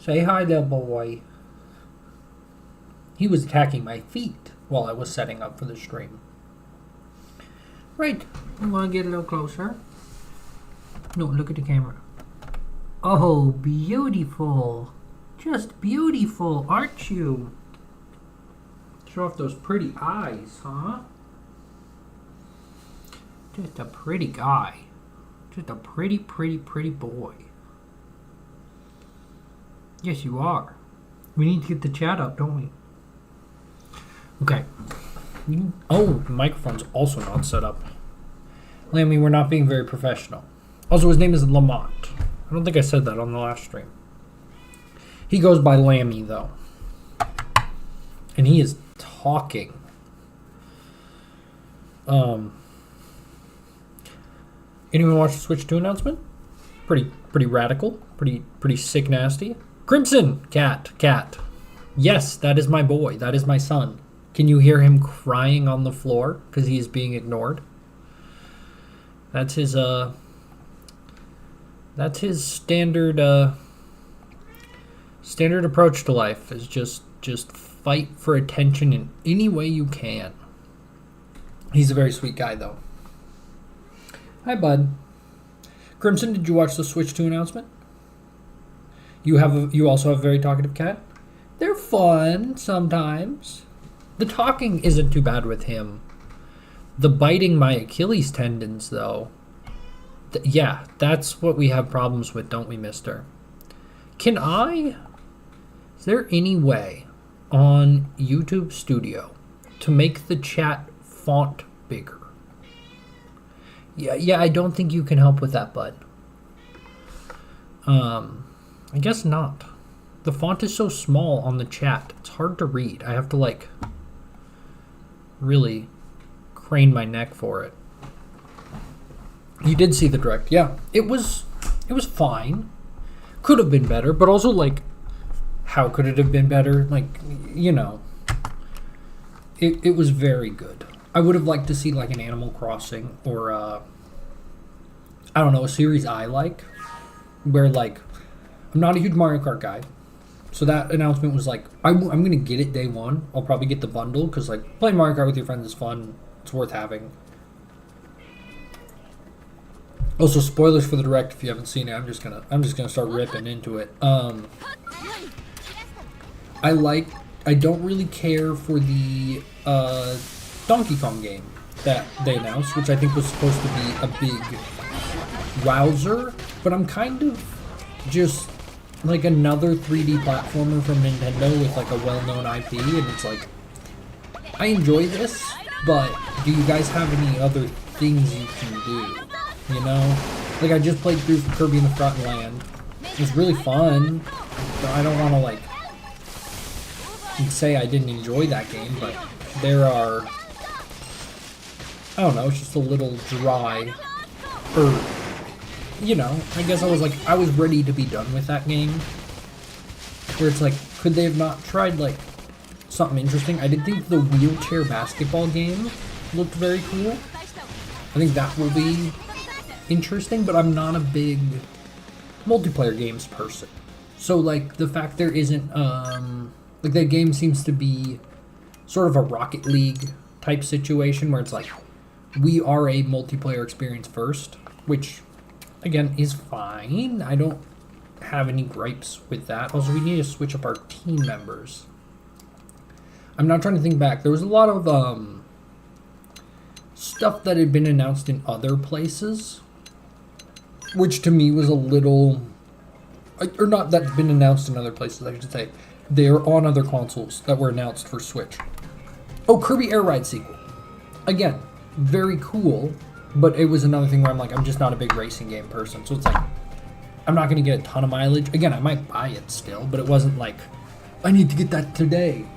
Say hi there, boy. He was attacking my feet while I was setting up for the stream. Right. I'm going to get a little closer. No, look at the camera. Oh, beautiful. Just beautiful, aren't you? Show off those pretty eyes, huh? Just a pretty guy. Just a pretty, pretty, pretty boy. Yes, you are. We need to get the chat up, don't we? Okay. Oh, the microphone's also not set up. Lammy, we're not being very professional. Also, his name is Lamont. I don't think I said that on the last stream. He goes by Lammy, though. And he is talking. Anyone watch the Switch 2 announcement? Pretty radical. Pretty sick nasty. Crimson! Cat. Yes, that is my boy. That is my son. Can you hear him crying on the floor because he is being ignored? That's his standard approach to life, is just fight for attention in any way you can. He's a very sweet guy, though. Hi, bud. Crimson, did you watch the Switch 2 announcement? You also have a very talkative cat? They're fun sometimes. The talking isn't too bad with him. The biting my Achilles tendons, though. Yeah, that's what we have problems with, don't we, mister? Is there any way on YouTube Studio to make the chat font bigger? Yeah, I don't think you can help with that, bud. I guess not. The font is so small on the chat. It's hard to read. I have to, really crane my neck for it. You did see the direct. Yeah, it was fine. Could have been better, but also, how could it have been better? It was very good. I would have liked to see, an Animal Crossing or, I don't know, a series I like, where, I'm not a huge Mario Kart guy. So that announcement was I'm going to get it day one. I'll probably get the bundle because, playing Mario Kart with your friends is fun. It's worth having. Also, spoilers for the direct if you haven't seen it. I'm just gonna start ripping into it. I don't really care for the Donkey Kong game that they announced, which I think was supposed to be a big wowzer, but I'm kind of just another 3D platformer from Nintendo with a well-known IP, and it's I enjoy this, but do you guys have any other things you can do? You know? I just played through Kirby in the Forgotten Land. It was really fun, but I don't want to say I didn't enjoy that game, but there are, I don't know, it's just a little dry, I guess I was ready to be done with that game. Where it's could they have not tried, something interesting? I did think the wheelchair basketball game looked very cool. I think that will be interesting, but I'm not a big multiplayer games person. So, the fact there isn't, that game seems to be sort of a Rocket League type situation where it's we are a multiplayer experience first, which again is fine. I don't have any gripes with that. Also, we need to switch up our team members. I'm not trying to think back. There was a lot of stuff that had been announced in other places, which to me was a little, or not that's been announced in other places, I should say. They're on other consoles that were announced for Switch. Oh, Kirby Air Ride sequel. Again, very cool. But it was another thing where I'm just not a big racing game person. So it's I'm not going to get a ton of mileage. Again, I might buy it still, but it wasn't I need to get that today.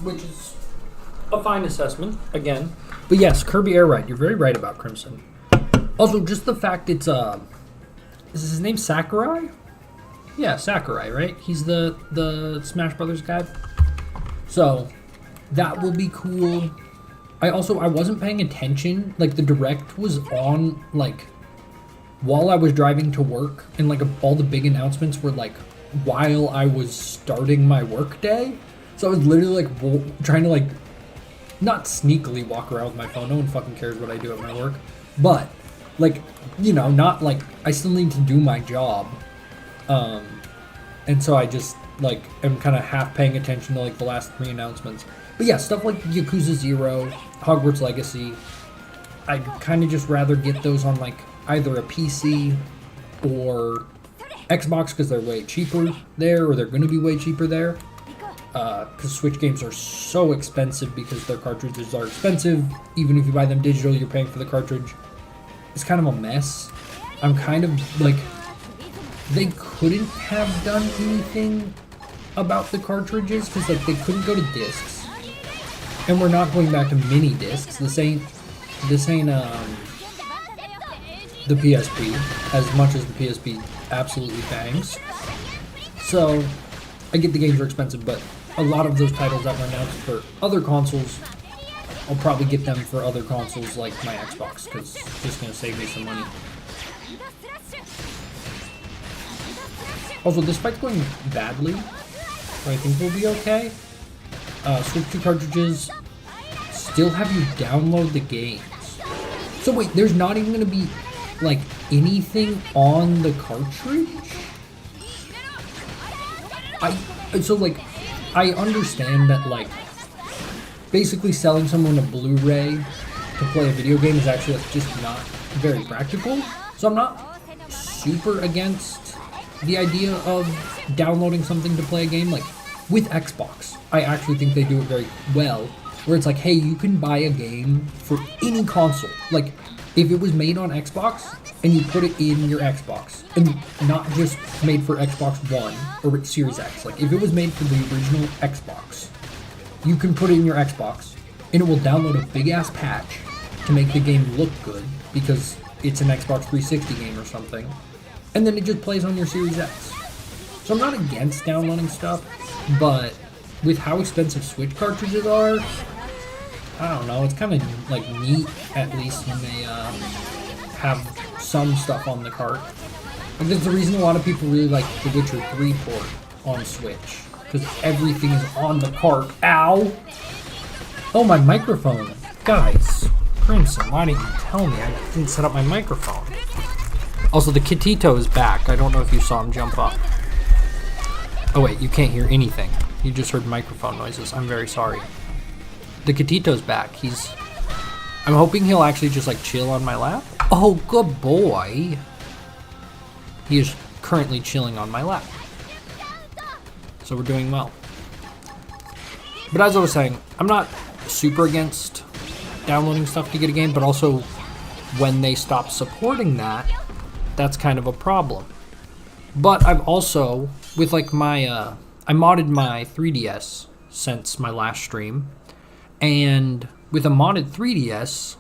Which is a fine assessment, again. But yes, Kirby Air Ride. You're very right about Crimson. Also, just the fact it's, is his name Sakurai? Yeah, Sakurai, right? He's the Smash Brothers guy. So, that will be cool. I wasn't paying attention. Like, the direct was on, like, while I was driving to work, and like all the big announcements were like while I was starting my work day. So I was literally like trying to like not sneakily walk around with my phone. No one fucking cares what I do at my work. But like, you know, not like I still need to do my job. And so I just like am kind of half paying attention to like the last 3 announcements. But yeah, stuff like Yakuza 0, Hogwarts Legacy, I'd kind of just rather get those on like either a PC or Xbox because they're way cheaper there, or they're going to be way cheaper there. Because Switch games are so expensive because their cartridges are expensive. Even if you buy them digital, you're paying for the cartridge. It's kind of a mess. I'm kind of like, they couldn't have done anything about the cartridges because like they couldn't go to discs, and we're not going back to mini discs. This ain't the PSP, as much as the PSP absolutely bangs. So, I get the games are expensive, but a lot of those titles that were announced for other consoles, I'll probably get them for other consoles like my Xbox, because it's just going to save me some money. Also, this fight's going badly, but I think we'll be okay. Switch 2 cartridges still have you download the games. So wait, there's not even going to be like anything on the cartridge? I understand that like basically selling someone a Blu-ray to play a video game is actually like, just not very practical. So I'm not super against the idea of downloading something to play a game. Like with Xbox, I actually think they do it very well, where it's like, hey, you can buy a game for any console. Like, if it was made on Xbox, and you put it in your Xbox, and not just made for Xbox One or Series X, like, if it was made for the original Xbox, you can put it in your Xbox, and it will download a big-ass patch to make the game look good, because it's an Xbox 360 game or something, and then it just plays on your Series X. So I'm not against downloading stuff, but with how expensive Switch cartridges are, I don't know, it's kind of like neat at least when they have some stuff on the cart. Like that's the reason a lot of people really like the Witcher 3 port on Switch, because everything is on the cart. Ow! Oh, my microphone. Guys, Crimson, why didn't you tell me? I didn't set up my microphone. Also, the Kitito is back. I don't know if you saw him jump up. Oh wait, you can't hear anything. You just heard microphone noises. I'm very sorry. The Kitito's back. I'm hoping he'll actually just like chill on my lap. Oh, good boy. He is currently chilling on my lap. So we're doing well. But as I was saying, I'm not super against downloading stuff to get a game, but also when they stop supporting that, that's kind of a problem. But I've also, with like my, I modded my 3DS since my last stream. And with a modded 3DS,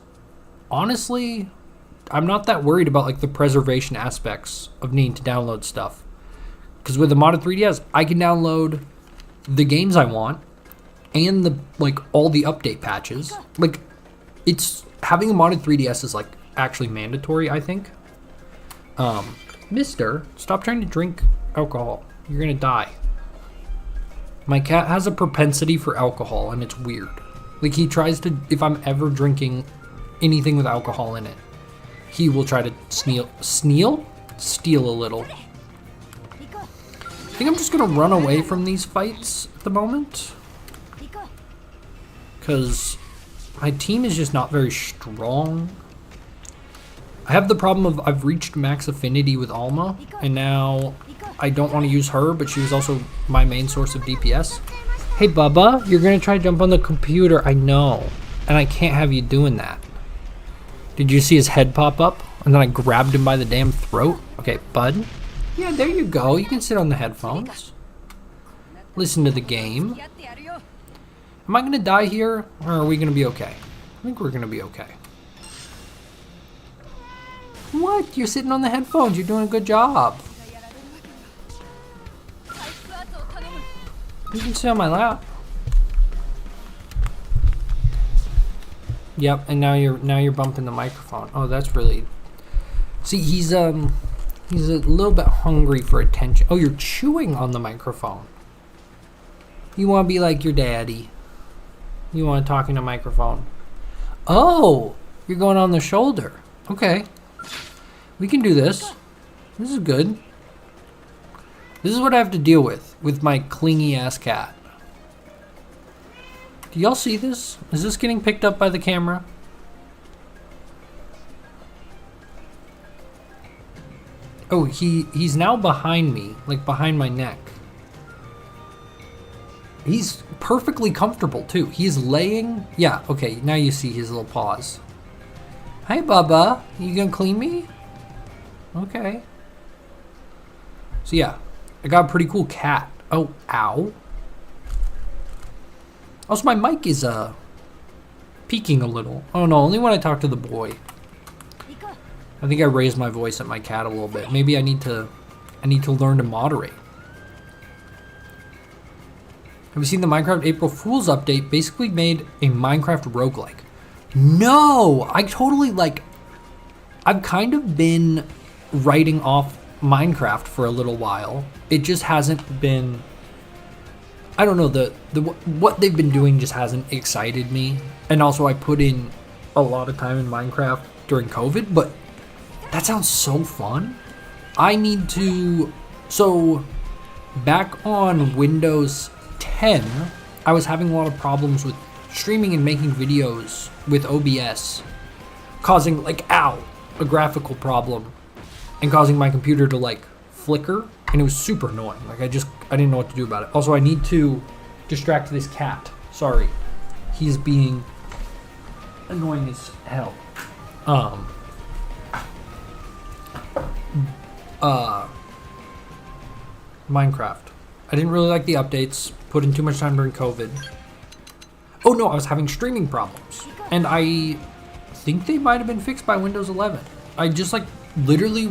honestly, I'm not that worried about like the preservation aspects of needing to download stuff. Because with a modded 3DS, I can download the games I want and the like all the update patches. Like, it's having a modded 3DS is like actually mandatory, I think. Mister, stop trying to drink alcohol. You're gonna die. My cat has a propensity for alcohol, and it's weird. Like, he tries to, if I'm ever drinking anything with alcohol in it, he will try to steal a little. I think I'm just gonna run away from these fights at the moment, because my team is just not very strong. I have the problem of I've reached max affinity with Alma, and now I don't want to use her, but she was also my main source of DPS. Hey Bubba, you're gonna try to jump on the computer, I know. And I can't have you doing that. Did you see his head pop up? And then I grabbed him by the damn throat? Okay, bud. Yeah, there you go. You can sit on the headphones. Listen to the game. Am I gonna die here, or are we gonna be okay? I think we're gonna be okay. What? You're sitting on the headphones. You're doing a good job. You can sit on my lap. Yep, and now you're bumping the microphone. Oh, that's really... See, he's a little bit hungry for attention. Oh, you're chewing on the microphone. You want to be like your daddy. You want to talk in a microphone. Oh, you're going on the shoulder. Okay. We can do this. This is good. This is what I have to deal with my clingy ass cat. Do y'all see this? Is this getting picked up by the camera? Oh, he's now behind me, like behind my neck. He's perfectly comfortable too. He's laying. Yeah, okay, now you see his little paws. Hey, Bubba, you gonna clean me? Okay. So yeah, I got a pretty cool cat. Oh, ow. Also, my mic is peaking a little. Oh no, only when I talk to the boy. I think I raised my voice at my cat a little bit. Maybe I need to learn to moderate. Have you seen the Minecraft April Fool's update? Basically made a Minecraft roguelike. No, I totally I've kind of been writing off Minecraft for a little while. It just hasn't been, I don't know, what they've been doing just hasn't excited me. And also I put in a lot of time in Minecraft during COVID, but that sounds so fun. I need to, so back on Windows 10, I was having a lot of problems with streaming and making videos with OBS, causing a graphical problem and causing my computer to flicker, and it was super annoying. I didn't know what to do about it. Also, I need to distract this cat. Sorry. He's being annoying as hell. Minecraft. I didn't really like the updates. Put in too much time during COVID. Oh no, I was having streaming problems. And I think they might have been fixed by Windows 11. I just literally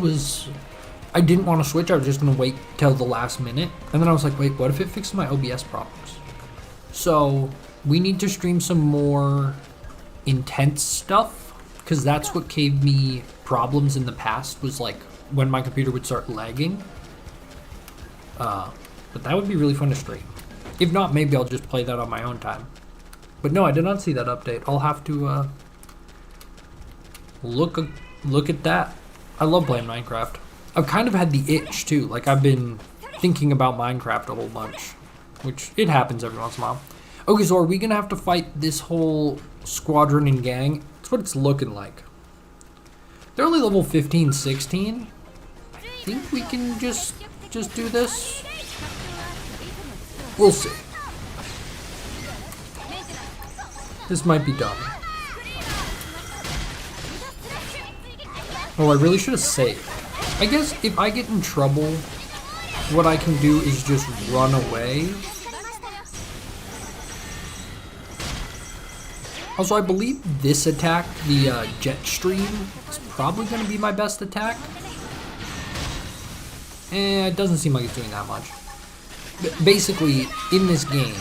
I didn't want to switch. I was just going to wait till the last minute. And then I was like, wait, what if it fixes my OBS problems? So we need to stream some more intense stuff, because that's what gave me problems in the past, was when my computer would start lagging. But that would be really fun to stream. If not, maybe I'll just play that on my own time. But no, I did not see that update. I'll have to look at that. I love playing Minecraft. I've kind of had the itch too. I've been thinking about Minecraft a whole bunch, which it happens every once in a while. Okay, so are we gonna have to fight this whole squadron and gang? That's what it's looking like. They're only level 15, 16. I think we can just do this. We'll see. This might be dumb. Oh, I really should have saved. I guess if I get in trouble, what I can do is just run away. Also, I believe this attack, the jet stream, is probably going to be my best attack. It doesn't seem like it's doing that much. Basically, in this game,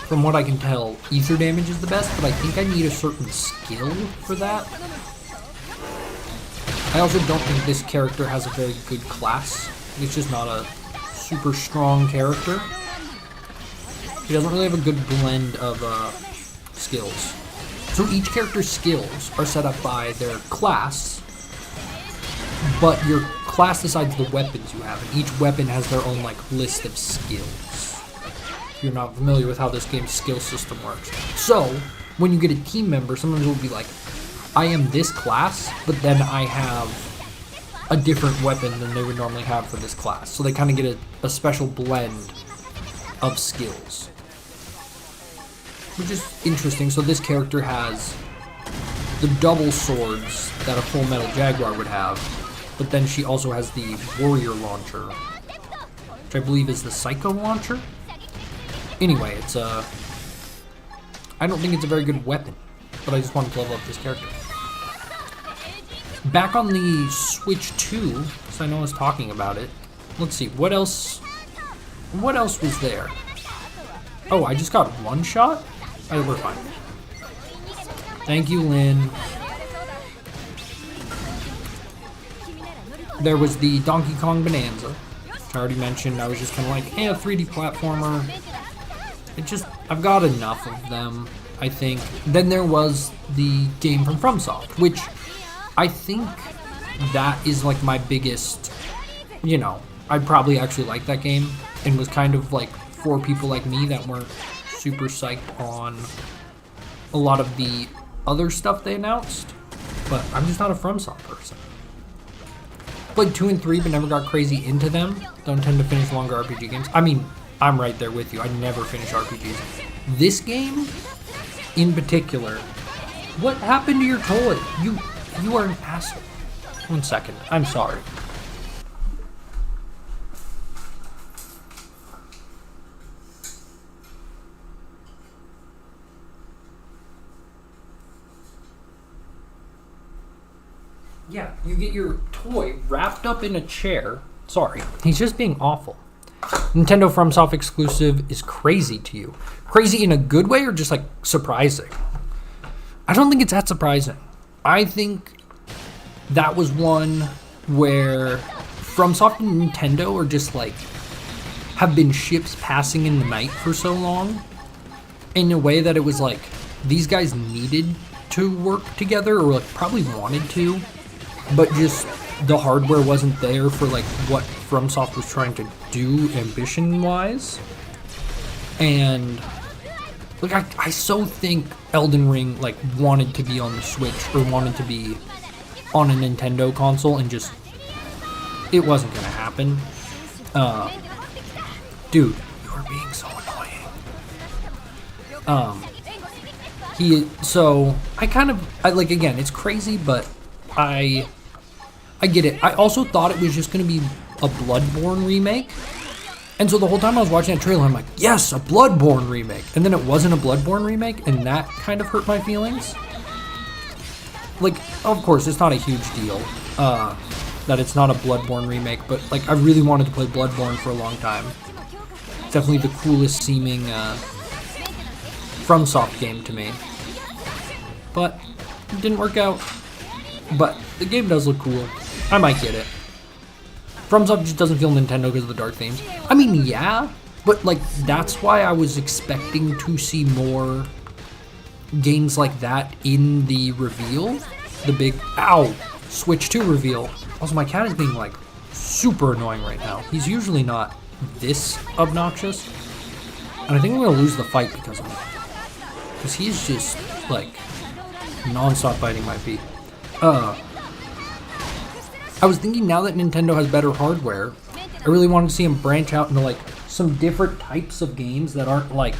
from what I can tell, ether damage is the best, but I think I need a certain skill for that. I also don't think this character has a very good class. It's just not a super strong character. He doesn't really have a good blend of skills. So each character's skills are set up by their class, but your class decides the weapons you have, and each weapon has their own list of skills. If you're not familiar with how this game's skill system works. So, when you get a team member, sometimes it'll be like, I am this class, but then I have a different weapon than they would normally have for this class. So they kind of get a special blend of skills, which is interesting. So this character has the double swords that a Full Metal Jaguar would have, but then she also has the warrior launcher, which I believe is the psycho launcher. Anyway, it's I don't think it's a very good weapon, but I just wanted to level up this character. Back on the Switch 2, because I know I was talking about it. Let's see, what else was there? Oh, I just got one shot? Oh, we're fine. Thank you, Lynn. There was the Donkey Kong Bonanza, which I already mentioned. I was just kind of like, hey, a 3D platformer. I've got enough of them, I think. Then there was the game from FromSoft, which I think that is like my biggest, I'd probably actually like that game, and was kind of like for people like me that weren't super psyched on a lot of the other stuff they announced, but I'm just not a FromSoft person. Played 2 and 3 but never got crazy into them. Don't tend to finish longer RPG games. I mean, I'm right there with you. I never finish RPGs. This game, in particular, what happened to your toy? You are an asshole. 1 second. I'm sorry. Yeah, you get your toy wrapped up in a chair. Sorry, he's just being awful. Nintendo FromSoft exclusive is crazy to you. Crazy in a good way or just like surprising? I don't think it's that surprising. I think that was one where FromSoft and Nintendo are just like, have been ships passing in the night for so long, in a way that it was like, these guys needed to work together, or like probably wanted to, but just the hardware wasn't there for like what FromSoft was trying to do ambition-wise. And like I so think Elden Ring like wanted to be on the Switch or wanted to be on a Nintendo console, and just it wasn't gonna happen. Dude, you're being so annoying. Again, it's crazy, but I get it. I also thought it was just going to be a Bloodborne remake. And so the whole time I was watching that trailer, I'm like, yes, a Bloodborne remake. And then it wasn't a Bloodborne remake, and that kind of hurt my feelings. Like, of course, it's not a huge deal that it's not a Bloodborne remake, but like, I really wanted to play Bloodborne for a long time. It's definitely the coolest seeming FromSoft game to me. But it didn't work out. But the game does look cool. I might get it. FromSoft just doesn't feel Nintendo because of the dark themes. I mean, yeah, but like that's why I was expecting to see more games like that in the reveal. The big Switch 2 reveal. Also, my cat is being like super annoying right now. He's usually not this obnoxious. And I think I'm gonna lose the fight because of it. Because he's just like non-stop biting my feet. I was thinking, now that Nintendo has better hardware, I really wanted to see them branch out into like some different types of games that aren't like,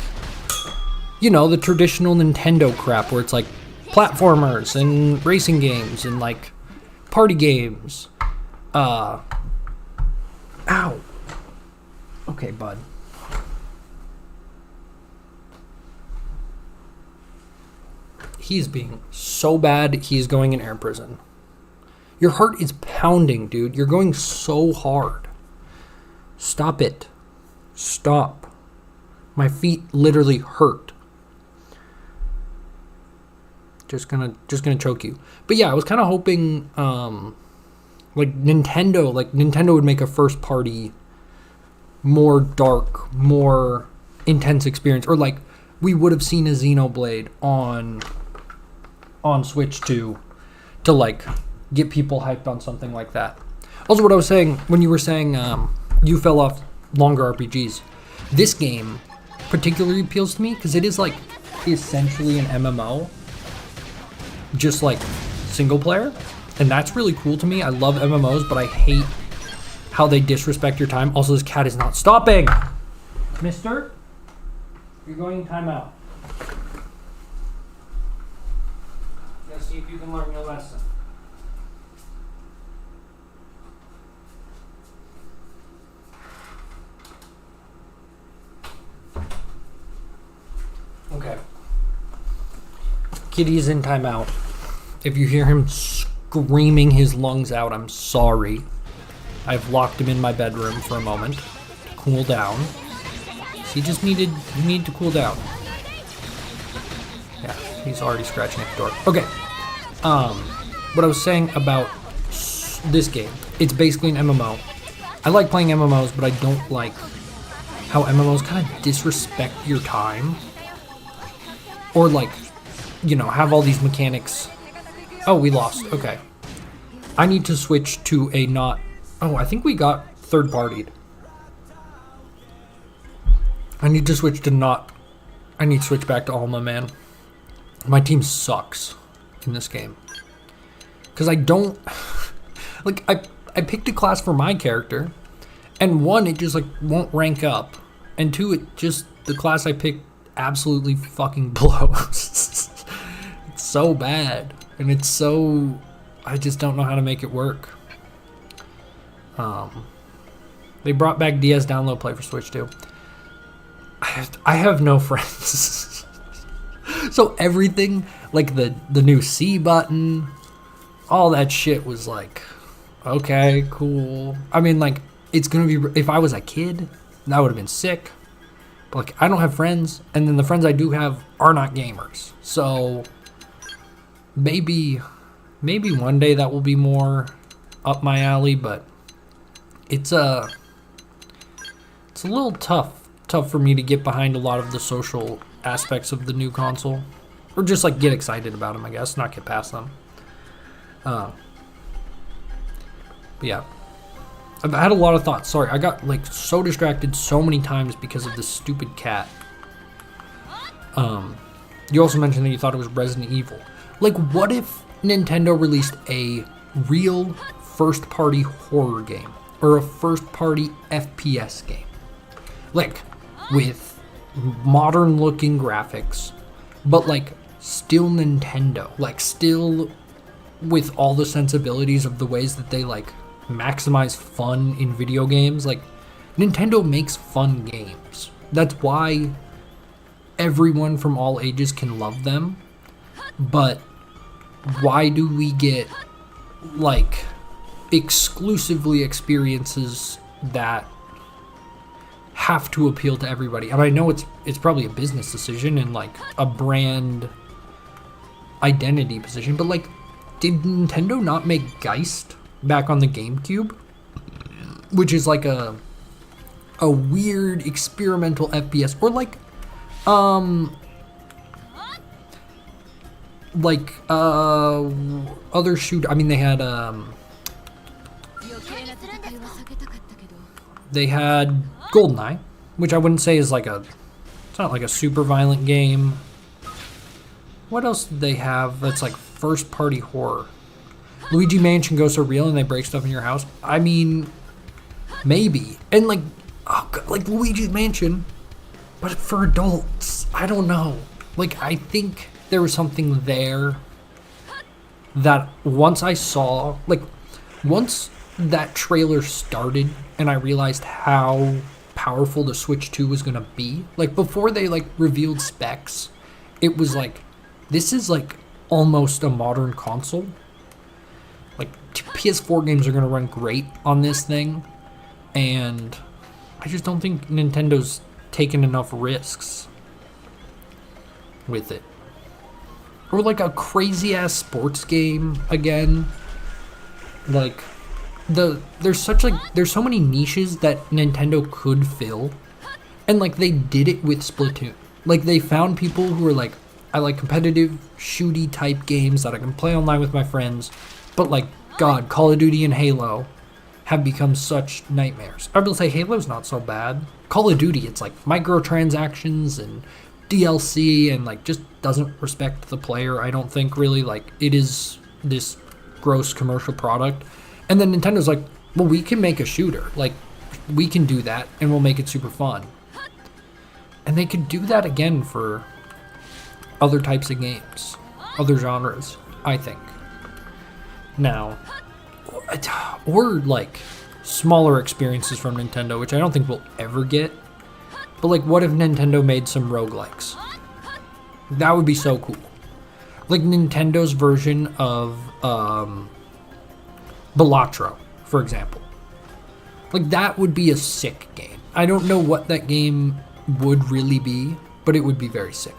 the traditional Nintendo crap where it's like platformers and racing games and like party games. Ow. Okay, bud. He's being so bad, he's going in air prison. Your heart is pounding, dude. You're going so hard. Stop it. Stop. My feet literally hurt. Just gonna choke you. But yeah, I was kind of hoping, Nintendo would make a first party, more dark, more intense experience, or like we would have seen a Xenoblade on Switch 2 to like get people hyped on something like that. Also, what I was saying when you were saying you fell off longer RPGs, this game particularly appeals to me because it is like essentially an MMO, just like single player, and that's really cool to me. I love MMOs, but I hate how they disrespect your time. Also, this cat is not stopping. Mister, you're going timeout. Let's see if you can learn your lesson. Okay. Kitty's in timeout. If you hear him screaming his lungs out, I'm sorry. I've locked him in my bedroom for a moment to cool down. He just needed to cool down. Yeah. He's already scratching at the door. Okay. What I was saying about this game, it's basically an MMO. I like playing MMOs, but I don't like how MMOs kind of disrespect your time. Or like, you know, have all these mechanics. Oh, we lost. Okay. I need to switch to a not... Oh, I think we got third-partied. I need to switch to not... I need to switch back to Alma, man. My team sucks in this game. Because I don't... Like, I picked a class for my character, and one, it just, like, won't rank up. And two, it just... The class I picked absolutely fucking blows. It's so bad. And it's so... I just don't know how to make it work. They brought back DS download play for Switch too. I have no friends. So everything, like the new C button, all that shit was like, okay, cool. I mean, like, it's gonna be, if I was a kid, that would have been sick. But like, I don't have friends, and then the friends I do have are not gamers. So maybe one day that will be more up my alley, but it's a little tough for me to get behind a lot of the social aspects of the new console, or just like get excited about them, I guess, not get past them. But yeah, I've had a lot of thoughts. Sorry, I got like so distracted so many times because of this stupid cat. You also mentioned that you thought it was Resident Evil. Like, what if Nintendo released a real first-party horror game or a first-party FPS game, like with modern-looking graphics, but like still Nintendo, like still with all the sensibilities of the ways that they like maximize fun in video games. Like, Nintendo makes fun games. That's why everyone from all ages can love them. But why do we get like exclusively experiences that have to appeal to everybody? And I know it's probably a business decision and like a brand identity position, but like, did Nintendo not make Geist back on the GameCube, which is like a weird experimental FPS, or like other shoot. I mean, they had GoldenEye, which I wouldn't say is like it's not like a super violent game. What else did they have that's like first party horror? Luigi Mansion goes so real and they break stuff in your house. I mean, maybe. And like, oh God, like Luigi's Mansion, but for adults. I don't know. Like, I think there was something there that once I saw, like, once that trailer started and I realized how powerful the Switch 2 was gonna be, like, before they like revealed specs, it was like, this is like almost a modern console. Like, PS4 games are gonna run great on this thing, and I just don't think Nintendo's taken enough risks with it. Or like a crazy ass sports game again. Like, there's so many niches that Nintendo could fill, and like they did it with Splatoon. Like, they found people who were like, I like competitive shooty type games that I can play online with my friends, but like, God, Call of Duty and Halo have become such nightmares. I will say Halo's not so bad. Call of Duty, it's like microtransactions and DLC, and like just doesn't respect the player, I don't think, really. Like, it is this gross commercial product. And then Nintendo's like, well, we can make a shooter. Like, we can do that, and we'll make it super fun. And they could do that again for other types of games, other genres, I think. Now, or like smaller experiences from Nintendo, which I don't think we'll ever get. But like, what if Nintendo made some roguelikes? That would be so cool. Like Nintendo's version of Balatro, for example. Like, that would be a sick game. I don't know what that game would really be, but it would be very sick.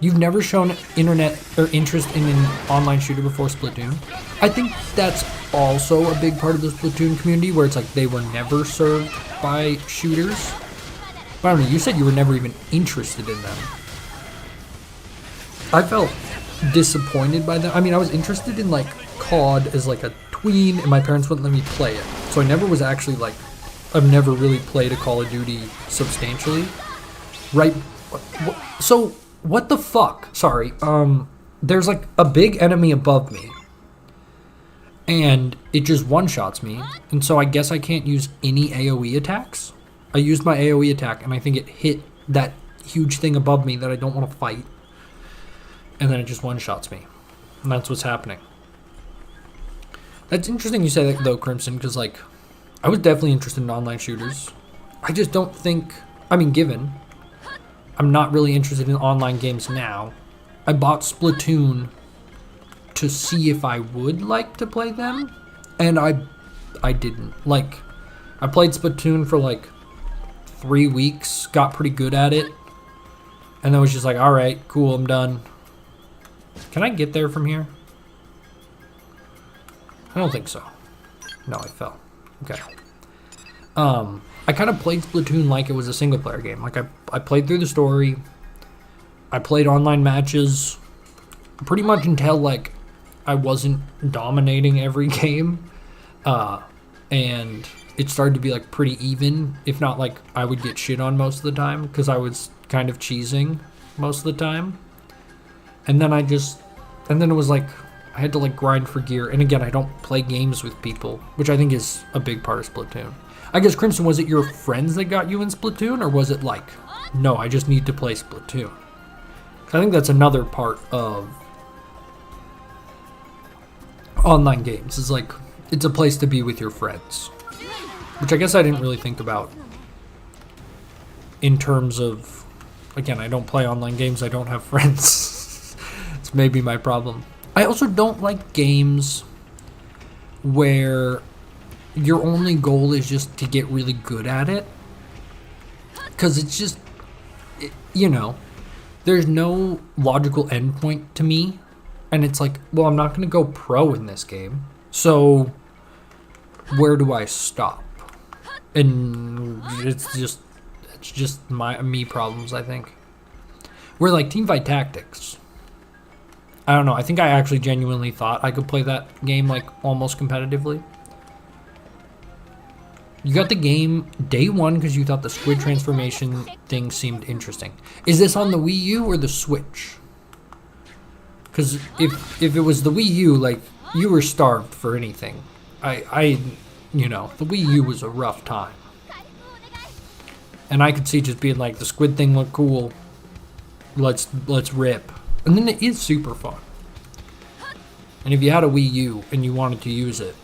You've never shown internet or interest in an online shooter before Splatoon. I think that's also a big part of the Splatoon community, where it's like they were never served by shooters. But I don't know, you said you were never even interested in them. I felt disappointed by them. I mean, I was interested in like COD as like a tween, and my parents wouldn't let me play it. So I never was actually like, I've never really played a Call of Duty substantially. Right? So, what the fuck? Sorry. There's like a big enemy above me. And it just one-shots me. And so I guess I can't use any AoE attacks. I used my AoE attack, and I think it hit that huge thing above me that I don't want to fight. And then it just one-shots me. And that's what's happening. That's interesting you say that, though, Crimson, because, like, I was definitely interested in online shooters. I just don't think... I mean, given... I'm not really interested in online games now. I bought Splatoon to see if I would like to play them. And I didn't. Like, I played Splatoon for, like, 3 weeks. Got pretty good at it. And then was just like, alright, cool, I'm done. Can I get there from here? I don't think so. No, I fell. Okay. I kind of played Splatoon like it was a single player game. Like I played through the story. I played online matches pretty much until like I wasn't dominating every game. And it started to be like pretty even, if not like I would get shit on most of the time because I was kind of cheesing most of the time. And then it was like I had to like grind for gear. And again, I don't play games with people, which I think is a big part of Splatoon. I guess, Crimson, was it your friends that got you in Splatoon, or was it like, no, I just need to play Splatoon? 'Cause I think that's another part of online games, is like, it's a place to be with your friends. Which I guess I didn't really think about in terms of, again, I don't play online games, I don't have friends. It's maybe my problem. I also don't like games where your only goal is just to get really good at it. Because it's just, you know, there's no logical endpoint to me. And it's like, well, I'm not going to go pro in this game. So, where do I stop? And it's just me problems, I think. Where like Teamfight Tactics, I don't know, I think I actually genuinely thought I could play that game like almost competitively. You got the game day one because you thought the squid transformation thing seemed interesting. Is this on the Wii U or the Switch? Because if it was the Wii U, like, you were starved for anything. You know, the Wii U was a rough time. And I could see just being like, the squid thing looked cool. Let's rip. And then it is super fun. And if you had a Wii U and you wanted to use it,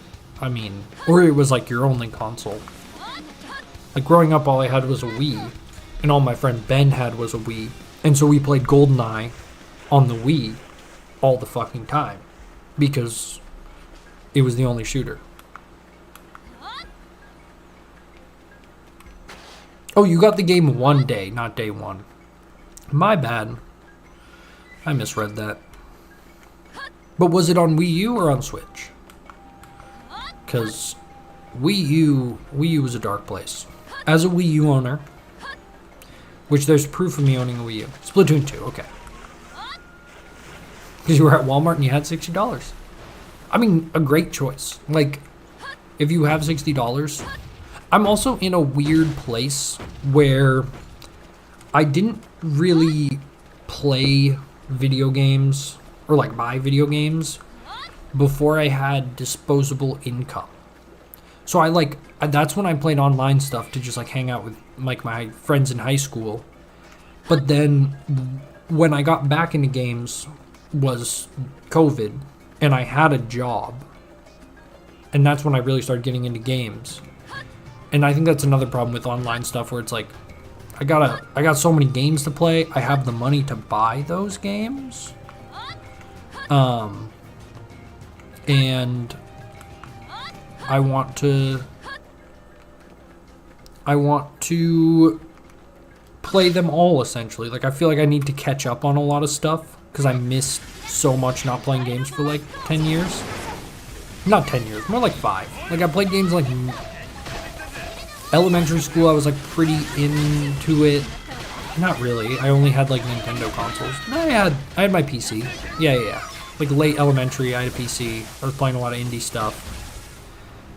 I mean, or it was like your only console. Like growing up, all I had was a Wii, and all my friend Ben had was a Wii. And so we played GoldenEye on the Wii all the fucking time because it was the only shooter. Oh, you got the game one day, not day one. My bad. I misread that. But was it on Wii U or on Switch? Because Wii U was a dark place. As a Wii U owner, which there's proof of me owning a Wii U. Splatoon 2, okay. Because you were at Walmart and you had $60. I mean, a great choice. Like, if you have $60, I'm also in a weird place where I didn't really play video games, or like buy video games, before I had disposable income. So that's when I played online stuff to just like hang out with like my friends in high school. But then when I got back into games was COVID, and I had a job. And that's when I really started getting into games. And I think that's another problem with online stuff where it's like, I got so many games to play, I have the money to buy those games. And I want to play them all, essentially. Like, I feel like I need to catch up on a lot of stuff, because I missed so much not playing games for, like, 10 years. Not 10 years, more like 5. Like, I played games, like, elementary school, I was, like, pretty into it. Not really. I only had, like, Nintendo consoles. I had my PC. Yeah. Like, late elementary, I had a PC. I was playing a lot of indie stuff.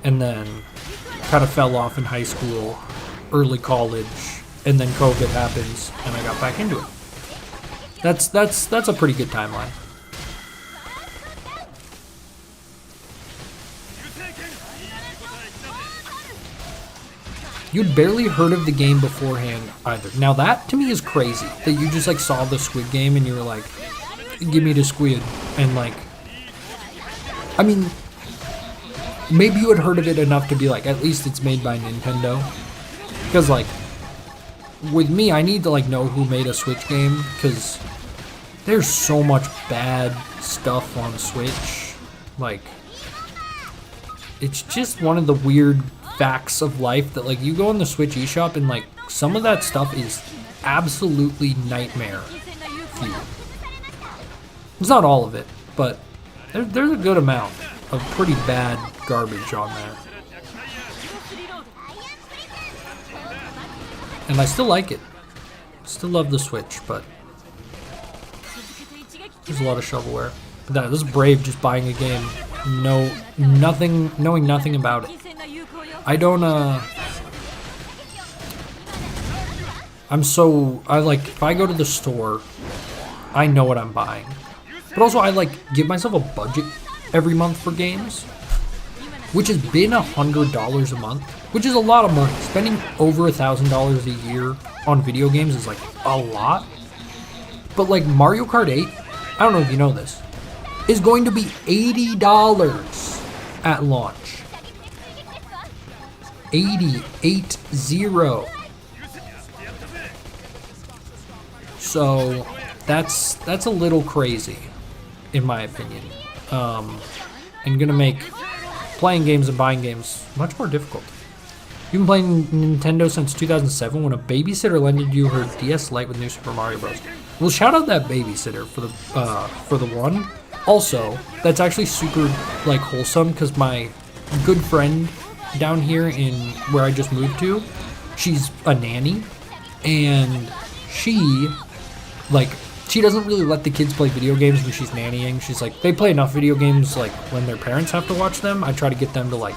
And then kind of fell off in high school, early college, and then COVID happens, and I got back into it. That's a pretty good timeline. You'd barely heard of the game beforehand either. Now that to me is crazy, that you just like saw the Squid Game and you were like, give me the squid, and like, I mean, maybe you had heard of it enough to be like, at least it's made by Nintendo. Because, like, with me, I need to, like, know who made a Switch game. Because there's so much bad stuff on Switch. Like, it's just one of the weird facts of life that, like, you go in the Switch eShop and, like, some of that stuff is absolutely nightmare fuel. It's not all of it, but there's a good amount of pretty bad garbage on there. And I still like it. Still love the Switch, but there's a lot of shovelware. But this is brave just buying a game. Knowing nothing about it. I don't, if I go to the store, I know what I'm buying. But also I, like, give myself a budget every month for games, which has been $100 a month, which is a lot of money. Spending over $1,000 a year on video games is like a lot. But like Mario Kart 8, I don't know if you know this, is going to be $80 at launch. 80. So that's a little crazy, in my opinion. And gonna make playing games and buying games much more difficult. You've been playing Nintendo since 2007 when a babysitter lended you her DS Lite with New Super Mario Bros. Well, shout out that babysitter for the one. Also, that's actually super like wholesome because my good friend down here in where I just moved to, she's a nanny, and she doesn't really let the kids play video games when she's nannying. She's like, they play enough video games like when their parents have to watch them. I try to get them to like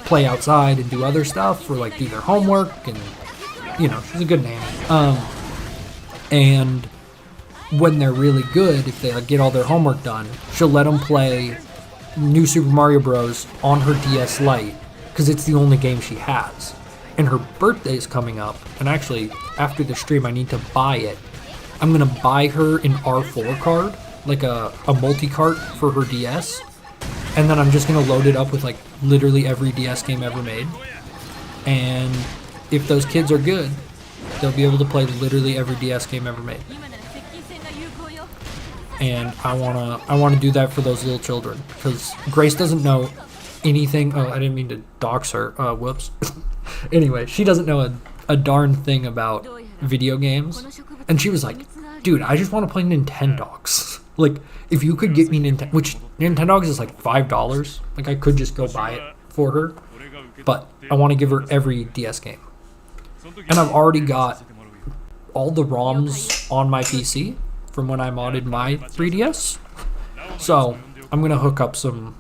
play outside and do other stuff or like do their homework, and you know, she's a good nanny. And when they're really good, if they like get all their homework done, she'll let them play New Super Mario Bros. On her DS Lite because it's the only game she has. And her birthday is coming up, and actually after the stream I need to buy it. I'm gonna buy her an R4 card, like a multi-cart for her DS, and then I'm just gonna load it up with like literally every DS game ever made. And if those kids are good, they'll be able to play literally every DS game ever made. And I wanna do that for those little children because Grace doesn't know anything. Oh, I didn't mean to dox her. Whoops. Anyway, she doesn't know a darn thing about video games. And she was like, dude, I just want to play Nintendogs. Like, if you could get me Nintendo, which Nintendogs is like $5. Like, I could just go buy it for her. But I want to give her every DS game. And I've already got all the ROMs on my PC from when I modded my 3DS. So, I'm going to hook up some,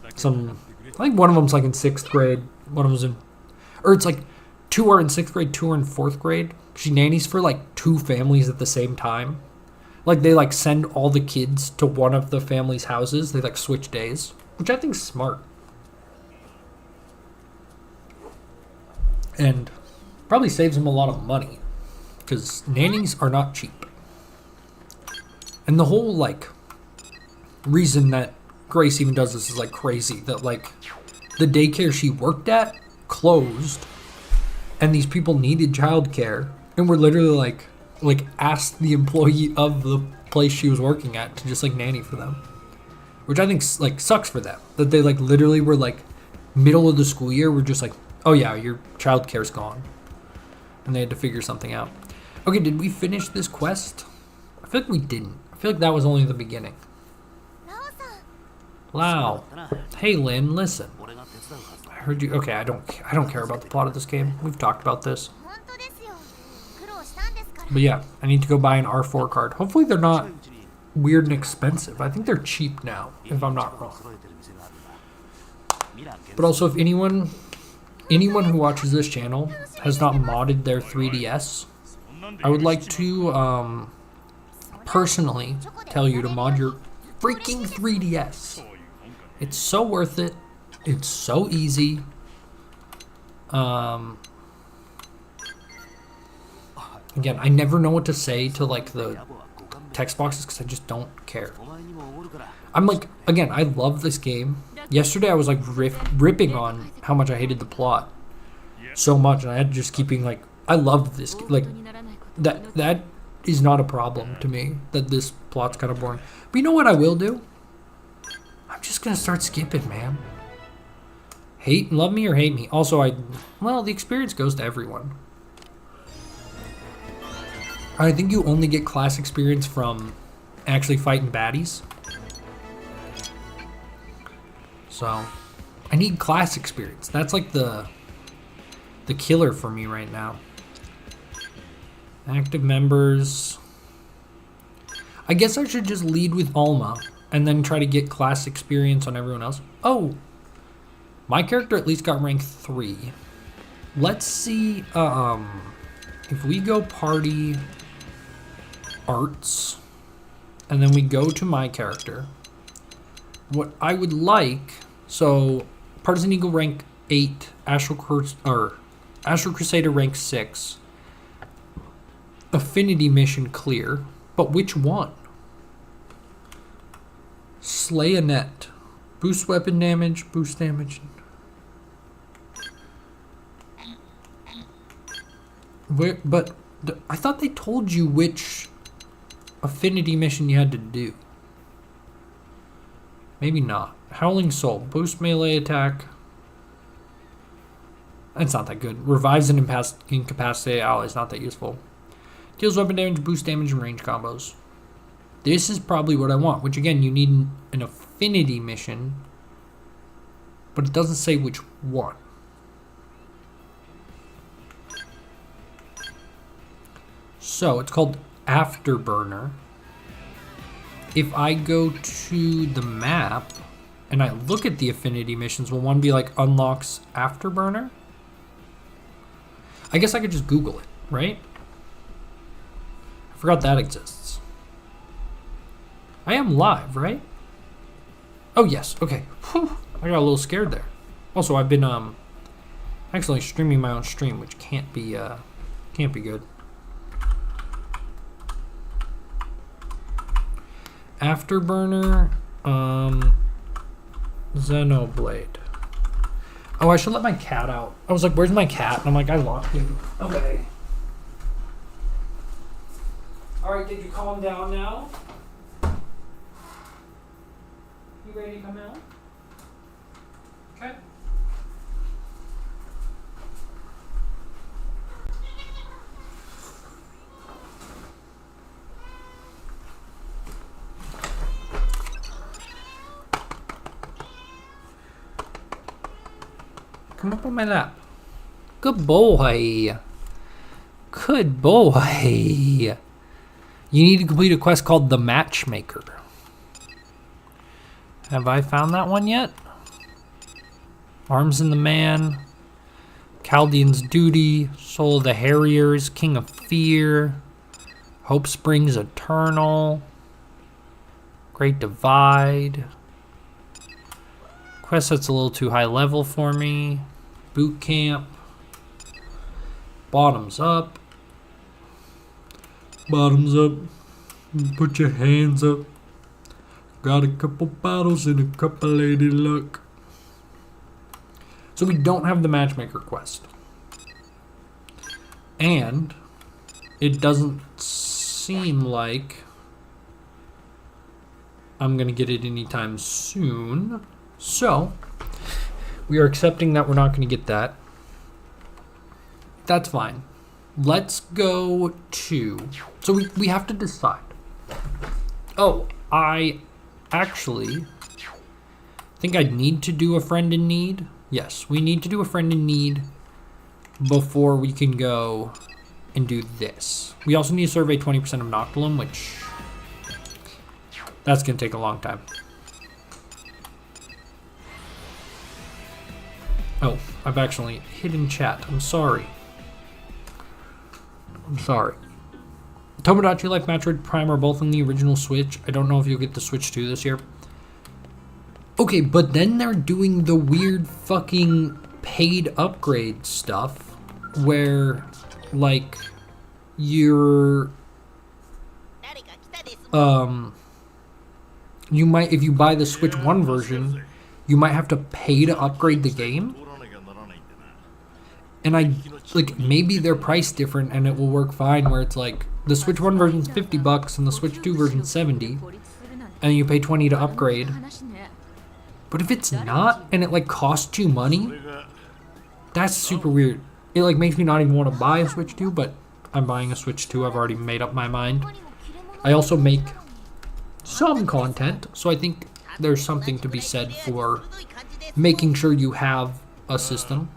I think one of them's like in 6th grade. One of them's in, or it's like 2 are in 6th grade, 2 are in 4th grade. She nannies for like 2 families at the same time. Like they like send all the kids to one of the family's houses. They like switch days, which I think is smart. And probably saves them a lot of money because nannies are not cheap. And the whole like reason that Grace even does this is like crazy, that like the daycare she worked at closed and these people needed childcare. And we're literally like asked the employee of the place she was working at to just like nanny for them, which I think like sucks for them. That they like literally were like middle of the school year, we're just like, oh yeah, your childcare's gone, and they had to figure something out. Okay, did we finish this quest? I feel like we didn't. I feel like that was only the beginning. Wow. Hey, Lynn, listen. I heard you. Okay, I don't care about the plot of this game. We've talked about this. But yeah, I need to go buy an R4 card. Hopefully they're not weird and expensive. I think they're cheap now, if I'm not wrong. But also, if anyone who watches this channel has not modded their 3DS, I would like to personally tell you to mod your freaking 3DS. It's so worth it. It's so easy. Again, I never know what to say to like the text boxes because I just don't care. I'm like, again, I love this game. Yesterday I was like ripping on how much I hated the plot so much, and I had to just keep being like, I love this. Like that is not a problem to me. That this plot's kind of boring. But you know what I will do? I'm just gonna start skipping, man. Love me or hate me. Also, the experience goes to everyone. I think you only get class experience from actually fighting baddies. So, I need class experience. That's like the killer for me right now. Active members. I guess I should just lead with Alma and then try to get class experience on everyone else. Oh, my character at least got rank 3. Let's see if we go party arts and then we go to my character. What I would like, so Partisan Eagle rank 8, Astral Crusader rank 6. Affinity mission clear, but which one? Slay a net. Boost weapon damage, boost damage. But I thought they told you which affinity mission you had to do. Maybe not. Howling Soul. Boost melee attack. That's not that good. Revives and incapacitated allies. Not that useful. Deals weapon damage, boost damage, and range combos. This is probably what I want. Which again, you need an affinity mission. But it doesn't say which one. So, it's called Afterburner. If I go to the map and I look at the affinity missions, will one be like unlocks Afterburner? I guess I could just Google it, right? I forgot that exists. I am live, right? Oh yes, okay. Whew, I got a little scared there. Also, I've been actually streaming my own stream, which can't be good. Afterburner, Xenoblade. Oh, I should let my cat out. I was like, where's my cat? And I'm like, I locked him. Okay. Alright, did you calm down now? You ready to come out? Okay. Come up on my lap. Good boy. Good boy. You need to complete a quest called The Matchmaker. Have I found that one yet? Arms in the Man. Chaldean's Duty. Soul of the Harriers. King of Fear. Hope Springs Eternal. Great Divide. Quest that's a little too high level for me. Boot Camp. Bottoms Up. Bottoms up. Put your hands up. Got a couple bottles and a cup of lady luck. So we don't have the Matchmaker quest. And it doesn't seem like I'm going to get it anytime soon. So we are accepting that we're not going to get that. That's fine. let's go to... So we have to decide. Oh, I actually think I'd need to do a friend in need. Yes, we need to do a friend in need before we can go and do this. We also need to survey 20% of Noctilum, which... that's going to take a long time. Oh, I've actually hidden chat. I'm sorry. I'm sorry. Tomodachi Life Metroid Prime are both on the original Switch. I don't know if you'll get the Switch 2 this year. Okay, but then they're doing the weird fucking paid upgrade stuff where, like, you're... you might, if you buy the Switch 1 version, you might have to pay to upgrade the game. And like, maybe they're priced different and it will work fine where it's like, the Switch 1 version's $50 and the Switch 2 version's $70, and you pay $20 to upgrade. But if it's not, and it like costs you money, that's super weird. It like makes me not even want to buy a Switch 2, but I'm buying a Switch 2. I've already made up my mind. I also make some content, so I think there's something to be said for making sure you have a system.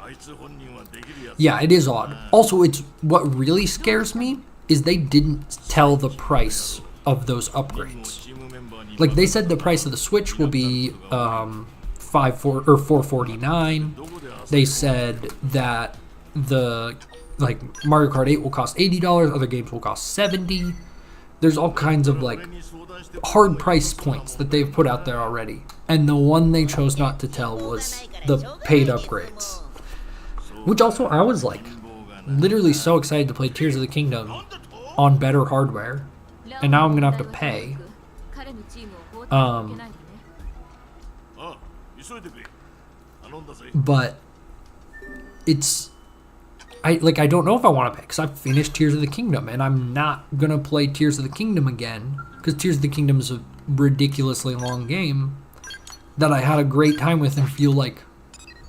Yeah, it is odd. Also, it's what really scares me is they didn't tell the price of those upgrades. Like, they said the price of the Switch will be $449. They said that the Mario Kart 8 will cost $80. Other games will cost $70. There's all kinds of like hard price points that they've put out there already, and the one they chose not to tell was the paid upgrades. Which also, I was like literally so excited to play Tears of the Kingdom on better hardware, and now I'm gonna have to pay. But it's I don't know if I want to pay, because I've finished Tears of the Kingdom and I'm not gonna play Tears of the Kingdom again, because Tears of the Kingdom is a ridiculously long game that I had a great time with and feel like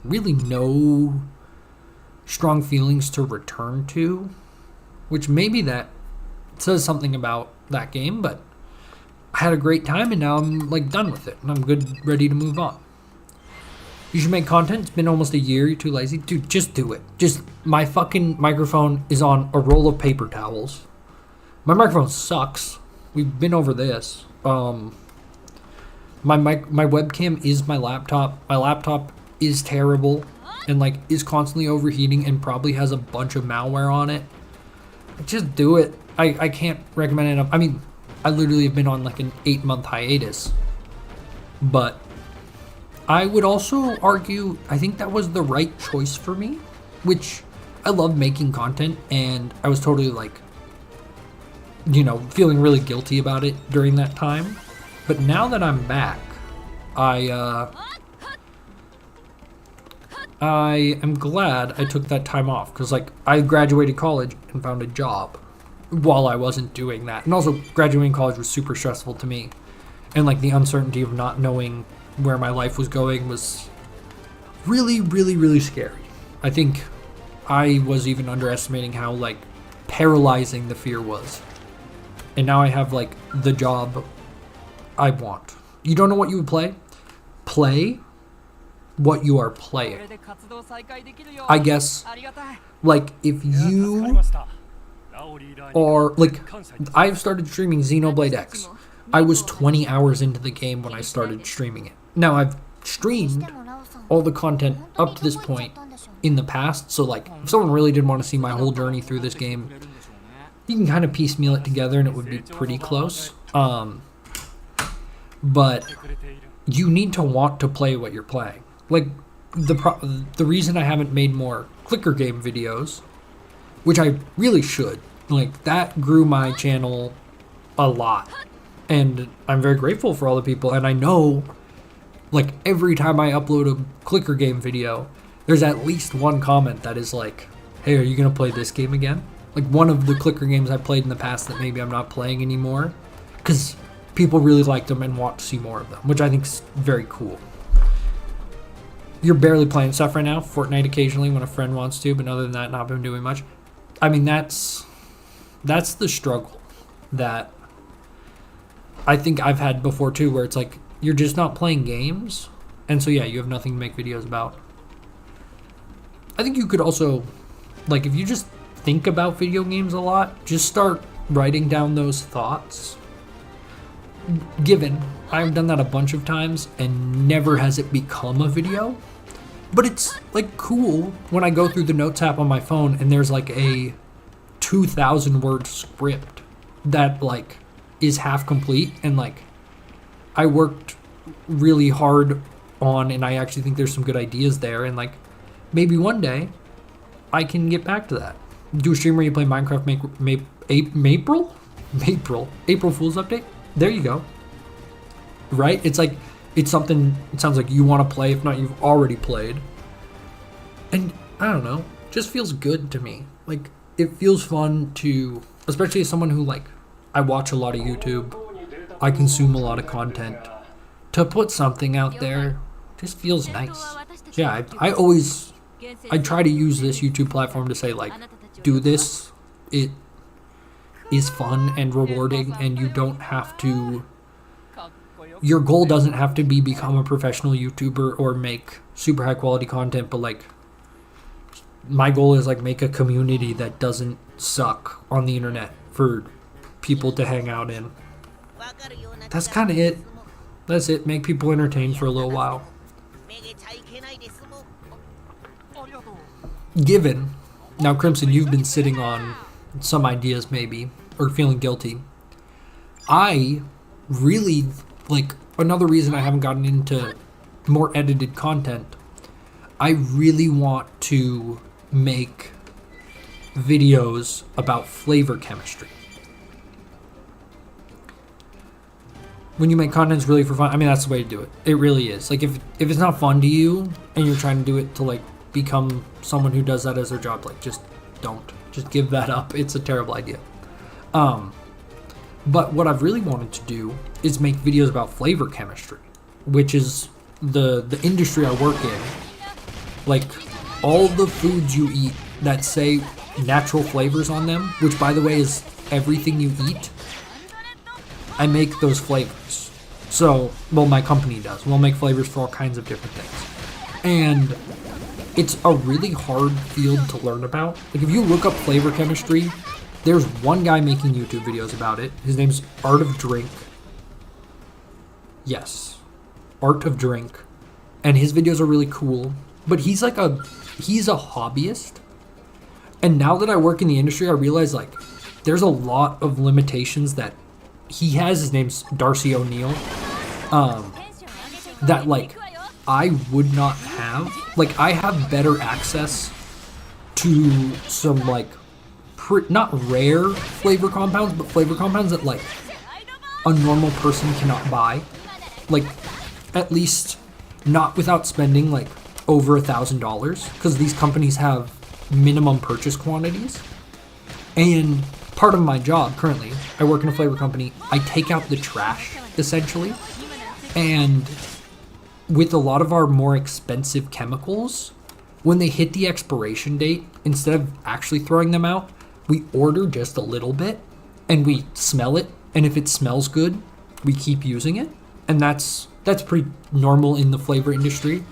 really no strong feelings to return to, which maybe that says something about that game, but I had a great time and now I'm like done with it and I'm good, ready to move on. You should make content. It's been almost a year. You're too lazy. Dude, just do it. Just, my fucking microphone is on a roll of paper towels. My microphone sucks. We've been over this. My webcam is my laptop. My laptop is terrible and like is constantly overheating and probably has a bunch of malware on it. Just do it. I can't recommend it enough. I mean, I literally have been on like an 8-month hiatus, but I would also argue I think that was the right choice for me, which I love making content, and I was totally like, you know, feeling really guilty about it during that time. But now that I'm back, I am glad I took that time off, because like I graduated college and found a job while I wasn't doing that. And also graduating college was super stressful to me, and like the uncertainty of not knowing where my life was going was really, really, really scary. I think I was even underestimating how like paralyzing the fear was. And now I have like the job I want. You don't know what you would play? Play what you are playing. I guess, like, if you are, like, I've started streaming Xenoblade X. I was 20 hours into the game when I started streaming it. Now, I've streamed all the content up to this point in the past, so, like, if someone really did want to see my whole journey through this game, you can kind of piecemeal it together and it would be pretty close. But you need to want to play what you're playing. Like, the reason I haven't made more clicker game videos, which I really should, like, that grew my channel a lot. And I'm very grateful for all the people, and I know, like, every time I upload a clicker game video, there's at least one comment that is like, hey, are you going to play this game again? Like, one of the clicker games I played in the past that maybe I'm not playing anymore, because people really like them and want to see more of them, which I think is very cool. You're barely playing stuff right now. Fortnite occasionally when a friend wants to, but other than that, not been doing much. I mean, that's the struggle that I think I've had before too, where it's like you're just not playing games, and so yeah, you have nothing to make videos about. I think you could also, like, if you just think about video games a lot, just start writing down those thoughts. Given, I've done that a bunch of times and never has it become a video. But it's like cool when I go through the notes app on my phone and there's like a 2,000 word script that like is half complete and like I worked really hard on, and I actually think there's some good ideas there, and like maybe one day I can get back to that. Do a stream where you play Minecraft April Fool's update. There you go. Right? It's like, it's something, it sounds like you want to play, if not you've already played. And I don't know, just feels good to me. Like, it feels fun to, especially as someone who like, I watch a lot of YouTube, I consume a lot of content. To put something out there just feels nice. Yeah, I try to use this YouTube platform to say like, do this, it is fun and rewarding, and you don't have to, your goal doesn't have to be become a professional YouTuber or make super high quality content, but like my goal is like make a community that doesn't suck on the internet for people to hang out in. That's kind of it. That's it. Make people entertained for a little while. Given, now Crimson, you've been sitting on some ideas maybe, or feeling guilty. I really, like, another reason I haven't gotten into more edited content, I really want to make videos about flavor chemistry. When you make content, it's really for fun. I mean, that's the way to do it. It really is. Like, if it's not fun to you and you're trying to do it to like become someone who does that as their job, like, just don't. Just give that up. It's a terrible idea. But what I've really wanted to do is make videos about flavor chemistry, which is the industry I work in. Like, all the foods you eat that say natural flavors on them, which by the way is everything you eat, I make those flavors. So, well, my company does. We'll make flavors for all kinds of different things. And it's a really hard field to learn about. Like, if you look up flavor chemistry, there's one guy making YouTube videos about it. His name's Art of Drink. Yes, Art of Drink. And his videos are really cool. But he's a hobbyist. And now that I work in the industry, I realize like there's a lot of limitations that he has. His name's Darcy O'Neill. That like I would not have. Like, I have better access to some like not rare flavor compounds, but flavor compounds that like a normal person cannot buy. Like, at least not without spending like over $1,000, because these companies have minimum purchase quantities. And part of my job currently, I work in a flavor company. I take out the trash essentially, and with a lot of our more expensive chemicals, when they hit the expiration date, instead of actually throwing them out, we order just a little bit and we smell it, and if it smells good, we keep using it. And that's pretty normal in the flavor industry,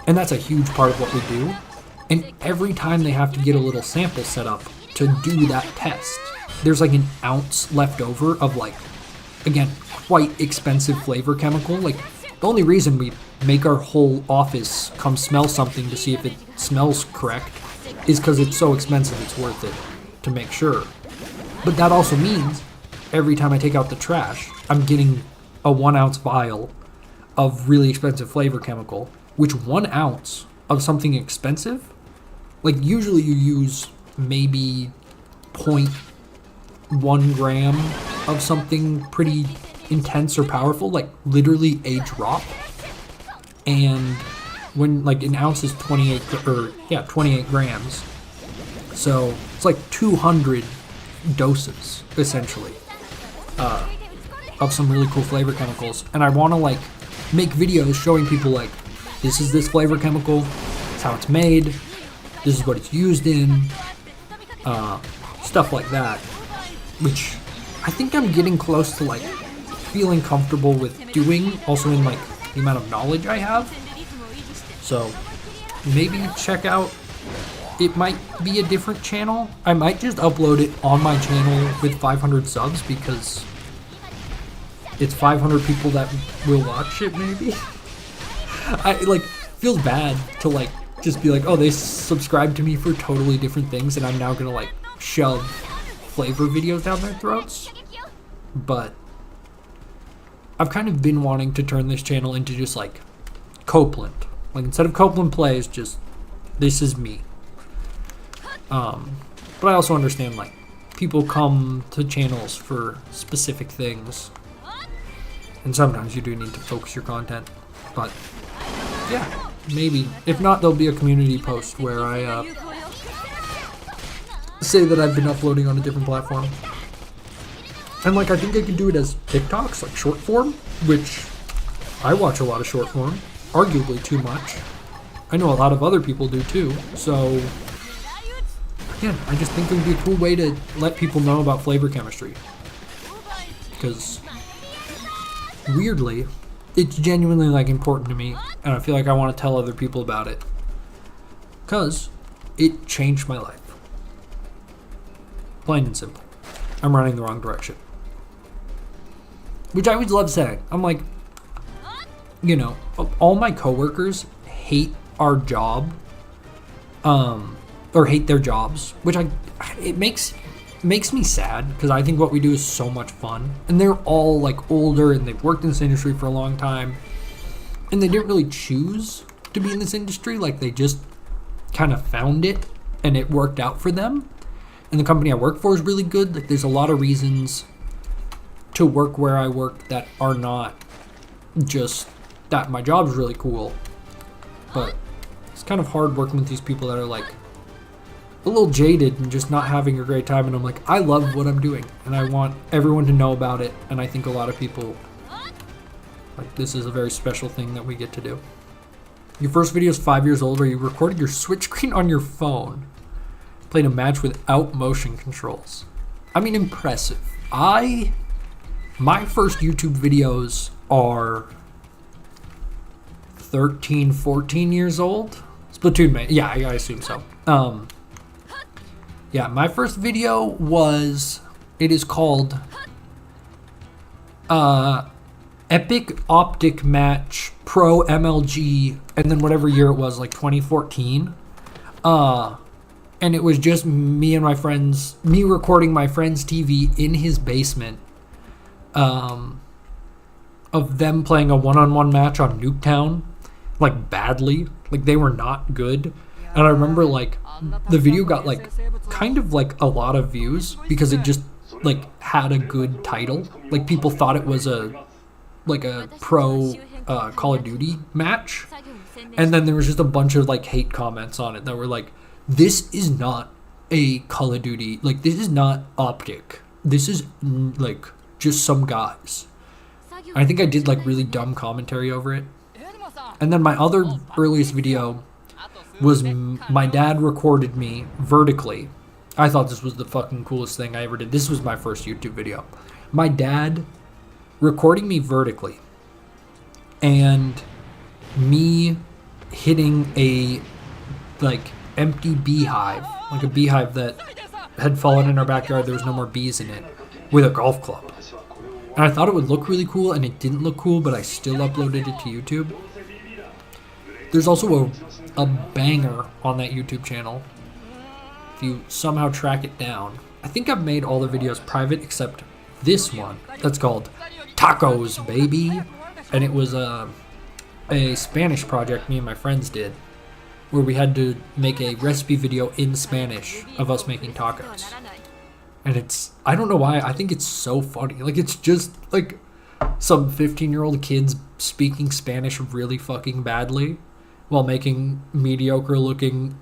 and that's a huge part of what we do. And every time they have to get a little sample set up to do that test, there's like an ounce left over of like, again, quite expensive flavor chemical. Like, the only reason we make our whole office come smell something to see if it smells correct is because it's so expensive it's worth it to make sure. But that also means every time I take out the trash, I'm getting a 1 ounce vial of really expensive flavor chemical, which 1 ounce of something expensive, like usually you use maybe 0.1 gram of something pretty intense or powerful, like literally a drop. And when like an ounce is 28 grams, so it's like 200 doses essentially of some really cool flavor chemicals. And I want to like make videos showing people like, this is this flavor chemical, it's how it's made, this is what it's used in, stuff like that, which I think I'm getting close to like feeling comfortable with doing, also in like the amount of knowledge I have. So maybe check out, it might be a different channel. I might just upload it on my channel with 500 subs because it's 500 people that will watch it maybe. I like, feels bad to like just be like, oh, they subscribe to me for totally different things and I'm now gonna like shove flavor videos down their throats. But I've kind of been wanting to turn this channel into just like Copeland. Like instead of Copeland Plays, just this is me. But I also understand like people come to channels for specific things. And sometimes you do need to focus your content. But yeah, maybe. If not, there'll be a community post where I say that I've been uploading on a different platform. And like I think I can do it as TikToks, like short form, which I watch a lot of short form, arguably too much. I know a lot of other people do too, so again, I just think it would be a cool way to let people know about flavor chemistry. Because weirdly, it's genuinely like important to me, and I feel like I want to tell other people about it. Because it changed my life. Plain and simple. I'm running the wrong direction. Which I always love saying. I'm like, you know, all my coworkers hate our job, or hate their jobs, which it makes me sad because I think what we do is so much fun, and they're all like older and they've worked in this industry for a long time, and they didn't really choose to be in this industry. Like they just kind of found it and it worked out for them. And the company I work for is really good. Like there's a lot of reasons to work where I work that are not just that my job is really cool, but it's kind of hard working with these people that are like a little jaded and just not having a great time. And I'm like, I love what I'm doing and I want everyone to know about it. And I think a lot of people, like, this is a very special thing that we get to do. Your first video is 5 years old where you recorded your Switch screen on your phone, played a match without motion controls. I mean, impressive. My first YouTube videos are 13, 14 years old. Splatoon, man. Yeah, I assume so. Yeah, my first video was, it is called Epic Optic Match Pro MLG, and then whatever year it was, like 2014. And it was just me and my friends, me recording my friend's TV in his basement, of them playing a one-on-one match on Nuketown, like badly, like they were not good. And I remember like the video got like kind of like a lot of views because it just like had a good title. Like people thought it was a pro Call of Duty match, and then there was just a bunch of like hate comments on it that were like, this is not a Call of Duty, like this is not Optic, this is like just some guys. I think I did like really dumb commentary over it. And then my other earliest video was my dad recorded me vertically. I thought this was the fucking coolest thing I ever did. This was my first YouTube video. My dad recording me vertically and me hitting a like empty beehive, like a beehive that had fallen in our backyard. There was no more bees in it, with a golf club. And I thought it would look really cool, and it didn't look cool, but I still uploaded it to YouTube. There's also a banger on that YouTube channel. If you somehow track it down, I think I've made all the videos private except this one. That's called Tacos, Baby. And it was a Spanish project me and my friends did, where we had to make a recipe video in Spanish of us making tacos. And it's, I don't know why, I think it's so funny. Like, it's just like some 15-year-old kids speaking Spanish really fucking badly while making mediocre looking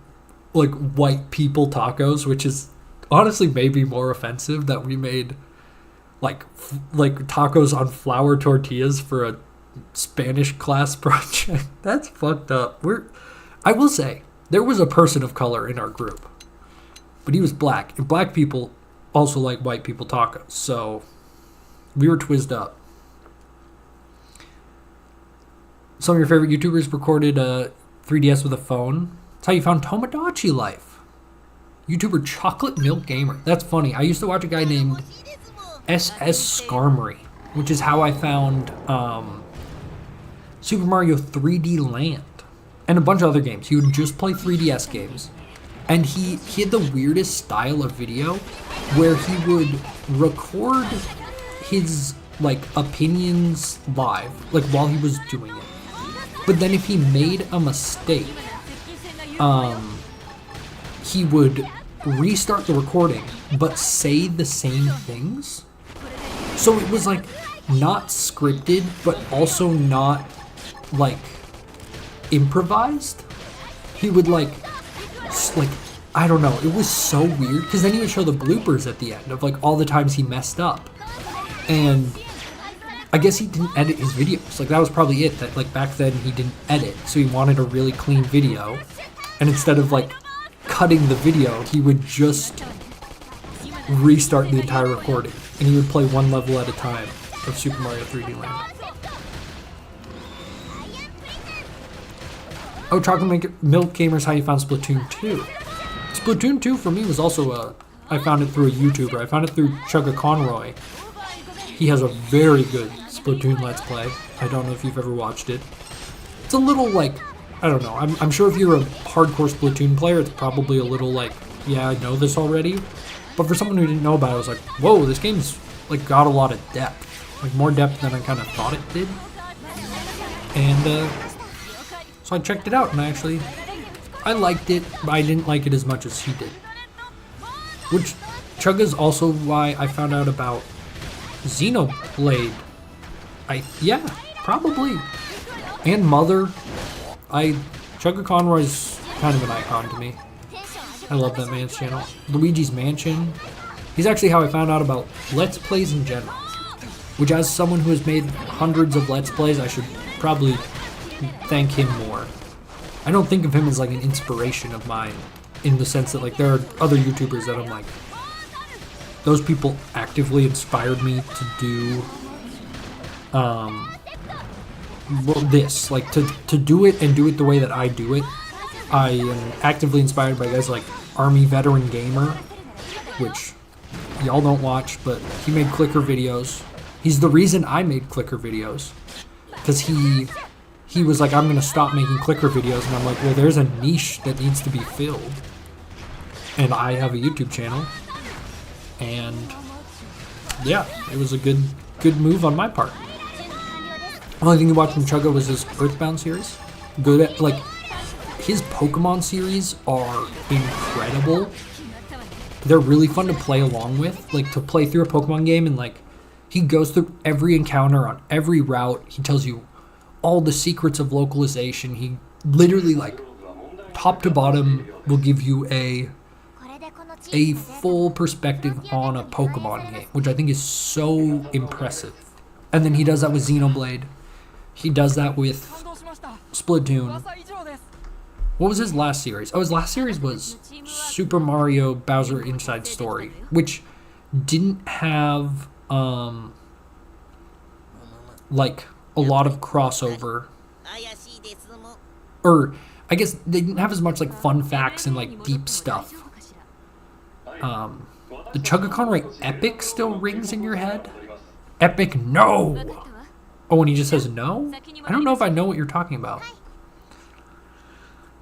like white people tacos, which is honestly maybe more offensive that we made like tacos on flour tortillas for a Spanish class project. That's fucked up. I will say there was a person of color in our group, But he was black, and black people also like white people tacos, so we were twizzed up. Some of your favorite YouTubers recorded a 3DS with a phone. That's how you found Tomodachi Life. YouTuber Chocolate Milk Gamer. That's funny. I used to watch a guy named SS Skarmory, which is how I found Super Mario 3D Land and a bunch of other games. He would just play 3DS games. And he had the weirdest style of video where he would record his like opinions live, like while he was doing it. But then if he made a mistake, he would restart the recording but say the same things. So it was like not scripted but also not like improvised. He would like I don't know, it was so weird because then he would show the bloopers at the end of like all the times he messed up. And I guess he didn't edit his videos. Like that was probably it, that like back then he didn't edit, so he wanted a really clean video. And instead of like cutting the video, he would just restart the entire recording. And he would play one level at a time of Super Mario 3D Land. Oh, Chocolate Milk Gamer's how you found Splatoon 2. Splatoon 2 for me was also I found it through a YouTuber. I found it through Chugga Conroy. He has a very good Splatoon Let's Play. I don't know if you've ever watched it. It's a little like, I don't know. I'm sure if you're a hardcore Splatoon player, it's probably a little like, yeah, I know this already. But for someone who didn't know about it, I was like, whoa, this game's like got a lot of depth. Like more depth than I kind of thought it did. And so I checked it out and I liked it, but I didn't like it as much as he did. Which Chugga's also why I found out about Xenoblade. Yeah, probably. And Mother. Chugga Conroy's kind of an icon to me. I love that man's channel. Luigi's Mansion. He's actually how I found out about Let's Plays in general. Which as someone who has made hundreds of Let's Plays, I should probably thank him more. I don't think of him as like an inspiration of mine in the sense that like there are other YouTubers that I'm like, those people actively inspired me to do this, like to do it and do it the way that I do it. I am actively inspired by guys like Army Veteran Gamer, which y'all don't watch, but he made clicker videos. He's the reason I made clicker videos, because he was like, I'm going to stop making clicker videos, and I'm like, well, there's a niche that needs to be filled, and I have a YouTube channel, and yeah, it was a good move on my part. The only thing you watched from Chugga was his Earthbound series. Good at, like, his Pokemon series are incredible. They're really fun to play along with, like, to play through a Pokemon game, and, like, he goes through every encounter on every route. He tells you all the secrets of localization. He literally, like, top to bottom will give you a full perspective on a Pokemon game, which I think is so impressive. And then he does that with Xenoblade. He does that with Splatoon. What was his last series? Oh, his last series was Super Mario Bowser Inside Story, which didn't have like a lot of crossover, or I guess they didn't have as much like fun facts and like deep stuff. The Chugga Conroy Epic still rings in your head? Epic no! Oh, and he just says no? I don't know if I know what you're talking about.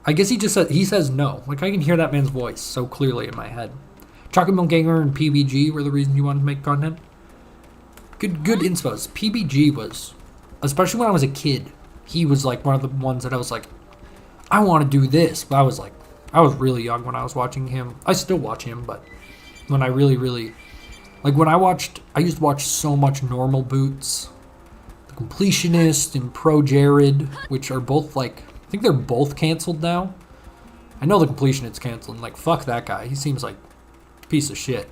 I guess he says no. Like, I can hear that man's voice so clearly in my head. Chocolate Milk Gamer and PBG were the reason you wanted to make content. Good inspos. PBG was, especially when I was a kid, he was like one of the ones that I was like, I want to do this. But I was really young when I was watching him. I still watch him, but when I really, like when I used to watch so much Normal Boots, The Completionist, and Pro Jared, which are both like, I think they're both canceled now. I know The Completionist's canceled, and like, fuck that guy. He seems like a piece of shit.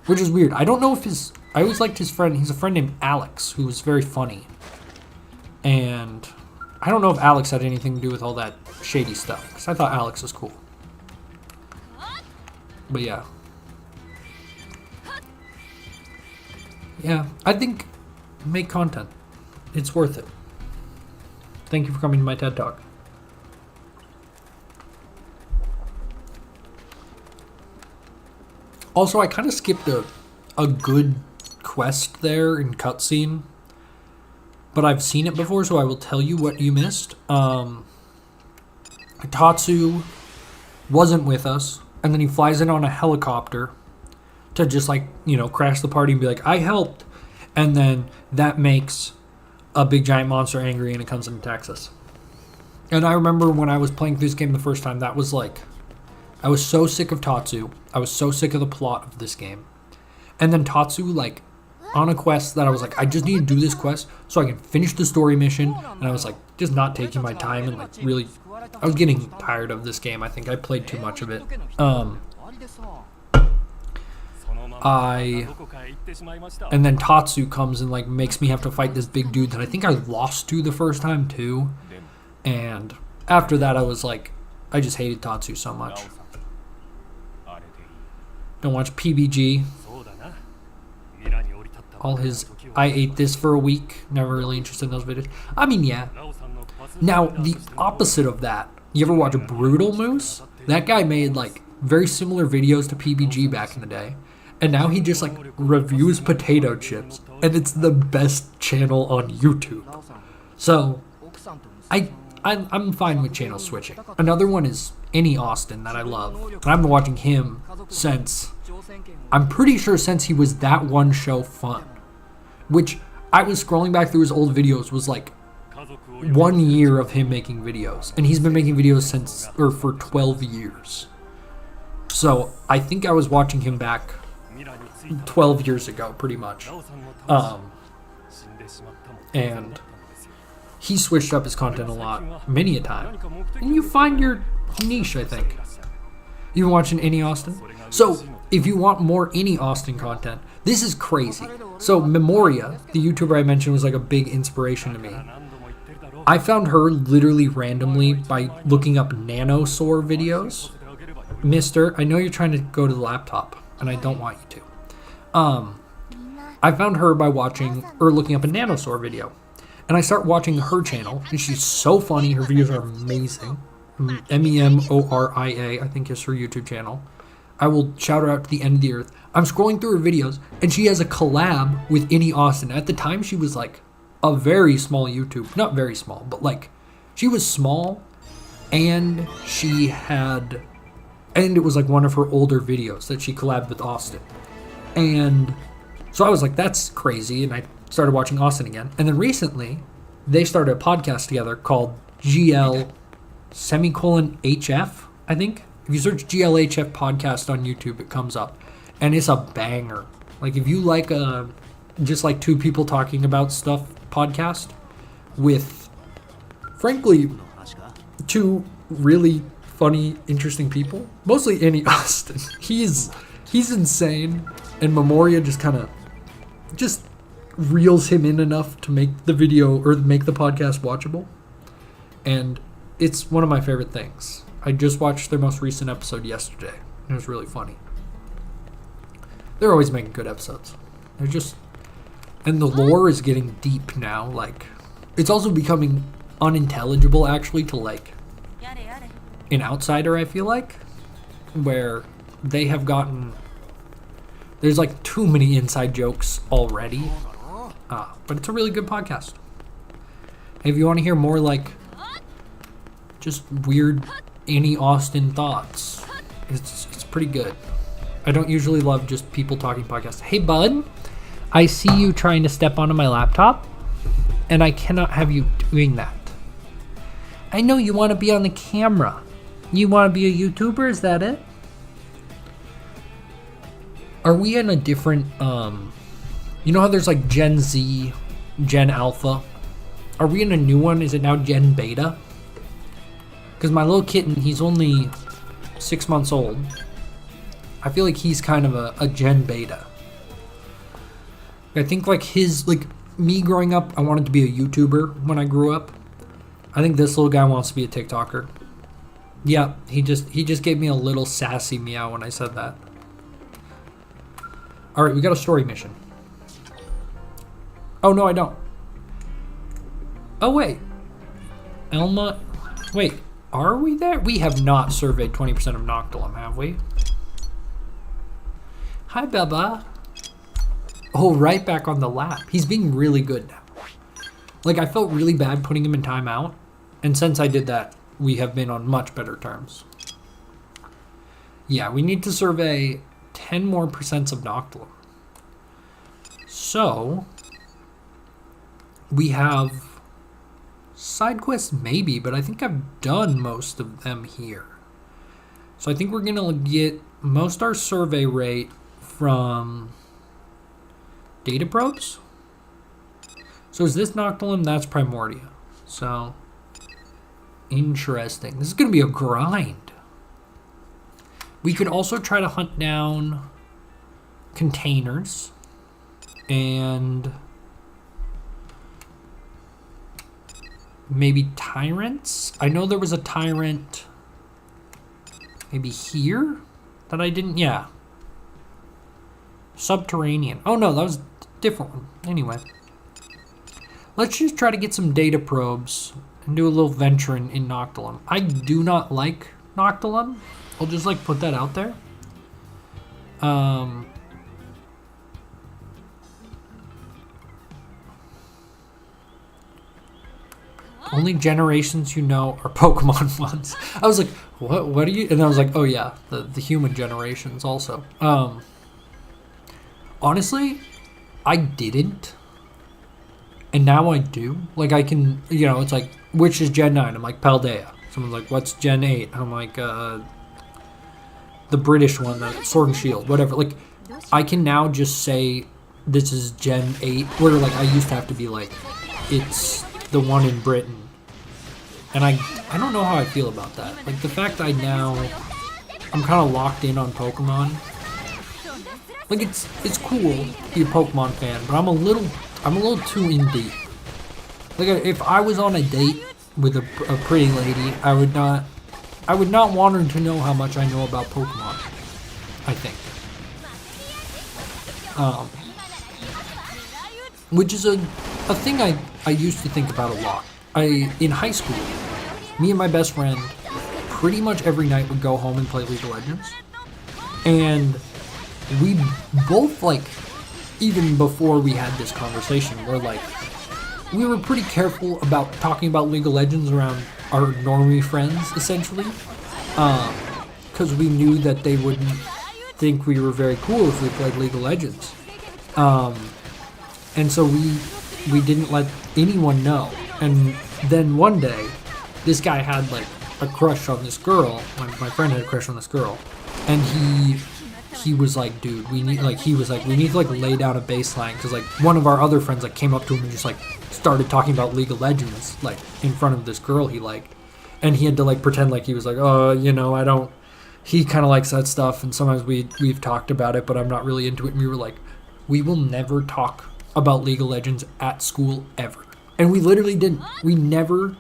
Which is weird. I don't know if I always liked his friend. He's a friend named Alex, who was very funny. And I don't know if Alex had anything to do with all that shady stuff, because I thought Alex was cool. But yeah. Yeah, I think make content. It's worth it. Thank you for coming to my TED Talk. Also, I kind of skipped a good quest there in cutscene, but I've seen it before, so I will tell you what you missed. Tatsu wasn't with us, and then he flies in on a helicopter to just, like, you know, crash the party and be like, I helped. And then that makes a big giant monster angry and it comes and attacks us. And I remember when I was playing through this game the first time, that was like, I was so sick of Tatsu. I was so sick of the plot of this game. And then Tatsu, like, on a quest that I was like, I just need to do this quest so I can finish the story mission. And I was like, just not taking my time and like really, I was getting tired of this game. I think I played too much of it. And then Tatsu comes and like makes me have to fight this big dude that I think I lost to the first time too. And after that I was like, I just hated Tatsu so much. Don't watch PBG. All his, I ate this for a week. Never really interested in those videos. I mean, yeah. Now, the opposite of that. You ever watch Brutal Moose? That guy made like very similar videos to PBG back in the day. And now he just like reviews potato chips. And it's the best channel on YouTube. So, I'm fine with channel switching. Another one is Any Austin that I love. And I've been watching him since, I'm pretty sure since he was That One Show Fun. Which, I was scrolling back through his old videos, was like 1 year of him making videos. And he's been making videos since, or for 12 years. So, I think I was watching him back 12 years ago, pretty much. And he switched up his content a lot, many a time. And you find your niche, I think. You been watching Any Austin? So, if you want more Any Austin content, this is crazy. So, Memoria, the YouTuber I mentioned, was like a big inspiration to me. I found her literally randomly by looking up Nanosaur videos. Mister, I know you're trying to go to the laptop, and I don't want you to. I found her by watching, or looking up a Nanosaur video. And I start watching her channel, and she's so funny. Her videos are amazing. Memoria, I think is her YouTube channel. I will shout her out to the end of the earth. I'm scrolling through her videos, and she has a collab with Any Austin. At the time, she was like a very small YouTube. Not very small, but like, she was small, and she had, and it was like one of her older videos that she collabed with Austin. And so I was like, that's crazy, and I started watching Austin again. And then recently, they started a podcast together called GL:(HF), I think. If you search GLHF podcast on YouTube, it comes up. And it's a banger. Like, if you like just like two people talking about stuff podcast with, frankly, two really funny, interesting people. Mostly Any Austin. He's insane. And Memoria just kind of just reels him in enough to make the video or make the podcast watchable. And it's one of my favorite things. I just watched their most recent episode yesterday. It was really funny. They're always making good episodes. They're just, and the lore is getting deep now. Like, it's also becoming unintelligible actually to like an outsider, I feel like, where they have gotten, there's like too many inside jokes already. But it's a really good podcast. If you want to hear more like just weird Any Austin thoughts, it's pretty good. I don't usually love just people talking podcasts. Hey bud, I see you trying to step onto my laptop, and I cannot have you doing that. I know you want to be on the camera. You want to be a YouTuber, is that it? Are we in a different, you know how there's like Gen Z, Gen Alpha? Are we in a new one? Is it now Gen Beta? Because my little kitten, he's only 6 months old. I feel like he's kind of a Gen Beta. I think like me growing up, I wanted to be a YouTuber when I grew up. I think this little guy wants to be a TikToker. Yeah, he just gave me a little sassy meow when I said that. All right, we got a story mission. Oh no, I don't. Oh wait, Elma. Wait, are we there? We have not surveyed 20% of Noctilum, have we? Hi, Beba. Oh, right back on the lap. He's being really good now. Like, I felt really bad putting him in timeout, and since I did that, we have been on much better terms. Yeah, we need to survey 10 more percents of Noctilum. So, we have side quests maybe, but I think I've done most of them here. So I think we're going to get most our survey rate from data probes. So is this Noctilum? That's Primordia. So, interesting. This is going to be a grind. We could also try to hunt down containers and maybe tyrants. I know there was a tyrant maybe here that I didn't, yeah. Subterranean. Oh no, that was a different one. Anyway. Let's just try to get some data probes and do a little venture in Noctilum. I do not like Noctilum. I'll just like put that out there. Only generations you know are Pokemon ones. I was like, what are you? And I was like, oh yeah, the human generations also. Honestly, I didn't. And now I do. Like, I can, you know, it's like, which is Gen 9? I'm like, Paldea. Someone's like, what's Gen 8? I'm like, the British one, the Sword and Shield, whatever. Like, I can now just say this is Gen 8, where, like, I used to have to be like, it's the one in Britain. And I don't know how I feel about that. Like, the fact I'm kind of locked in on Pokemon. Like, it's cool to be a Pokemon fan, but I'm a little too in deep. Like, if I was on a date with a pretty lady, I would not want her to know how much I know about Pokemon, I think. Which is a thing I used to think about a lot. In high school, me and my best friend pretty much every night would go home and play League of Legends. And we both, like, even before we had this conversation, we were pretty careful about talking about League of Legends around our normie friends, essentially. Because we knew that they wouldn't think we were very cool if we played League of Legends. And so we didn't let anyone know. And then one day, this guy had, like, a crush on this girl. My friend had a crush on this girl. And he was like, dude, we need to, like, lay down a baseline. Because, like, one of our other friends, like, came up to him and just, like, started talking about League of Legends, like, in front of this girl he liked. And he had to, like, pretend like he was like, oh, you know, he kind of likes that stuff. And sometimes we've talked about it, but I'm not really into it. And we were like, we will never talk about League of Legends at school ever. And we literally didn't. We never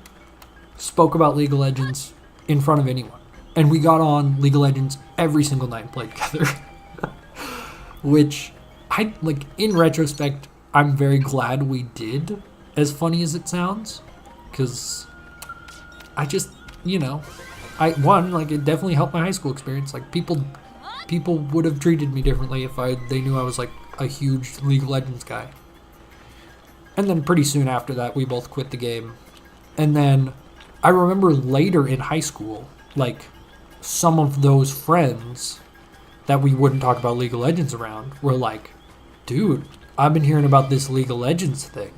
spoke about League of Legends in front of anyone. And we got on League of Legends every single night and played together. Which, in retrospect, I'm very glad we did, as funny as it sounds. Because I just, you know, it definitely helped my high school experience. Like, people would have treated me differently if they knew I was, like, a huge League of Legends guy. And then pretty soon after that, we both quit the game. And then I remember later in high school, like, some of those friends that we wouldn't talk about League of Legends around were like, dude, I've been hearing about this League of Legends thing.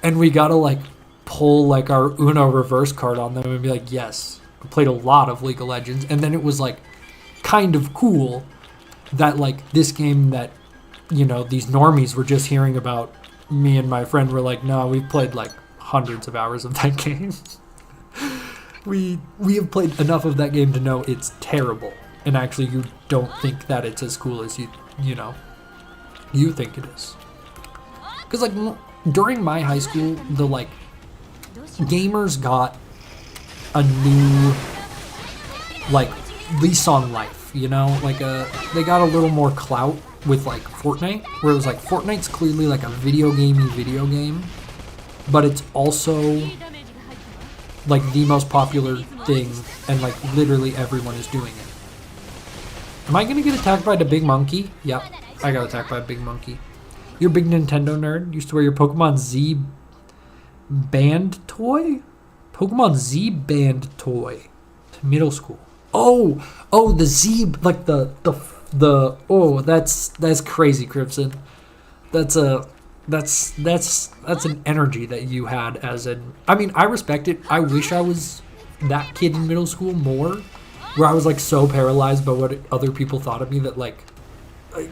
And we gotta, like, pull, like, our Uno reverse card on them and be like, yes, I played a lot of League of Legends. And then it was, like, kind of cool that, like, this game that, you know, these normies were just hearing about, me and my friend were like, no, we've played, like, hundreds of hours of that game. We have played enough of that game to know it's terrible. And actually, you don't think that it's as cool as you think it is. Because, like, during my high school, the, like, gamers got a new like lease on life, you know? Like they got a little more clout with like Fortnite, where it was like Fortnite's clearly like a video game, but it's also like the most popular thing, and like literally everyone is doing it. Am I gonna get attacked by the big monkey? Yep, I got attacked by a big monkey. You're a big Nintendo nerd? Used to wear your Pokemon Z band toy? Pokemon Z band toy. Middle school. Oh, the Z, like the oh, that's crazy, Crimson. That's an energy that you had as an. I mean, I respect it. I wish I was that kid in middle school more, where I was like so paralyzed by what other people thought of me that like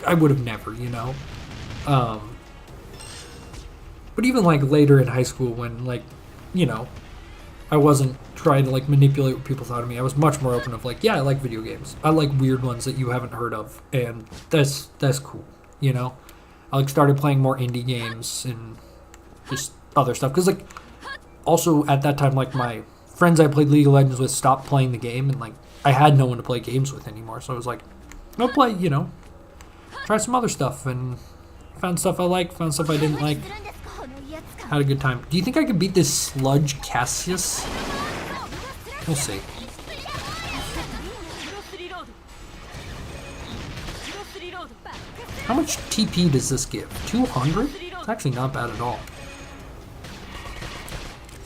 I would have never, you know. But even like later in high school, when like, you know, I wasn't trying to like manipulate what people thought of me, I was much more open of like, yeah, I like video games. I like weird ones that you haven't heard of, and that's cool, you know. I like started playing more indie games and just other stuff, because like also at that time, like my friends I played League of Legends with stopped playing the game, and like I had no one to play games with anymore, so I was like, I'll play, you know, try some other stuff, and found stuff I liked, found stuff I didn't like. Had a good time. Do you think I could beat this Sludge Cassius? We'll see. How much TP does this give? 200? It's actually not bad at all.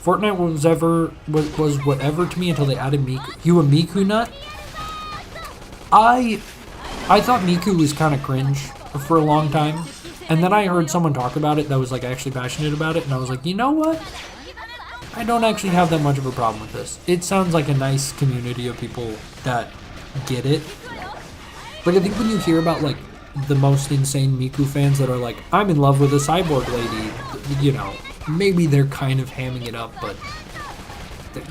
Fortnite was whatever to me until they added Miku. You a Miku nut? I thought Miku was kind of cringe for a long time. And then I heard someone talk about it that was like actually passionate about it, and I was like, you know what? I don't actually have that much of a problem with this. It sounds like a nice community of people that get it. Like, I think when you hear about like the most insane Miku fans that are like, I'm in love with a cyborg lady, you know, maybe they're kind of hamming it up, but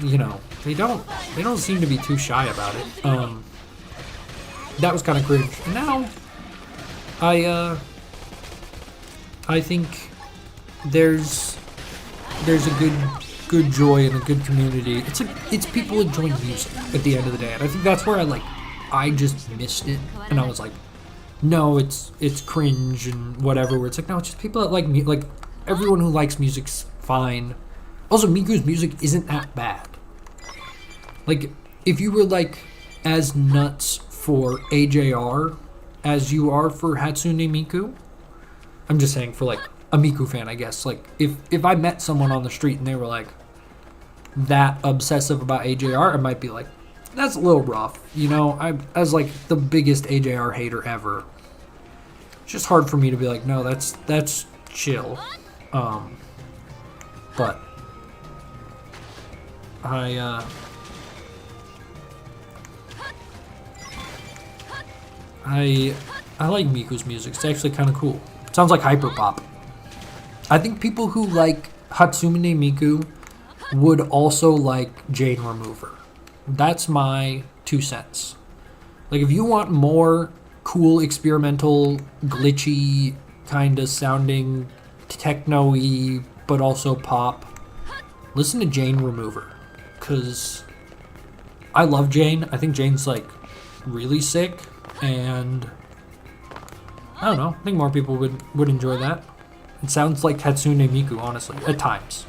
you know, they don't seem to be too shy about it. That was kind of cringe. And now I think there's a good joy and a good community. It's people enjoying music at the end of the day, and I think that's where I just missed it, and I was like, no, it's cringe and whatever. Where it's like, no, it's just people that like me. Like everyone who likes music's fine. Also, Miku's music isn't that bad. Like if you were like as nuts for AJR as you are for Hatsune Miku. I'm just saying for like a Miku fan, I guess. Like if I met someone on the street and they were like that obsessive about AJR, I might be like, that's a little rough. You know, I was like the biggest AJR hater ever. It's just hard for me to be like, no, that's chill. But I like Miku's music. It's actually kind of cool. Sounds like hyperpop. I think people who like Hatsune Miku would also like Jane Remover. That's my 2 cents. Like if you want more cool, experimental, glitchy, kind of sounding techno-y, but also pop, listen to Jane Remover. Because I love Jane. I think Jane's like really sick, and I don't know. I think more people would enjoy that. It sounds like Hatsune Miku, honestly, at times.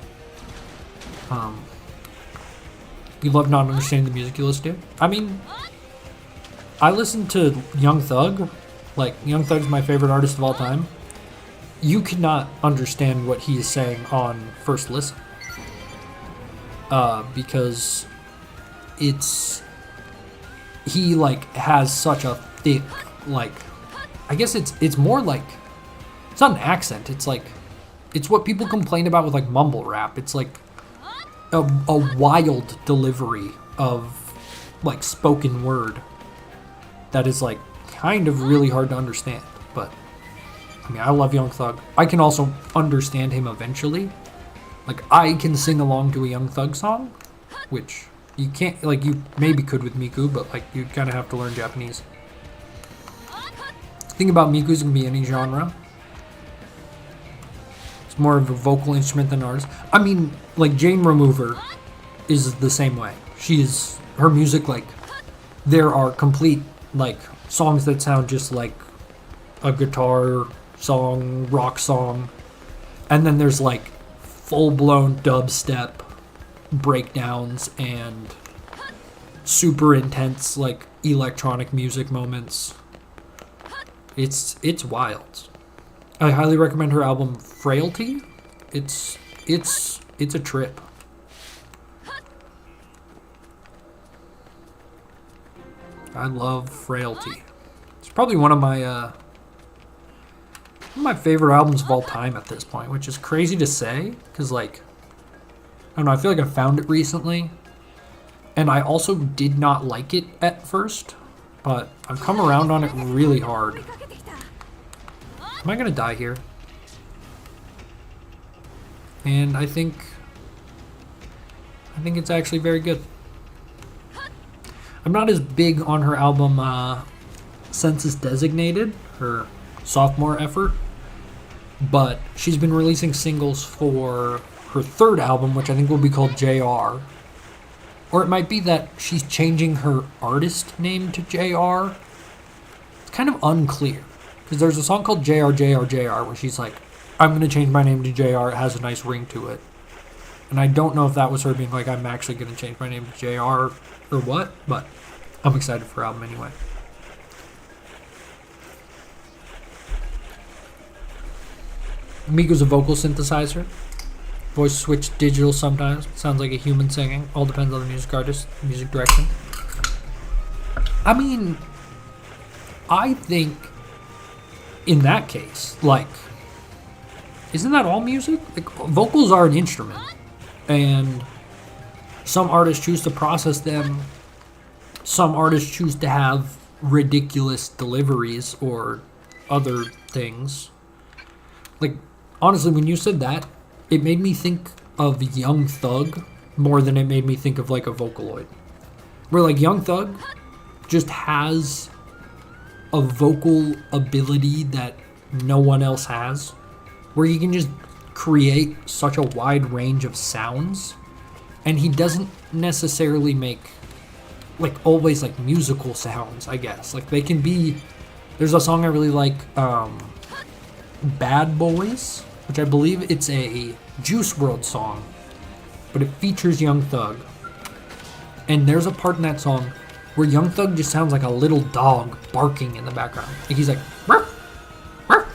You love not understanding the music you listen to? I mean, I listen to Young Thug. Like, Young Thug's my favorite artist of all time. You cannot understand what he is saying on first listen. Because he, like, has such a thick, like, I guess it's more like, it's not an accent, it's like, it's what people complain about with like mumble rap. It's like a wild delivery of like spoken word that is like kind of really hard to understand. But I mean, I love Young Thug. I can also understand him eventually. Like I can sing along to a Young Thug song, which you can't, like you maybe could with Miku, but like you'd kind of have to learn Japanese. The thing about Miku's can be any genre. It's more of a vocal instrument than ours. I mean, like Jane Remover is the same way. Her music like there are complete, like, songs that sound just like a guitar song, rock song. And then there's, like, full-blown dubstep breakdowns and super intense, like, electronic music moments. It's wild. I highly recommend her album Frailty. It's a trip. I love Frailty. It's probably one of my favorite albums of all time at this point, which is crazy to say because, like, I don't know, I feel like I found it recently, and I also did not like it at first, but I've come around on it really hard. Am I gonna die here? And I think it's actually very good. I'm not as big on her album Census Designated, her sophomore effort, but she's been releasing singles for her third album, which I think will be called JR. Or it might be that she's changing her artist name to JR. It's kind of unclear. Because there's a song called JR, JR, JR, where she's like, I'm going to change my name to JR. It has a nice ring to it. And I don't know if that was her being like, I'm actually going to change my name to JR or what, but I'm excited for her album anyway. Miku's a vocal synthesizer. Voice switch digital sometimes. Sounds like a human singing. All depends on the music artist, music direction. I mean, I think in that case, like, isn't that all music? Like, vocals are an instrument, and some artists choose to process them. Some artists choose to have ridiculous deliveries or other things. Like, honestly, when you said that, it made me think of Young Thug more than it made me think of, like, a Vocaloid. Where, like, Young Thug just has a vocal ability that no one else has, where he can just create such a wide range of sounds, and he doesn't necessarily make, like, always, like, musical sounds, I guess. Like, they can be, there's a song I really like, Bad Boys, which I believe it's a Juice WRLD song, but it features Young Thug. And there's a part in that song where Young Thug just sounds like a little dog barking in the background. Like, he's like, ruff, ruff,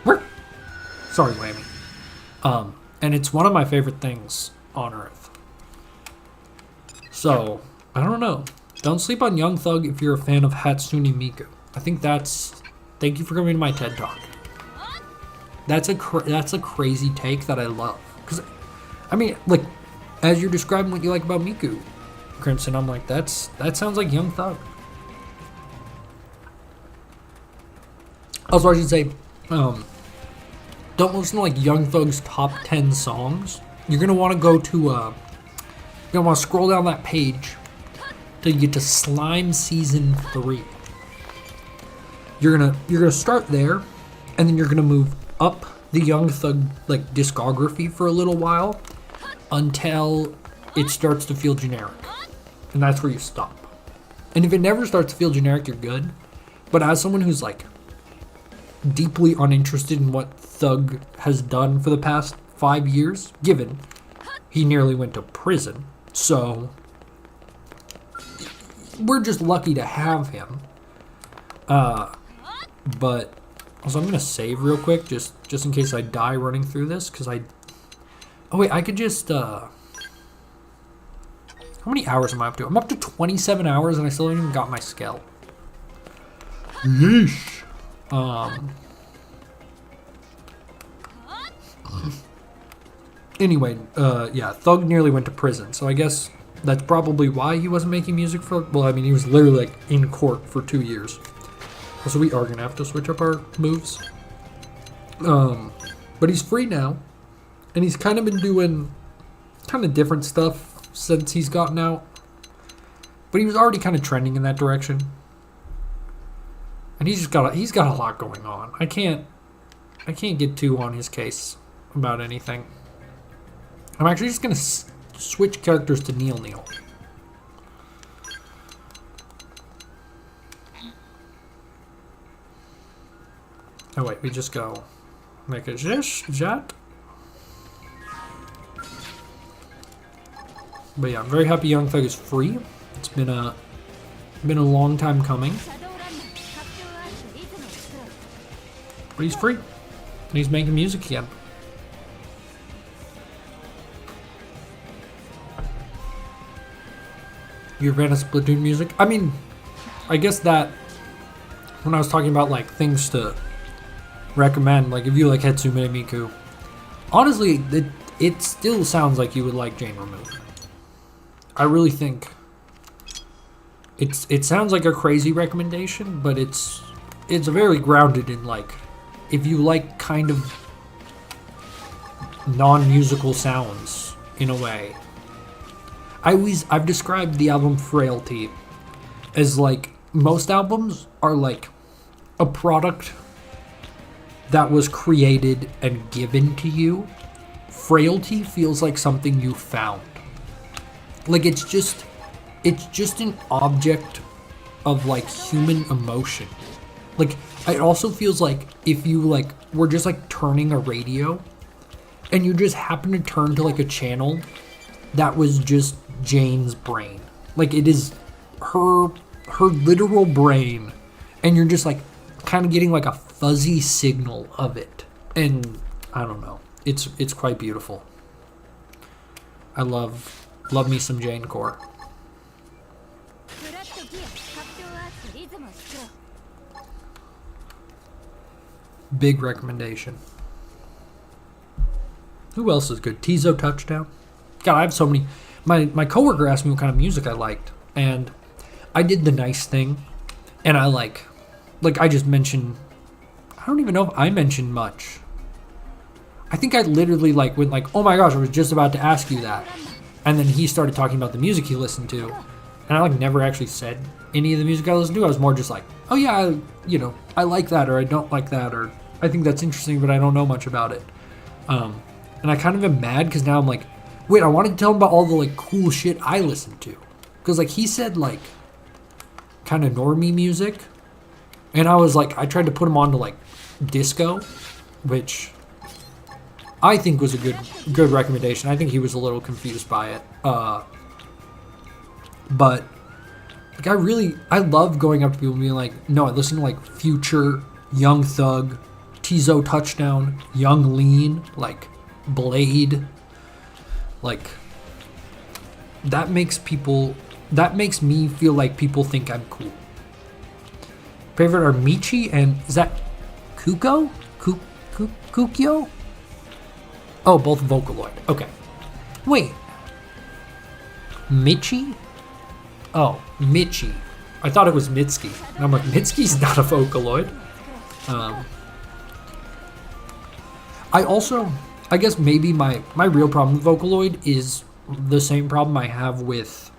ruff. Sorry, Whammy. And it's one of my favorite things on earth. So, I don't know. Don't sleep on Young Thug if you're a fan of Hatsune Miku. I think that's, thank you for coming to my TED Talk. That's a crazy take that I love. Because, I mean, like, as you're describing what you like about Miku, Crimson, I'm like, that sounds like Young Thug. Also, I should say, don't listen to, like, Young Thug's top 10 songs. You're going to want to go to, you're going to want to scroll down that page till you get to Slime Season 3. You're gonna start there, and then you're gonna move up the Young Thug, like, discography for a little while until it starts to feel generic. And that's where you stop. And if it never starts to feel generic, you're good. But as someone who's, like, deeply uninterested in what Thug has done for the past 5 years, given he nearly went to prison, so we're just lucky to have him. But also, I'm gonna save real quick just in case I die running through this, because oh wait, I could just how many hours am I up to? I'm up to 27 hours and I still haven't even got my scalp. Yeesh. Anyway, yeah, Thug nearly went to prison, so I guess that's probably why he wasn't making music for, well, I mean, he was literally, like, in court for 2 years. So we are going to have to switch up our moves. But he's free now. And he's kind of been doing kind of different stuff since he's gotten out. But he was already kind of trending in that direction. And he's got a lot going on. I can't get too on his case about anything. I'm actually just going to switch characters to Neil. Oh wait, we just go make a jet. But yeah, I'm very happy Young Thug is free. It's been a long time coming. But he's free. And he's making music again. You're a fan of Splatoon music? I mean, I guess that when I was talking about like things to recommend, like if you like Hetsume Miku, honestly, it still sounds like you would like Jane Remove. I really think it sounds like a crazy recommendation, but it's very grounded in like, if you like kind of non-musical sounds in a way. I've described the album Frailty as like, most albums are like a product that was created and given to you. Frailty feels like something you found. Like it's just an object of like human emotion. Like it also feels like if you like were just like turning a radio and you just happen to turn to like a channel that was just Jane's brain. Like it is her literal brain, and you're just like kind of getting like a fuzzy signal of it. And I don't know. It's quite beautiful. I love me some Jane Core. Big recommendation. Who else is good? Tizo Touchdown. God, I have so many. My coworker asked me what kind of music I liked, and I did the nice thing, and I like I just mentioned. I don't even know if I mentioned much. I think I literally like went like, oh my gosh, I was just about to ask you that, and then he started talking about the music he listened to, and I like never actually said any of the music I listened to. I was more just like, oh yeah, I like that, or I don't like that, or I think that's interesting, but I don't know much about it. And I kind of am mad because now I'm like, wait, I wanted to tell him about all the like cool shit I listened to, because like he said like kind of normie music, and I was like, I tried to put him on to like disco, which I think was a good recommendation. I think he was a little confused by it, but like I love going up to people and being like, no, I listen to like Future, Young Thug, Tizo Touchdown, Young Lean, like Blade. Like that makes me feel like people think I'm cool. Favorite are Michi and is that Kuko? Kukyo? Oh, both Vocaloid. Okay. Wait. Michi? Oh, Michi. I thought it was Mitski. And I'm like, Mitski's not a Vocaloid. I guess maybe my real problem with Vocaloid is the same problem I have with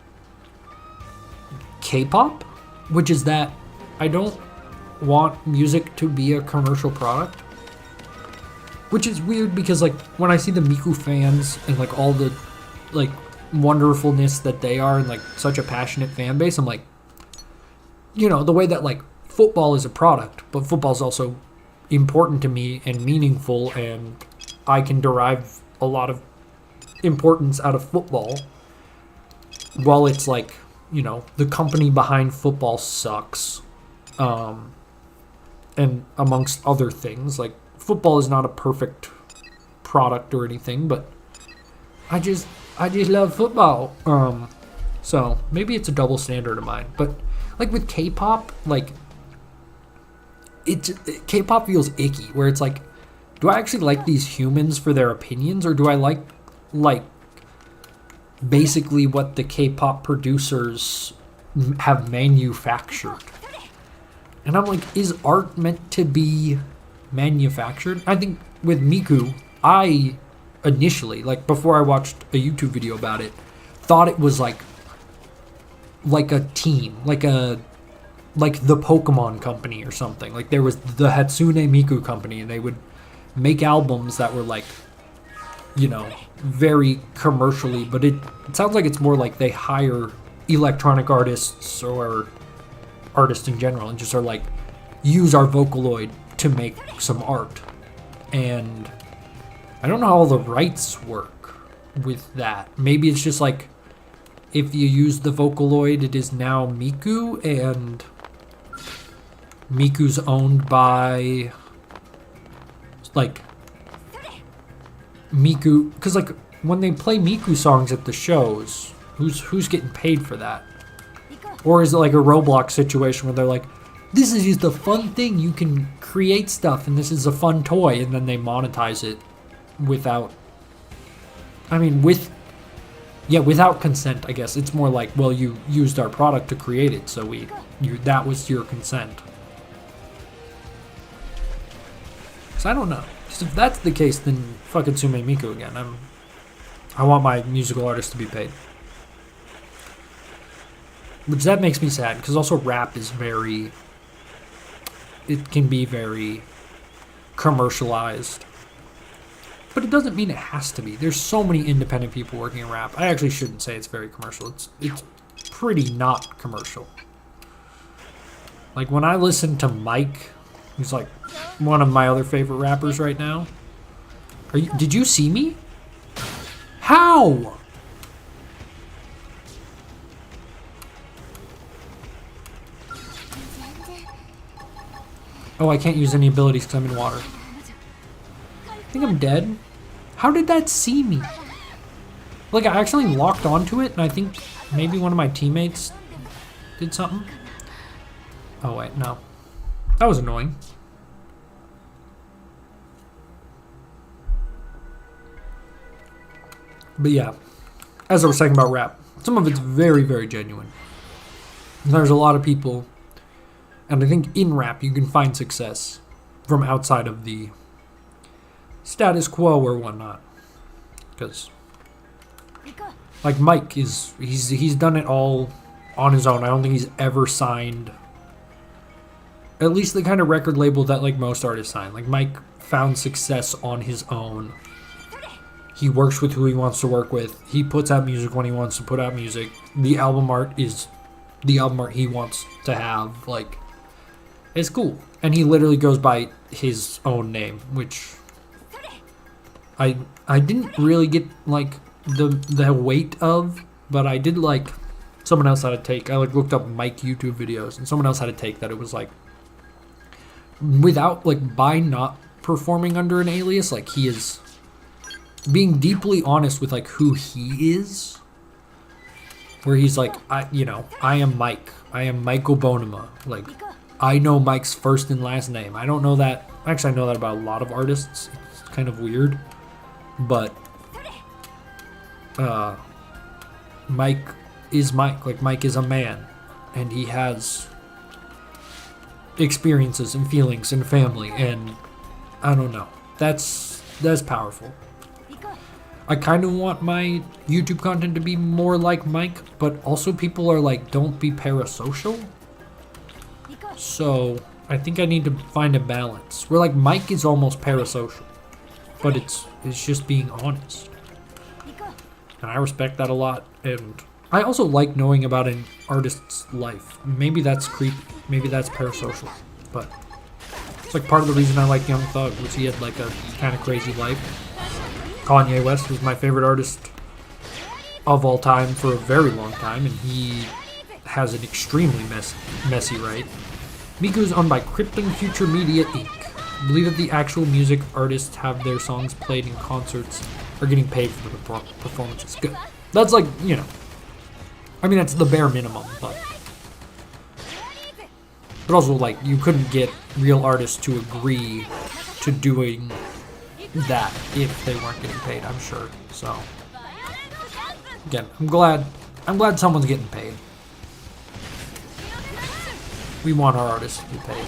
K-pop, which is that I don't want music to be a commercial product. Which is weird because like when I see the Miku fans and like all the like wonderfulness that they are and like such a passionate fan base, I'm like, the way that like football is a product, but football is also important to me and meaningful, and I can derive a lot of importance out of football, while it's like, the company behind football sucks, and amongst other things, like football is not a perfect product or anything, but I just love football. So maybe it's a double standard of mine, but like with K-pop, like K-pop feels icky, where it's like, do I actually like these humans for their opinions, or do I like basically what the K-pop producers have manufactured? And I'm like, is art meant to be manufactured? I think with Miku, I initially, like before I watched a YouTube video about it, thought it was like a team, like the Pokemon company or something. Like there was the Hatsune Miku company, and they would make albums that were like, very commercially, but it sounds like it's more like they hire electronic artists or artists in general and just are like, use our Vocaloid to make some art. And I don't know how all the rights work with that. Maybe it's just like, if you use the Vocaloid, it is now Miku, and Miku's owned by, like, Miku, because like when they play Miku songs at the shows, who's getting paid for that? Or is it like a Roblox situation where they're like, this is just a fun thing, you can create stuff and this is a fun toy, and then they monetize it without, I mean, without consent, I guess. It's more like, well, you used our product to create it, so that was your consent. So I don't know. So if that's the case, then fucking Sume Miku again. I want my musical artist to be paid. Which that makes me sad, because also rap is it can be very commercialized. But it doesn't mean it has to be. There's so many independent people working in rap. I actually shouldn't say it's very commercial. It's pretty not commercial. Like when I listen to Mike, who's like one of my other favorite rappers right now. Did you see me? How? Oh, I can't use any abilities because I'm in water. I think I'm dead. How did that see me? Like, I actually locked onto it, and I think maybe one of my teammates did something. Oh, wait, no. That was annoying. But yeah, as I was talking about rap, some of it's very, very genuine. And there's a lot of people, and I think in rap you can find success from outside of the status quo or whatnot. Because, like Mike he's done it all on his own. I don't think he's ever signed, at least the kind of record label that like most artists sign. Like Mike found success on his own. He works with who he wants to work with. He puts out music when he wants to put out music. The album art is the album art he wants to have. Like, it's cool. And he literally goes by his own name, which I didn't really get like the weight of, but I did like someone else had a take. I like looked up Mike YouTube videos, and someone else had a take that it was like, without like, by not performing under an alias, like he is being deeply honest with like who he is, where he's like, I am Mike. I am Michael Bonema. Like, I know Mike's first and last name. I don't know that. Actually, I know that about a lot of artists. It's kind of weird, but Mike is Mike. Like, Mike is a man, and he has experiences and feelings and family, and I don't know. That's powerful. I kind of want my YouTube content to be more like Mike, but also people are like, don't be parasocial. So I think I need to find a balance where like Mike is almost parasocial, but it's just being honest. And I respect that a lot. And I also like knowing about an artist's life. Maybe that's creepy. Maybe that's parasocial. But it's like part of the reason I like Young Thug, was he had like a kind of crazy life. Kanye West was my favorite artist of all time for a very long time, and he has an extremely messy right. Miku is owned by Krypton Future Media Inc. I believe that the actual music artists have their songs played in concerts are getting paid for the performances. Good. That's like, I mean, that's the bare minimum, but also like you couldn't get real artists to agree to doing that if they weren't getting paid, I'm sure. So again, I'm glad someone's getting paid. We want our artists to be paid.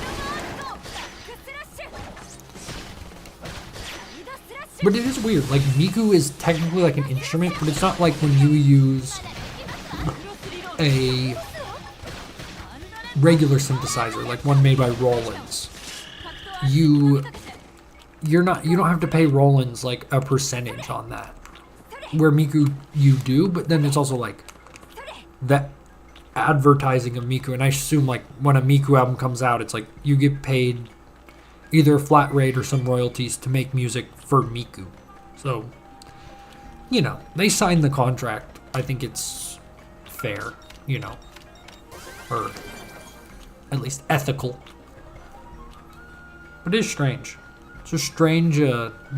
But it is weird, like Miku is technically like an instrument, but it's not like when you use a regular synthesizer, like one made by Rollins. You don't have to pay Rollins like a percentage on that. Where Miku you do, but then it's also like that advertising of Miku, and I assume like when a Miku album comes out, it's like you get paid either a flat rate or some royalties to make music for Miku. So, you know, they signed the contract. I think it's fair, you know, or at least ethical. But it is strange. It's a strange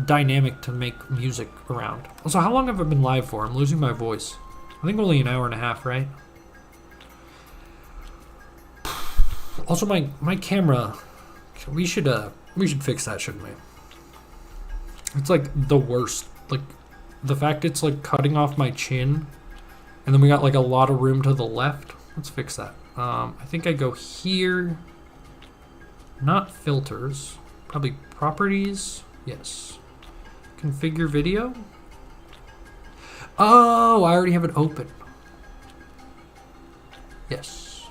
dynamic to make music around. Also, how long have I been live for? I'm losing my voice. I think only an hour and a half, right? Also, my camera, we should fix that, shouldn't we? It's like the worst. Like the fact it's like cutting off my chin, and then we got like a lot of room to the left. Let's fix that. I think I go here. Not filters. Probably properties. Yes. Configure video. Oh, I already have it open. Yes.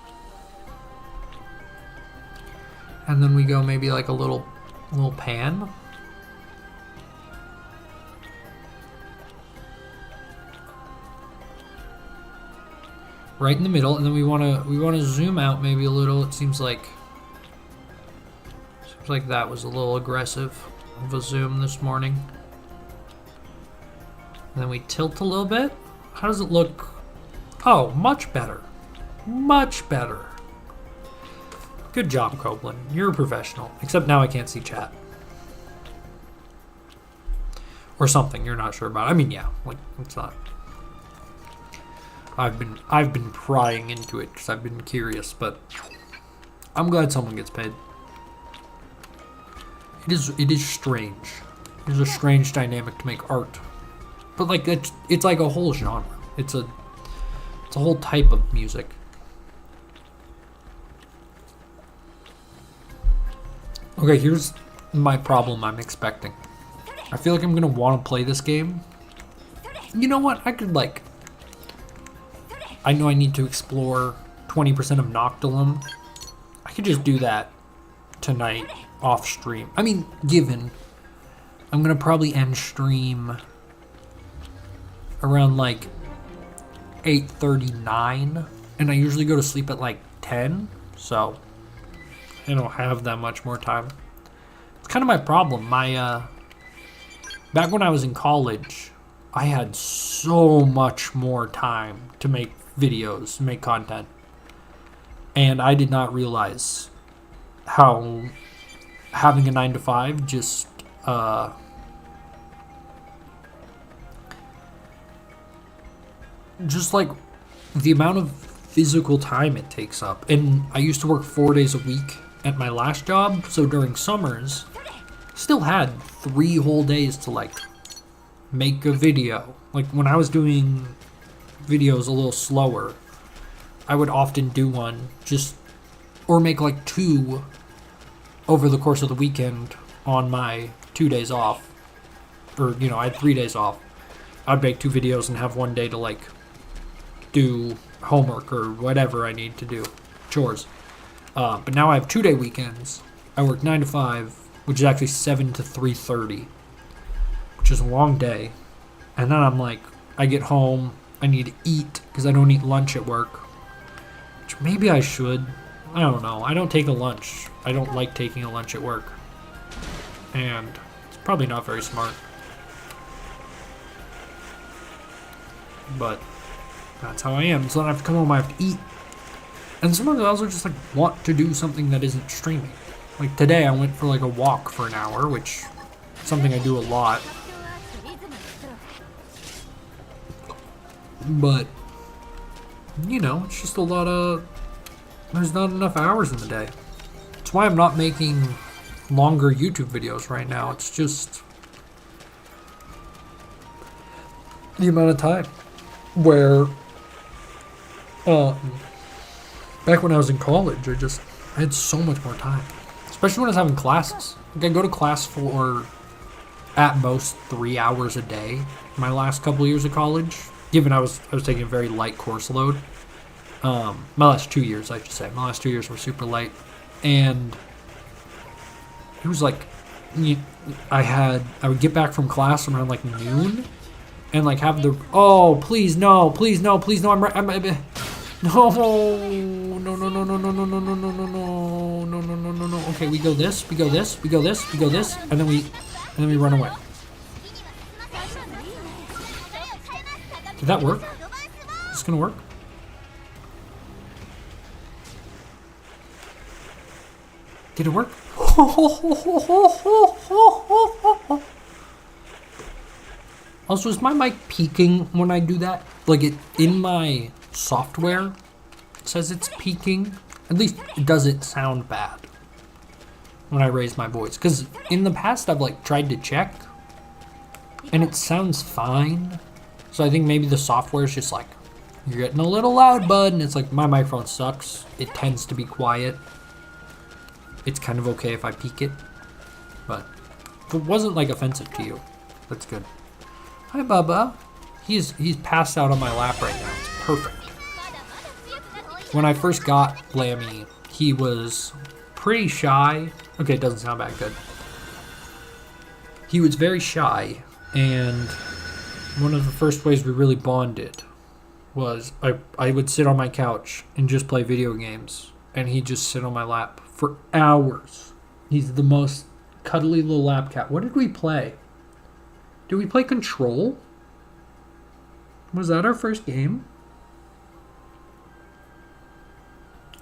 And then we go maybe like a little pan. Right in the middle, and then we wanna zoom out maybe a little. It seems like that was a little aggressive of a zoom this morning. And then we tilt a little bit. How does it look? Oh, much better. Much better. Good job, Copeland. You're a professional. Except now I can't see chat. Or something you're not sure about. I mean, yeah, like it's not. I've been prying into it because I've been curious, but I'm glad someone gets paid. It is strange. It's a strange dynamic to make art, but like it's like a whole genre. It's a whole type of music. Okay, here's my problem I'm expecting. I feel like I'm gonna want to play this game. You know what? I know I need to explore 20% of Noctilum. I could just do that tonight off stream. I mean, given I'm gonna probably end stream around like 8:39, and I usually go to sleep at like 10, so I don't have that much more time. It's kind of my problem. Back when I was in college, I had so much more time to make videos, make content, and I did not realize how having a 9-to-5 just like the amount of physical time it takes up. And I used to work 4 days a week at my last job, so during summers still had 3 whole days to like make a video. Like when I was doing videos a little slower, I would often do one or make like 2 over the course of the weekend on my 2 days off, or you know, I had 3 days off. I'd make 2 videos and have 1 day to like do homework or whatever I need to do, chores. But now I have 2-day weekends. I work 9 to 5, which is actually 7 to 3:30, which is a long day. And then I'm like, I get home, I need to eat because I don't eat lunch at work, which maybe I should. I don't know. I don't take a lunch. I don't like taking a lunch at work. And it's probably not very smart. But that's how I am. So then I have to come home, I have to eat. And sometimes I also just like want to do something that isn't streaming. Like today I went for like a walk for an hour, which is something I do a lot. But, you know, it's just a lot of... There's not enough hours in the day. That's why I'm not making longer YouTube videos right now. It's just the amount of time where... back when I was in college, I had so much more time. Especially when I was having classes. Like I go to class for, at most, 3 hours a day. My last couple of years of college. Given I was taking a very light course load. My last 2 years, I should say. My last 2 years were super light. And it was like, I would get back from class around like noon. And like have the, oh, please no, please no, please no, I'm right, no, no, no, no, no, no, no, no, no, no, no, no, no, no, no, no, no. Okay, we go this, we go this, we go this, we go this, and then we run away. Did that work? Is this gonna work? Did it work? Also, is my mic peaking when I do that? Like, it in my software says it's peaking. At least it doesn't sound bad when I raise my voice. Because in the past, I've like tried to check and it sounds fine. So I think maybe the software is just like, you're getting a little loud, bud. And it's like, my microphone sucks. It tends to be quiet. It's kind of okay if I peak it. But if it wasn't like offensive to you, that's good. Hi, Bubba. He's passed out on my lap right now. It's perfect. When I first got Lammy, he was pretty shy. Okay, it doesn't sound that good. He was very shy, and one of the first ways we really bonded was I would sit on my couch and just play video games, and he'd just sit on my lap for hours. He's the most cuddly little lap cat. What did we play? Did we play Control? Was that our first game?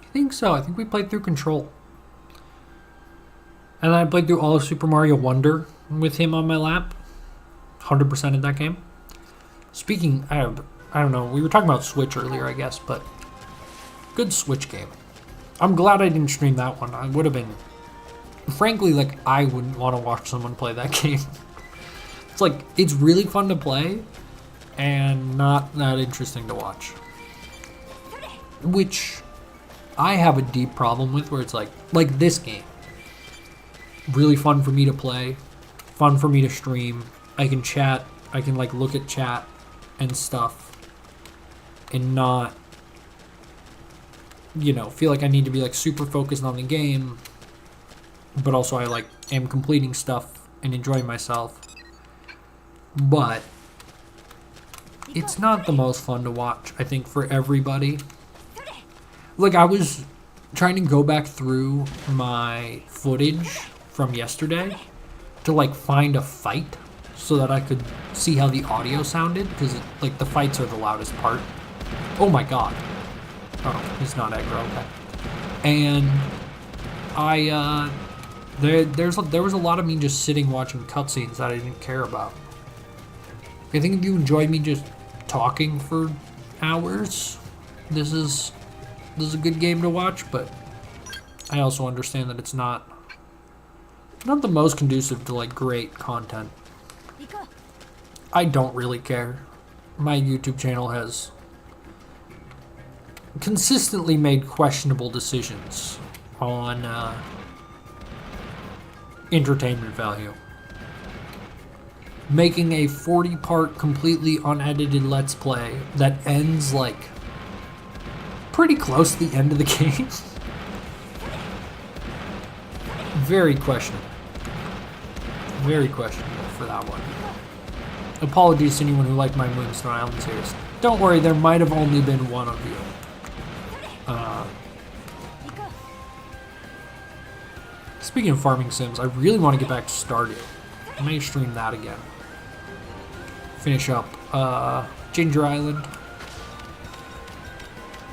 I think so. I think we played through Control. And then I played through all of Super Mario Wonder with him on my lap. 100% in that game. Speaking, I don't know. We were talking about Switch earlier, I guess, but good Switch game. I'm glad I didn't stream that one. I would have been... Frankly, like, I wouldn't want to watch someone play that game. It's like, it's really fun to play and not that interesting to watch. Which I have a deep problem with, where it's like this game. Really fun for me to play, fun for me to stream. I can chat, I can like look at chat and stuff and not, you know, feel like I need to be like super focused on the game, but also I like am completing stuff and enjoying myself. But it's not the most fun to watch, I think, for everybody. Like, I was trying to go back through my footage from yesterday to, like, find a fight so that I could see how the audio sounded, because, like, the fights are the loudest part. Oh my god. Oh, he's not aggro, okay. And there was a lot of me just sitting watching cutscenes that I didn't care about. I think if you enjoy me just talking for hours, this is a good game to watch, but I also understand that it's not the most conducive to like great content. I don't really care. My YouTube channel has consistently made questionable decisions on entertainment value. Making a 40-part completely unedited Let's Play that ends like pretty close to the end of the game. Very questionable. Very questionable for that one. Apologies to anyone who liked my Moonstone Island series. Don't worry, there might have only been one of you. Speaking of farming sims, I really want to get back to Stardew. I may stream that again. Finish up Ginger Island.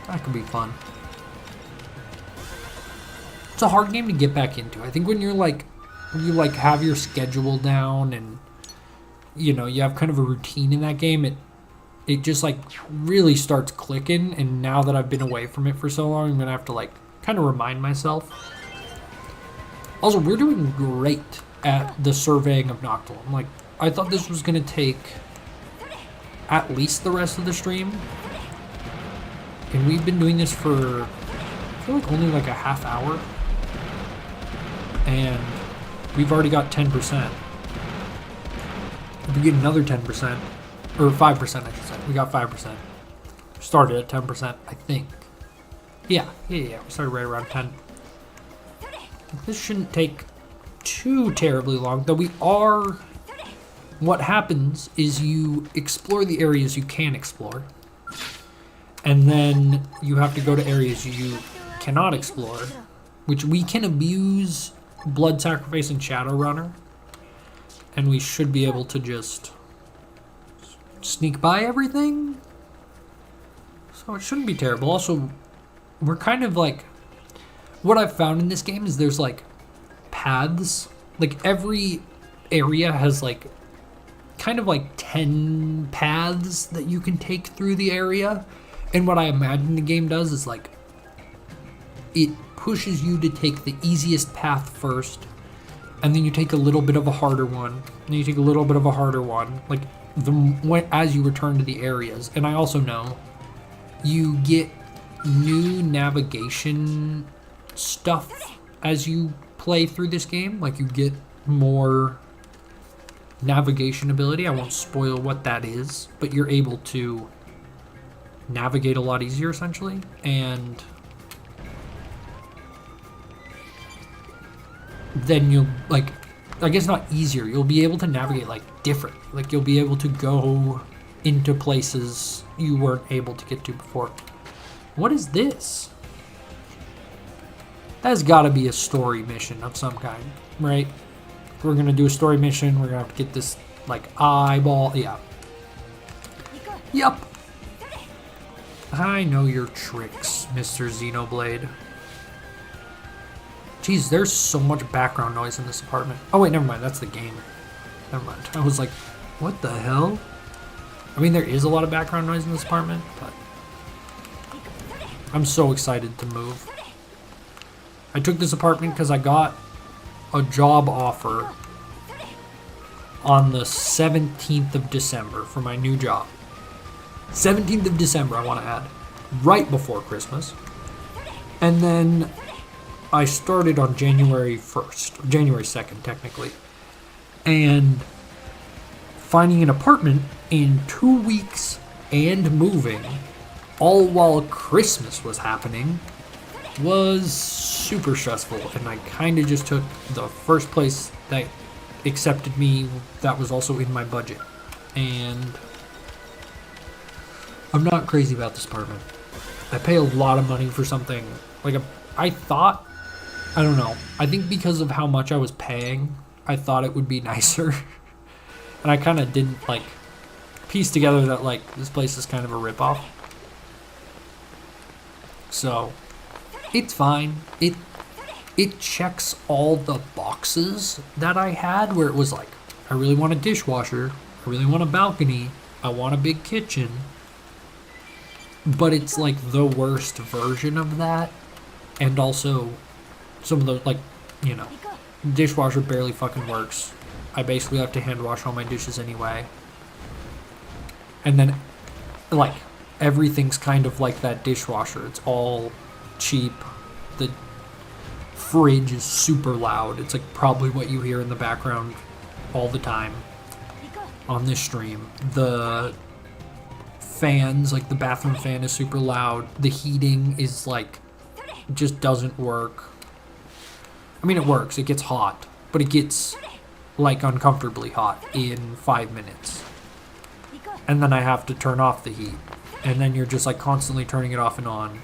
That could be fun. It's a hard game to get back into. I think when you have your schedule down and you know you have kind of a routine in that game, it just like really starts clicking. And now that I've been away from it for so long, I'm gonna have to like kind of remind myself. Also, we're doing great at the surveying of Noctilum. Like, I thought this was gonna take at least the rest of the stream. And we've been doing this for, I feel like only like a half hour. And we've already got 10%. If we get another 10%, or 5% I should say, we got 5%. Started at 10%, I think. Yeah, we started right around 10. This shouldn't take too terribly long, though we are... What happens is you explore the areas you can explore, and then you have to go to areas you cannot explore, which we can abuse Blood Sacrifice and Shadowrunner, and we should be able to just sneak by everything. So it shouldn't be terrible. Also, we're kind of like, what I've found in this game is there's like paths. Like every area has like kind of like 10 paths that you can take through the area. And what I imagine the game does is like, it pushes you to take the easiest path first, and then you take a little bit of a harder one, and then you take a little bit of a harder one, like as you return to the areas. And I also know you get new navigation stuff as you play through this game. Like you get more navigation ability. I won't spoil what that is, but you're able to navigate a lot easier essentially. And then you'll like, I guess not easier, you'll be able to navigate like different. Like you'll be able to go into places you weren't able to get to before. What is this? That's got to be a story mission of some kind, right? If we're gonna do a story mission, we're gonna have to get this like eyeball. Yeah. Yup. I know your tricks, Mr. Xenoblade. Jeez, there's so much background noise in this apartment. Oh wait, never mind, that's the game. Never mind. I was like, what the hell? I mean, there is a lot of background noise in this apartment, but I'm so excited to move. I took this apartment because I got a job offer on the 17th of December for my new job. 17th of December, I want to add. Right before Christmas. And then I started on January 1st. January 2nd, technically. And finding an apartment in 2 weeks and moving, all while Christmas was happening, was super stressful. And I kind of just took the first place that accepted me that was also in my budget. And I'm not crazy about this apartment. I pay a lot of money for something. Like, I thought, I don't know. I think because of how much I was paying, I thought it would be nicer. And I kind of didn't, like, piece together that, like, this place is kind of a ripoff. So, it's fine. It checks all the boxes that I had, where it was like, I really want a dishwasher. I really want a balcony. I want a big kitchen. But it's like the worst version of that. And also, some of those, like, you know, dishwasher barely fucking works. I basically have to hand wash all my dishes anyway. And then, like, everything's kind of like that dishwasher. It's all cheap. The fridge is super loud. It's like probably what you hear in the background all the time on this stream. The fans, like the bathroom fan, is super loud. The heating is like, just doesn't work. I mean, it works. It gets hot, but it gets like uncomfortably hot in 5 minutes. And then I have to turn off the heat. And then you're just like constantly turning it off and on.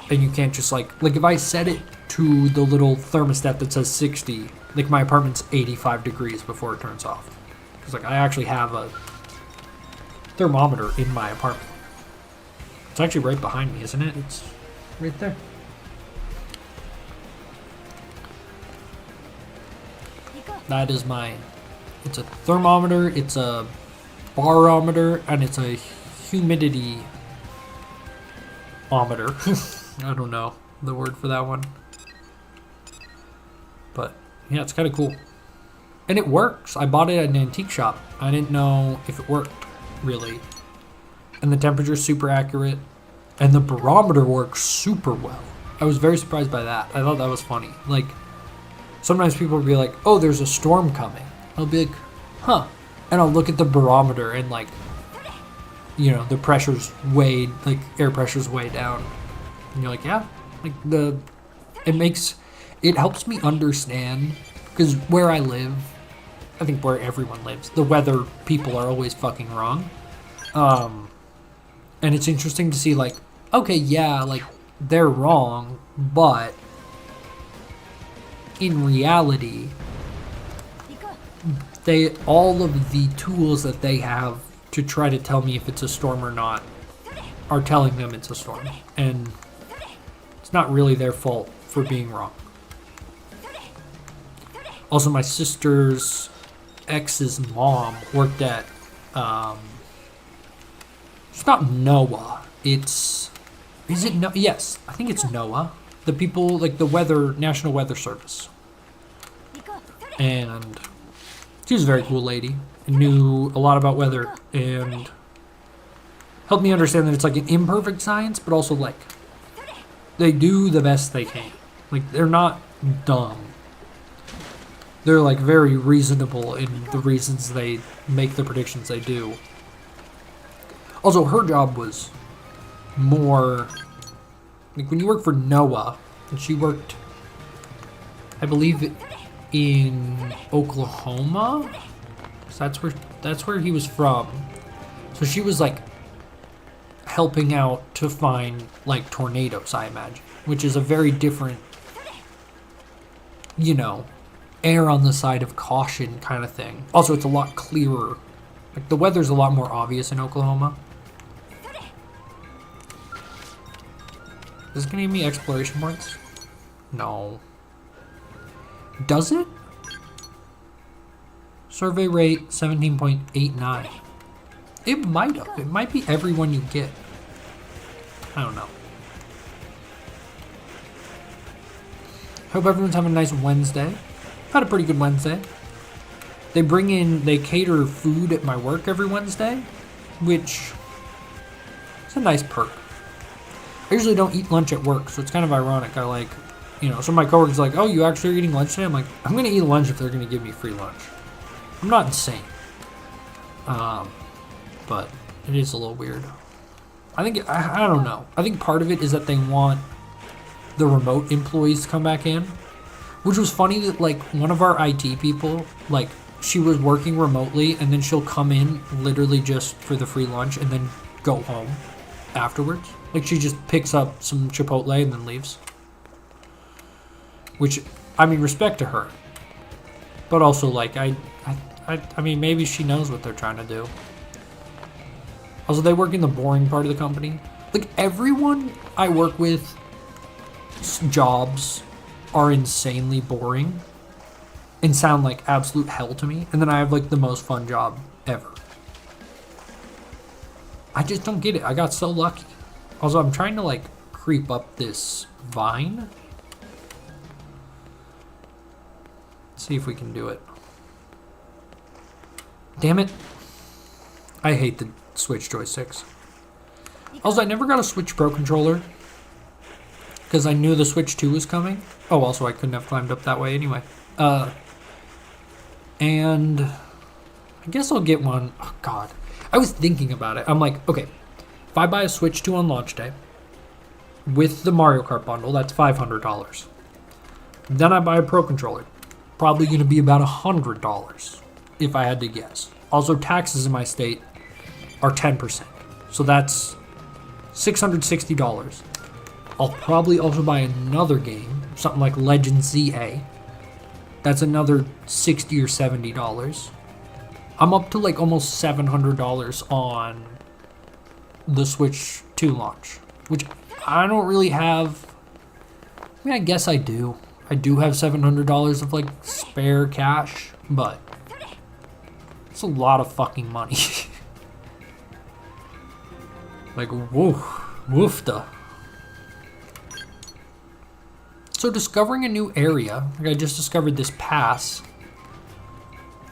And you can't just like if I set it to the little thermostat that says 60, like my apartment's 85 degrees before it turns off. Because like I actually have a thermometer in my apartment. It's actually right behind me, isn't it? It's right there. That is my, it's a thermometer, it's a barometer, and it's a humidity-ometer. I don't know the word for that one. But yeah, it's kind of cool. And it works. I bought it at an antique shop. I didn't know if it worked, really. And the temperature's super accurate. And the barometer works super well. I was very surprised by that. I thought that was funny. Like, sometimes people will be like, oh, there's a storm coming. I'll be like, huh. And I'll look at the barometer and like, you know, the pressure's way, like air pressure's way down. And you're like, yeah. Like it helps me understand, because where I live, I think where everyone lives, the weather people are always fucking wrong. And it's interesting to see like, okay, yeah, like they're wrong, but in reality, all of the tools that they have to try to tell me if it's a storm or not are telling them it's a storm, and it's not really their fault for being wrong. Also, my sister's ex's mom worked at it's not NOAA, is it no? Yes, I think it's NOAA, the people like the National Weather Service, and she was a very cool lady and knew a lot about weather and helped me understand that it's like an imperfect science, but also like they do the best they can. Like, they're not dumb. They're like very reasonable in the reasons they make the predictions they do. Also, her job was more like when you work for NOAA, and she worked, I believe, in Oklahoma. So that's where he was from. So she was like helping out to find like tornadoes, I imagine, which is a very different, err on the side of caution kind of thing. Also, it's a lot clearer. Like, the weather's a lot more obvious in Oklahoma. Is this gonna give me exploration points? No. Does it? Survey rate 17.89. It might have. It might be every one you get. I don't know. Hope everyone's having a nice Wednesday. Had a pretty good Wednesday. They cater food at my work every Wednesday, which is a nice perk. I usually don't eat lunch at work, so it's kind of ironic. Some of my coworkers are like, oh, you actually are eating lunch today? I'm like, I'm going to eat lunch if they're going to give me free lunch. I'm not insane. But it is a little weird. I don't know. I think part of it is that they want the remote employees to come back in, which was funny that, like, one of our IT people, like, she was working remotely, and then she'll come in literally just for the free lunch and then go home afterwards. Like, she just picks up some Chipotle and then leaves. Which, I mean, respect to her. But also, like, I mean, maybe she knows what they're trying to do. Also, they work in the boring part of the company. Like, everyone I work with, jobs are insanely boring and sound like absolute hell to me. And then I have, like, the most fun job ever. I just don't get it. I got so lucky. Also, I'm trying to, like, creep up this vine. Let's see if we can do it. Damn it. I hate the Switch joysticks. Also, I never got a Switch Pro controller because I knew the Switch 2 was coming. Oh, also, I couldn't have climbed up that way anyway. And I guess I'll get one. Oh, God. I was thinking about it. I'm like, okay, if I buy a Switch 2 on launch day with the Mario Kart bundle, that's $500. Then I buy a Pro controller. Probably going to be about $100 if I had to guess. Also, taxes in my state are 10%. So that's $660. I'll probably also buy another game, something like Legend ZA. That's another $60 or $70. I'm up to like almost $700 on the Switch 2 launch, which I don't really have. I mean, I guess I do. I do have $700 of like spare cash, but it's a lot of fucking money. Like, woofda. So discovering a new area, like I just discovered this pass.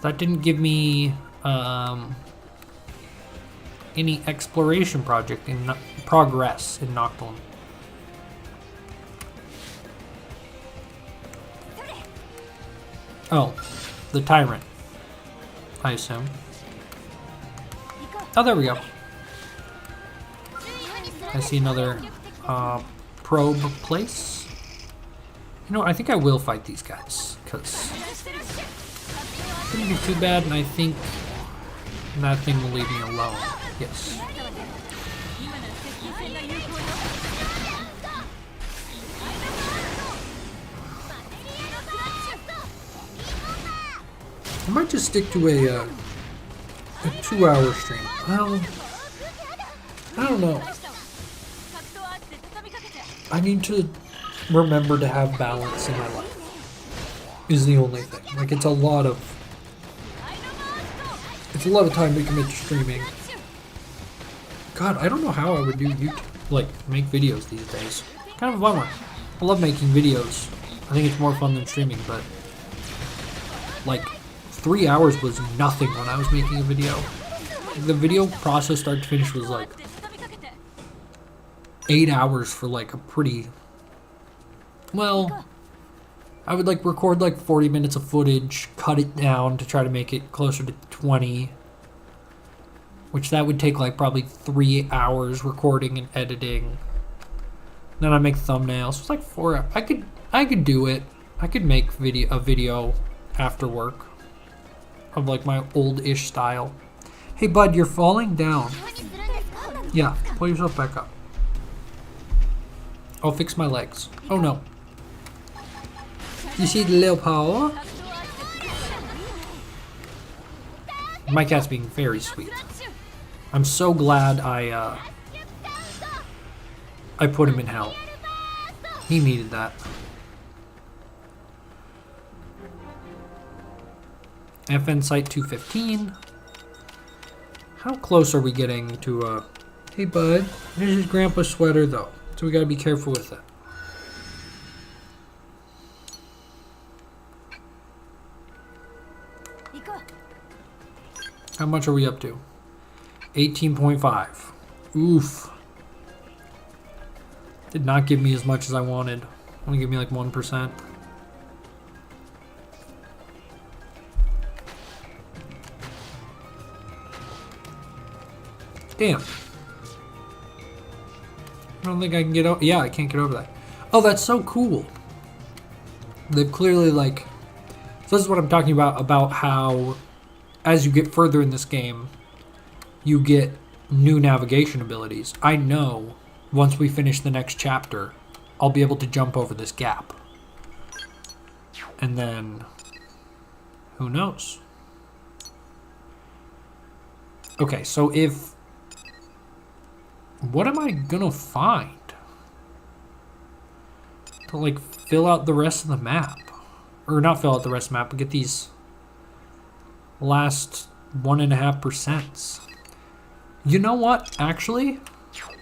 That didn't give me any exploration progress in Nocturne. Oh, the Tyrant, I assume. Oh, there we go. I see another probe place. You know, I think I will fight these guys, because it shouldn't be too bad, and I think that thing will leave me alone. Yes. I might just stick to a 2-hour stream. Well, I don't know. I need to remember to have balance in my life. Is the only thing. Like, it's a lot of time to commit to streaming. God, I don't know how I would do YouTube, like, make videos these days. Kind of a bummer. I love making videos. I think it's more fun than streaming, but like 3 hours was nothing when I was making a video. The video process start to finish was like 8 hours for like a pretty, well, I would like record like 40 minutes of footage, cut it down to try to make it closer to 20, which that would take like probably 3 hours recording and editing. Then I make thumbnails. It's like 4 hours. I could do it. I could make a video after work of like my old-ish style. Hey bud, you're falling down. Yeah, pull yourself back up. I'll fix my legs. Oh no. You see the little paw? My cat's being very sweet. I'm so glad I put him in hell. He needed that. FN Site 215. How close are we getting to hey bud, here's his grandpa's sweater though, so we gotta be careful with it. How much are we up to? 18.5. Oof. Did not give me as much as I wanted. Only give me like 1%. Damn. I don't think I can get over. Yeah, I can't get over that. Oh, that's so cool. They've clearly like. So this is what I'm talking about how as you get further in this game, you get new navigation abilities. I know once we finish the next chapter, I'll be able to jump over this gap. And then, who knows? Okay, so if... What am I gonna find to like fill out the rest of the map? Or not fill out the rest of the map, but get these last 1.5%. You know what? Actually,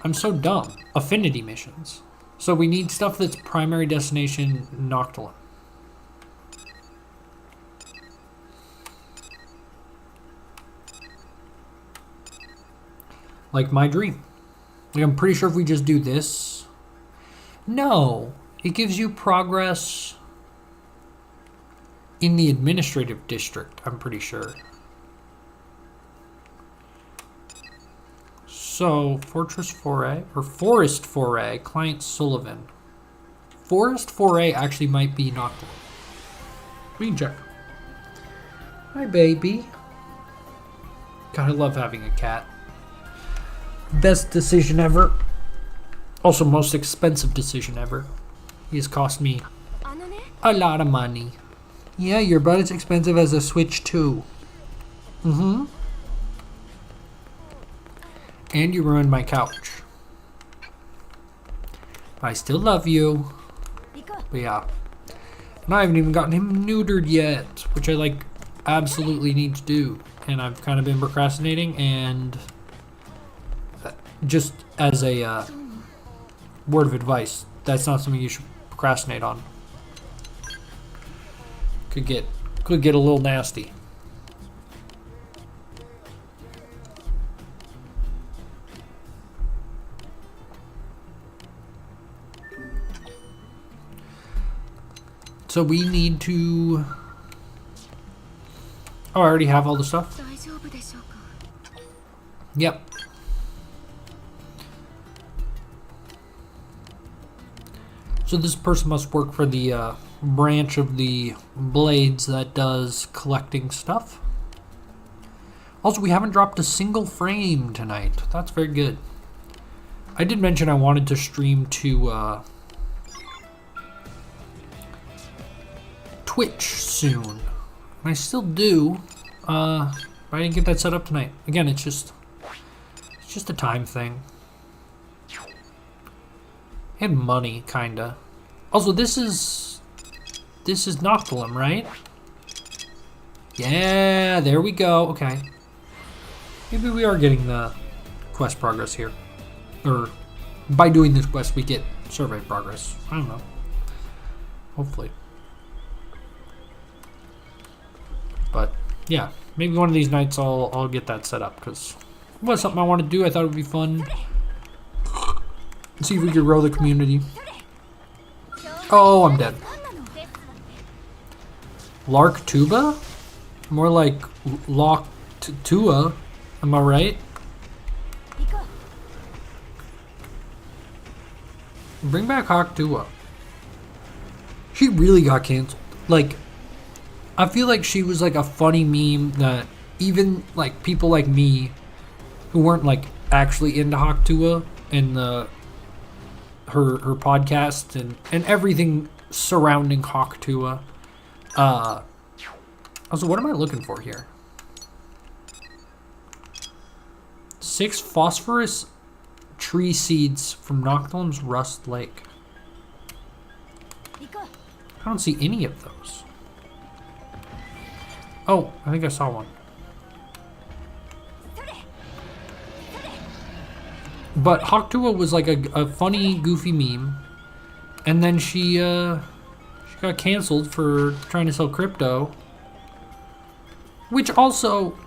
I'm so dumb. Affinity missions. So we need stuff that's primary destination Noctilum. Like my dream. Like I'm pretty sure if we just do this. No. It gives you progress in the administrative district, I'm pretty sure. So, Fortress 4A, or Forest 4A, Client Sullivan. Forest 4A actually might be Noctilum. We can check. Hi, baby. God, I love having a cat. Best decision ever. Also, most expensive decision ever. He has cost me a lot of money. Yeah, you're about as expensive as a Switch 2. Mm-hmm. And you ruined my couch. I still love you. But yeah. And I haven't even gotten him neutered yet, which I like absolutely need to do. And I've kind of been procrastinating, and just as a word of advice, that's not something you should procrastinate on. Could get a little nasty. So we need to... Oh, I already have all the stuff? Yep. So this person must work for the branch of the Blades that does collecting stuff. Also, we haven't dropped a single frame tonight. That's very good. I did mention I wanted to stream to Twitch soon. And I still do. But I didn't get that set up tonight. Again, it's just a time thing. And money, kinda. Also, this is Noctilum, right? Yeah, there we go. Okay. Maybe we are getting the quest progress here. Or, by doing this quest, we get survey progress. I don't know. Hopefully. But, yeah. Maybe one of these nights I'll get that set up, because it was something I want to do. I thought it would be fun. See if we could grow the community. Oh, I'm dead. Lark Tuba? More like Lock Tua. Am I right? Bring back Hawk Tua. She really got canceled. Like, I feel like she was like a funny meme that even like people like me who weren't like actually into Hawk Tua and her podcast and everything surrounding Hawk Tua. Also, what am I looking for here? 6 phosphorus tree seeds from Noctilum's Rust Lake. I don't see any of those. Oh, I think I saw one. But Hawk Tua was like a funny, goofy meme. And then she got canceled for trying to sell crypto. Which also,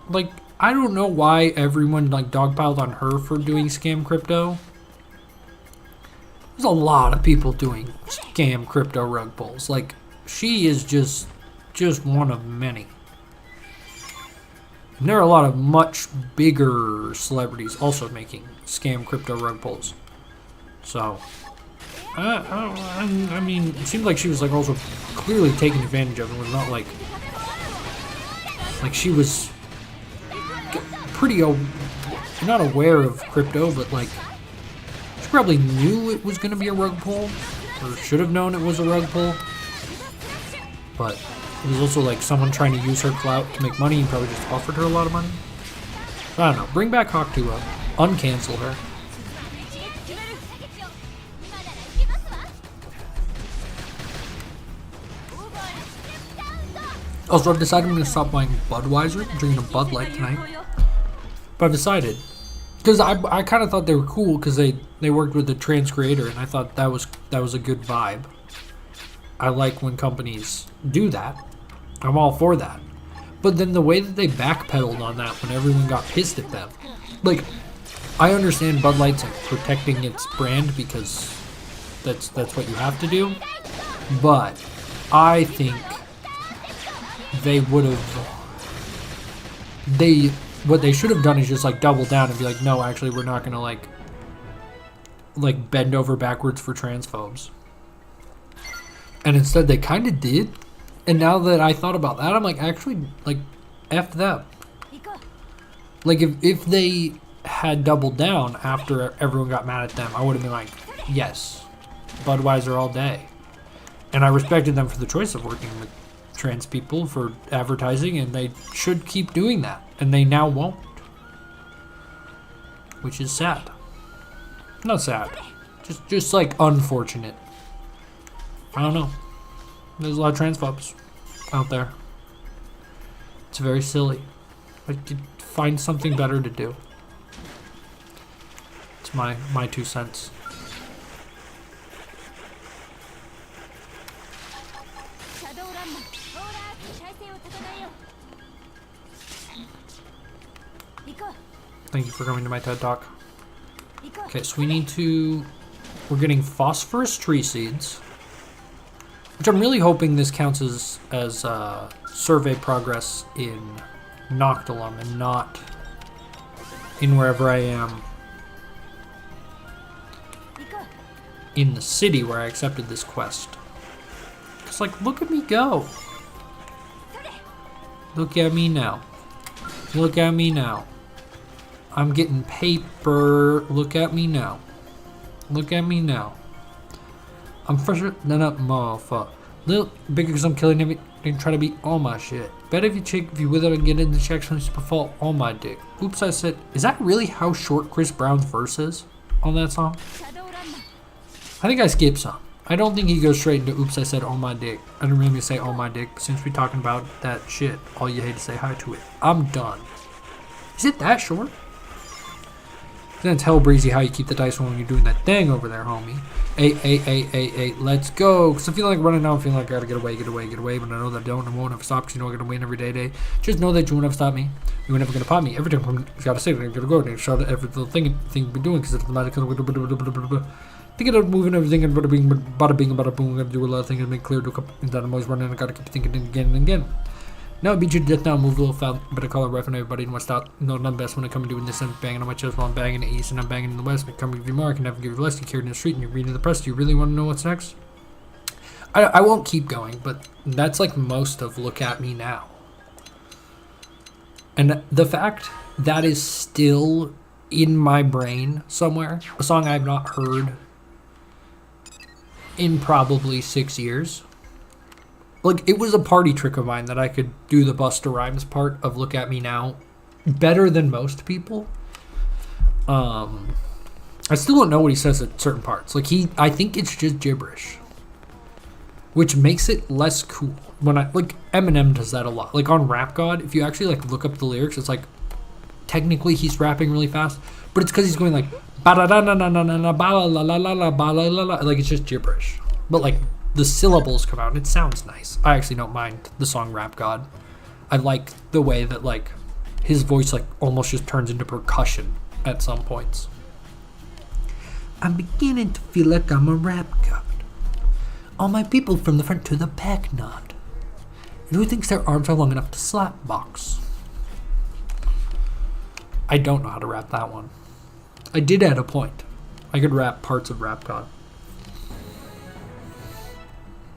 like, I don't know why everyone like dogpiled on her for doing scam crypto. There's a lot of people doing scam crypto rug pulls. Like, she is just one of many. And there are a lot of much bigger celebrities also making scam crypto rug pulls. So, I mean, it seemed like she was like also clearly taking advantage of it. It was not like she was pretty not aware of crypto, but like she probably knew it was going to be a rug pull, or should have known it was a rug pull. But it was also like someone trying to use her clout to make money and probably just offered her a lot of money. So I don't know. Bring back Hawk Tua. Uncancel her. Also, I've decided I'm going to stop buying Budweiser, drinking a Bud Light tonight. But I've decided, because I kind of thought they were cool because they worked with the trans creator, and I thought that was a good vibe. I like when companies do that. I'm all for that. But then the way that they backpedaled on that when everyone got pissed at them, like, I understand Bud Light's like protecting its brand because that's what you have to do. But I think they would have. What they should have done is just like double down and be like, no, actually, we're not gonna like bend over backwards for transphobes. And instead, they kind of did. And now that I thought about that, I'm like, actually, like, F them. Like, if they had doubled down after everyone got mad at them, I would have been like, yes, Budweiser all day. And I respected them for the choice of working with trans people for advertising, and they should keep doing that. And they now won't. Which is sad. Not sad. Just like, unfortunate. I don't know. There's a lot of transphobes out there. It's very silly. Like, find something better to do. It's my 2 cents. Thank you for coming to my TED Talk. Okay, so we're getting phosphorus tree seeds, which I'm really hoping this counts as survey progress in Noctilum and not in wherever I am in the city where I accepted this quest. It's like, look at me go. Look at me now. Look at me now. I'm getting paper. Look at me now. Look at me now. I'm fresher than a motherfucker. Little bigger because I'm killing They try to beat all my shit. Bet if you wither and get into checks on super fall all my dick. Oops, I said. Is that really how short Chris Brown's verse is on that song? I think I skipped some. I don't think he goes straight into oops, I said all my dick. I didn't really say all my dick, but since we're talking about that shit, all you hate to say hi to it. I'm done. Is it that short? Then tell Breezy how you keep the dice when you're doing that thing over there, homie. Eight, let's go. Because I'm feeling like running now. I'm feeling like I gotta get away. But I know that I don't and won't have stopped because you know I'm gonna win every day. Just know that you won't have stopped me. You were never gonna pop me. Every time you gotta say it, you gotta go and shout every little thing you've been doing because it's automatic. Thinking of moving everything and bada bing, bada boom. Gotta do a lot of things and make clear to a couple that I'm always running. I gotta keep thinking again and again. Now I beat you to death now, move a little foul, better call it ref and everybody in West out. No, not best when I come and doing this and banging on my chest while I'm banging in the east and I'm banging in the west. I come give you more, I can never give you less. You carried in the street and you're reading the press. Do you really want to know what's next? I won't keep going, but that's like most of Look At Me Now. And the fact that is still in my brain somewhere, a song I've not heard in probably 6 years. Like, it was a party trick of mine that I could do the Busta Rhymes part of Look At Me Now better than most people. I still don't know what he says at certain parts. Like, I think it's just gibberish. Which makes it less cool. Like, Eminem does that a lot. Like, on Rap God, if you actually, like, look up the lyrics, it's like, technically he's rapping really fast, but it's because he's going like, like, it's just gibberish. But, like, the syllables come out and it sounds nice. I actually don't mind the song Rap God. I like the way that, like, his voice, like, almost just turns into percussion at some points. I'm beginning to feel like I'm a rap god. All my people from the front to the back nod. And who thinks their arms are long enough to slap box? I don't know how to rap that one. I did at a point. I could rap parts of Rap God.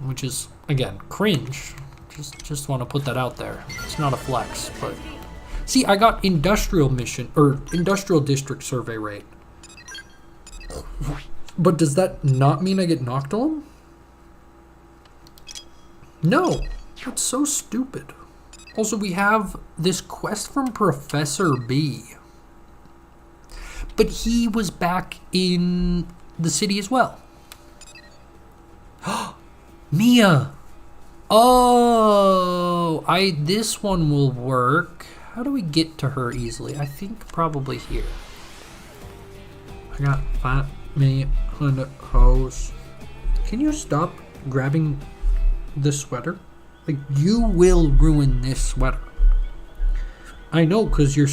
Which is, again, cringe. Just want to put that out there. It's not a flex, but... See, I got industrial district survey rate. But does that not mean I get knocked on? No. That's so stupid. Also, we have this quest from Professor B. But he was back in the city as well. Mia! Oh! This one will work. How do we get to her easily? I think probably here. I got 5 million hoes. Can you stop grabbing the sweater? Like, you will ruin this sweater. I know, because your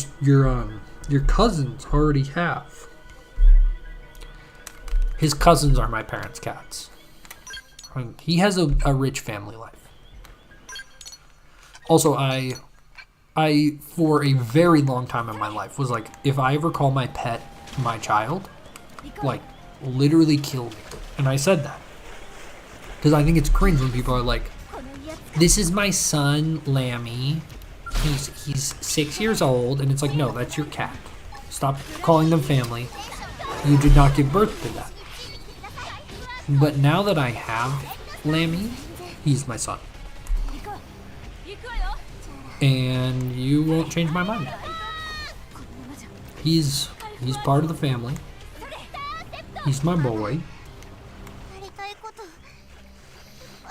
cousins already have. His cousins are my parents' cats. He has a rich family life. Also, I for a very long time in my life was like, if I ever call my pet my child, like, literally kill me. And I said that. Because I think it's cringe when people are like, this is my son, Lammy. He's 6 years old. And it's like, no, that's your cat. Stop calling them family. You did not give birth to that. But now that I have Lammy, he's my son. And you won't change my mind. He's part of the family. He's my boy.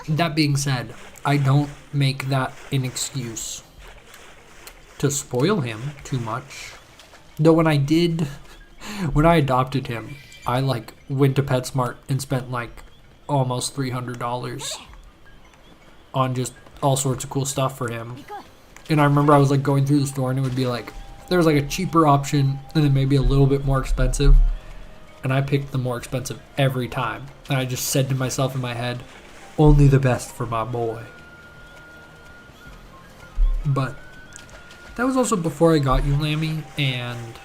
That being said, I don't make that an excuse to spoil him too much. Though when I adopted him, I like went to PetSmart and spent like almost $300 on just all sorts of cool stuff for him. And I remember I was like going through the store and it would be like, there was like a cheaper option and then maybe a little bit more expensive. And I picked the more expensive every time. And I just said to myself in my head, only the best for my boy. But that was also before I got you, Lammy, and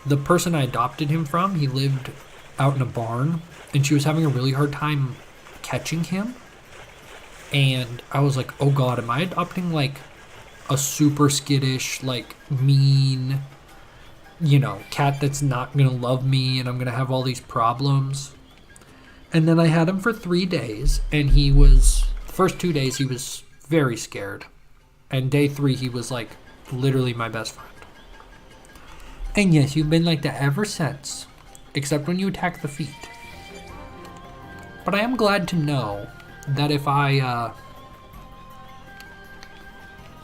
the person I adopted him from, he lived out in a barn, and she was having a really hard time catching him. And I was like, oh god, am I adopting like a super skittish, like mean, cat that's not gonna love me and I'm gonna have all these problems? And then I had him for 3 days and he was The first 2 days he was very scared. And day 3 he was like literally my best friend. And yes, you've been like that ever since. Except when you attack the feet. But I am glad to know that if I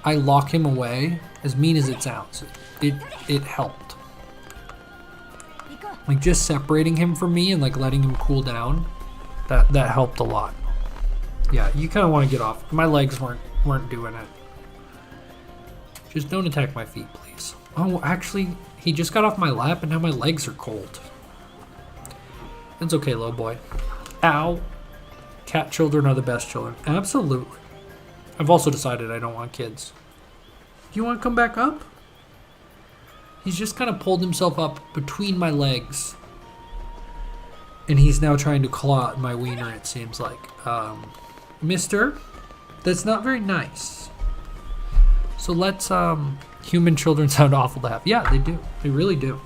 lock him away, as mean as it sounds, it helped. Like just separating him from me and like letting him cool down, that helped a lot. Yeah, you kind of want to get off. My legs weren't doing it. Just don't attack my feet, please. Oh, actually, he just got off my lap and now my legs are cold. It's okay, little boy. Ow. Cat children are the best children. Absolutely. I've also decided I don't want kids. Do you want to come back up? He's just kind of pulled himself up between my legs. And he's now trying to claw at my wiener, it seems like. Mister, that's not very nice. So let's, human children sound awful to have. Yeah, they do. They really do.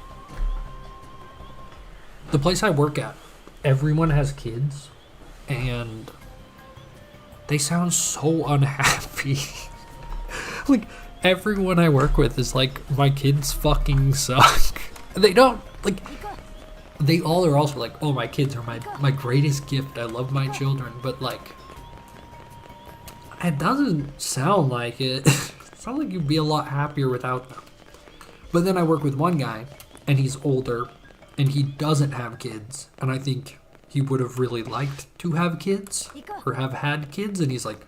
The place I work at, everyone has kids. And they sound so unhappy. Like, everyone I work with is like, my kids fucking suck. They don't, like, they all are also like, oh, my kids are my greatest gift. I love my children. But, like, it doesn't sound like it. It sounds like you'd be a lot happier without them. But then I work with one guy, and he's older, and he doesn't have kids. And I think he would have really liked to have kids or have had kids, and he's like,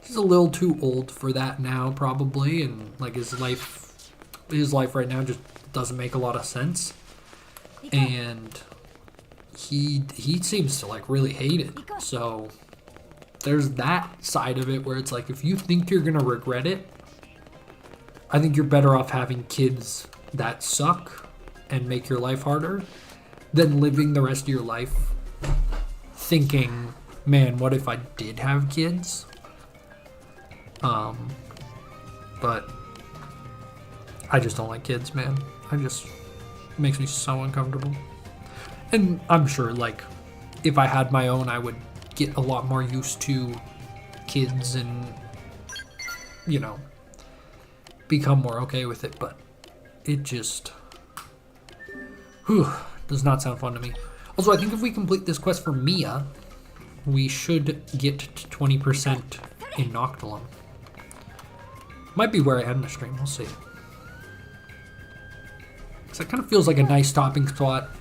he's a little too old for that now probably, and like his life right now just doesn't make a lot of sense, and he seems to like really hate it. So there's that side of it where it's like, if you think you're gonna regret it, I think you're better off having kids that suck and make your life harder than living the rest of your life thinking, man, what if I did have kids? But I just don't like kids, man. It makes me so uncomfortable. And I'm sure, like, if I had my own, I would get a lot more used to kids and, you know, become more okay with it. But it just, does not sound fun to me. Also, I think if we complete this quest for Mia, we should get to 20% in Noctilum. Might be where I end the stream, we'll see. So it kind of feels like a nice stopping spot.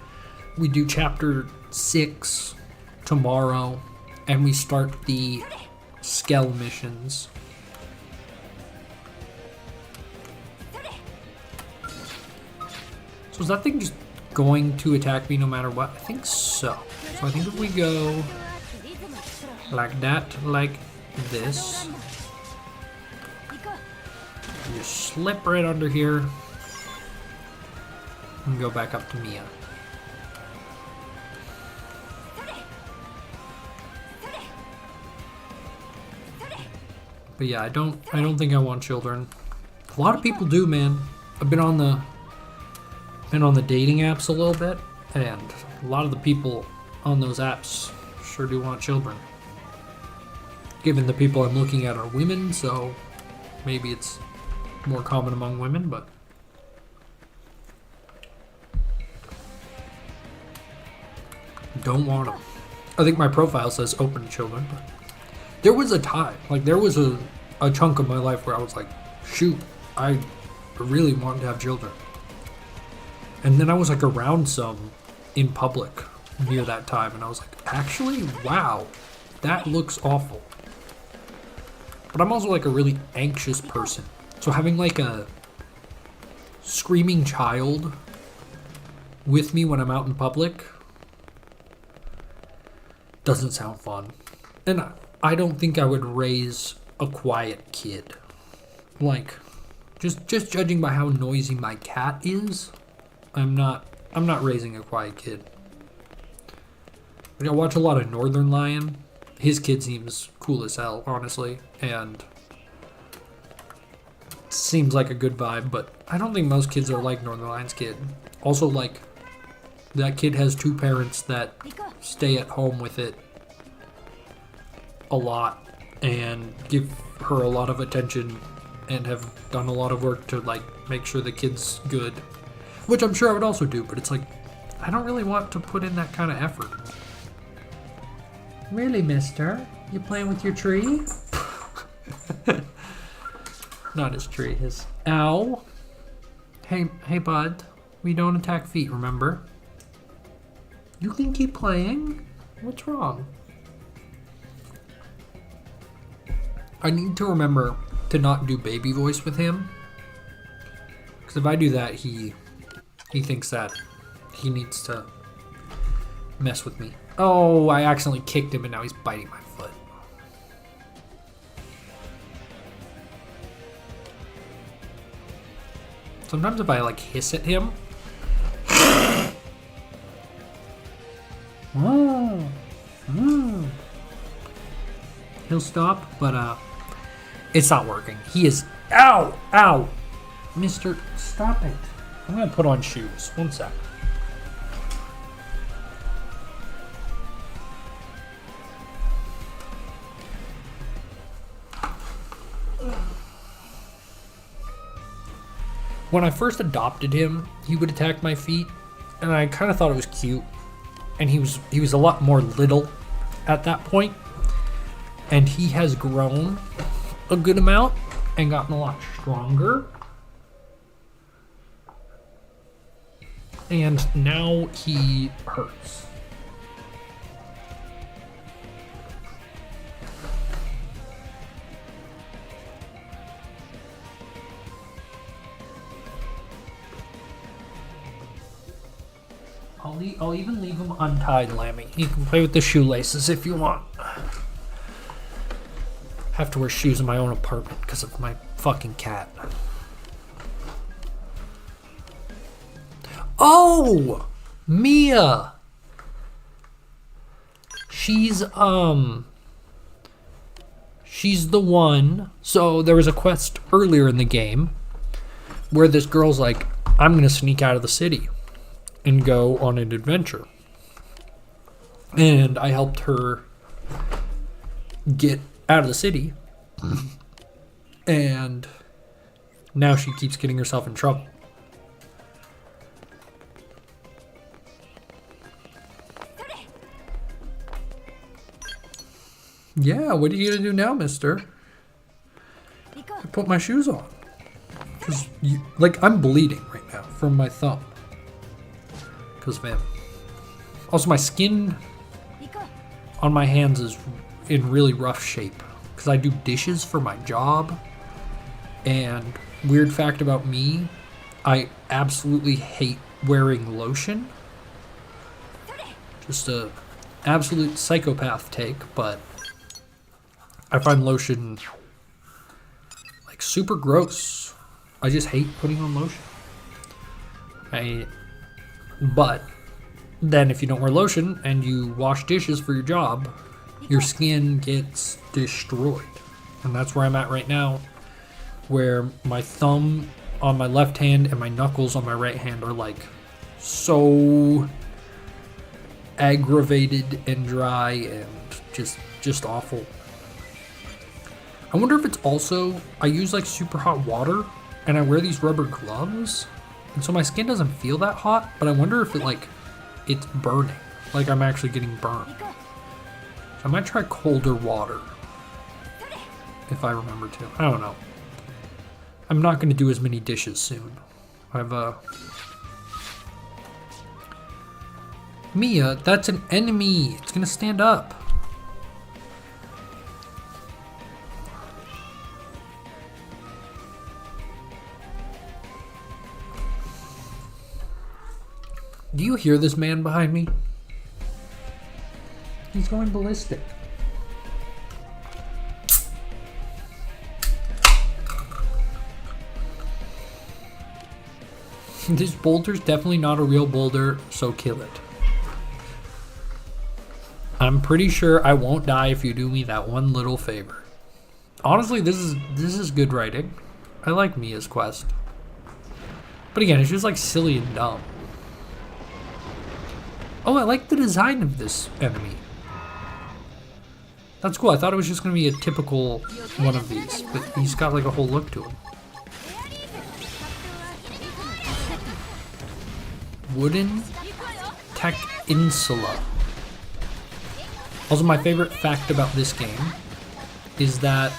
We do chapter 6 tomorrow, and we start the Skell missions. So is that thing just going to attack me no matter what? I think so. So I think if we go like that, like this, you slip right under here and go back up to Mia. But yeah, I don't think I want children. A lot of people do, man. I've been on the dating apps a little bit, and a lot of the people on those apps sure do want children. Given the people I'm looking at are women, so maybe it's more common among women, but don't want them. I think my profile says open to children, but there was a time, like there was a chunk of my life where I was like, shoot, I really wanted to have children. And then I was like around some in public near that time, and I was like, actually, wow, that looks awful. But I'm also like a really anxious person. So having like a screaming child with me when I'm out in public doesn't sound fun. And I don't think I would raise a quiet kid. Like, just judging by how noisy my cat is, I'm not raising a quiet kid. Like, I watch a lot of Northern Lion. His kid seems cool as hell, honestly, and seems like a good vibe, but I don't think most kids are like Northern Lion's kid. Also, like, that kid has two parents that stay at home with it a lot and give her a lot of attention and have done a lot of work to like make sure the kid's good, which I'm sure I would also do, but it's like I don't really want to put in that kind of effort. Really, mister? You playing with your tree? Not his tree, his... Ow. Hey, bud. We don't attack feet, remember? You can keep playing. What's wrong? I need to remember to not do baby voice with him. Because if I do that, he thinks that he needs to mess with me. Oh, I accidentally kicked him and now he's biting my foot. Sometimes if I like hiss at him, he'll stop, but it's not working. He is, ow, mister, stop it. I'm gonna put on shoes, 1 sec. When I first adopted him, he would attack my feet, and I kind of thought it was cute. And he was a lot more little at that point, and he has grown a good amount and gotten a lot stronger. And now he hurts. I'll even leave him untied, Lammy. You can play with the shoelaces if you want. Have to wear shoes in my own apartment because of my fucking cat. Oh! Mia! She's the one. So there was a quest earlier in the game where this girl's like, I'm gonna sneak out of the city and go on an adventure. And I helped her get out of the city. And now she keeps getting herself in trouble. Yeah, what are you gonna do now, mister? I put my shoes on. Cause I'm bleeding right now from my thumb. Because of him. Also, my skin on my hands is in really rough shape. Because I do dishes for my job. And weird fact about me, I absolutely hate wearing lotion. Just a absolute psychopath take, but I find lotion like super gross. I just hate putting on lotion. But then if you don't wear lotion and you wash dishes for your job, your skin gets destroyed. And that's where I'm at right now, where my thumb on my left hand and my knuckles on my right hand are like so aggravated and dry and just awful. I wonder if it's also, I use like super hot water and I wear these rubber gloves, and so my skin doesn't feel that hot, but I wonder if it's burning, like I'm actually getting burned. So I might try colder water if I remember to. I don't know. I'm not going to do as many dishes soon. Mia, that's an enemy. It's going to stand up. Do you hear this man behind me? He's going ballistic. This boulder's definitely not a real boulder, so kill it. I'm pretty sure I won't die if you do me that one little favor. Honestly, this is good writing. I like Mia's quest. But again, it's just like silly and dumb. Oh, I like the design of this enemy. That's cool. I thought it was just going to be a typical one of these, but he's got like a whole look to him. Wooden Tech Insula. Also, my favorite fact about this game is that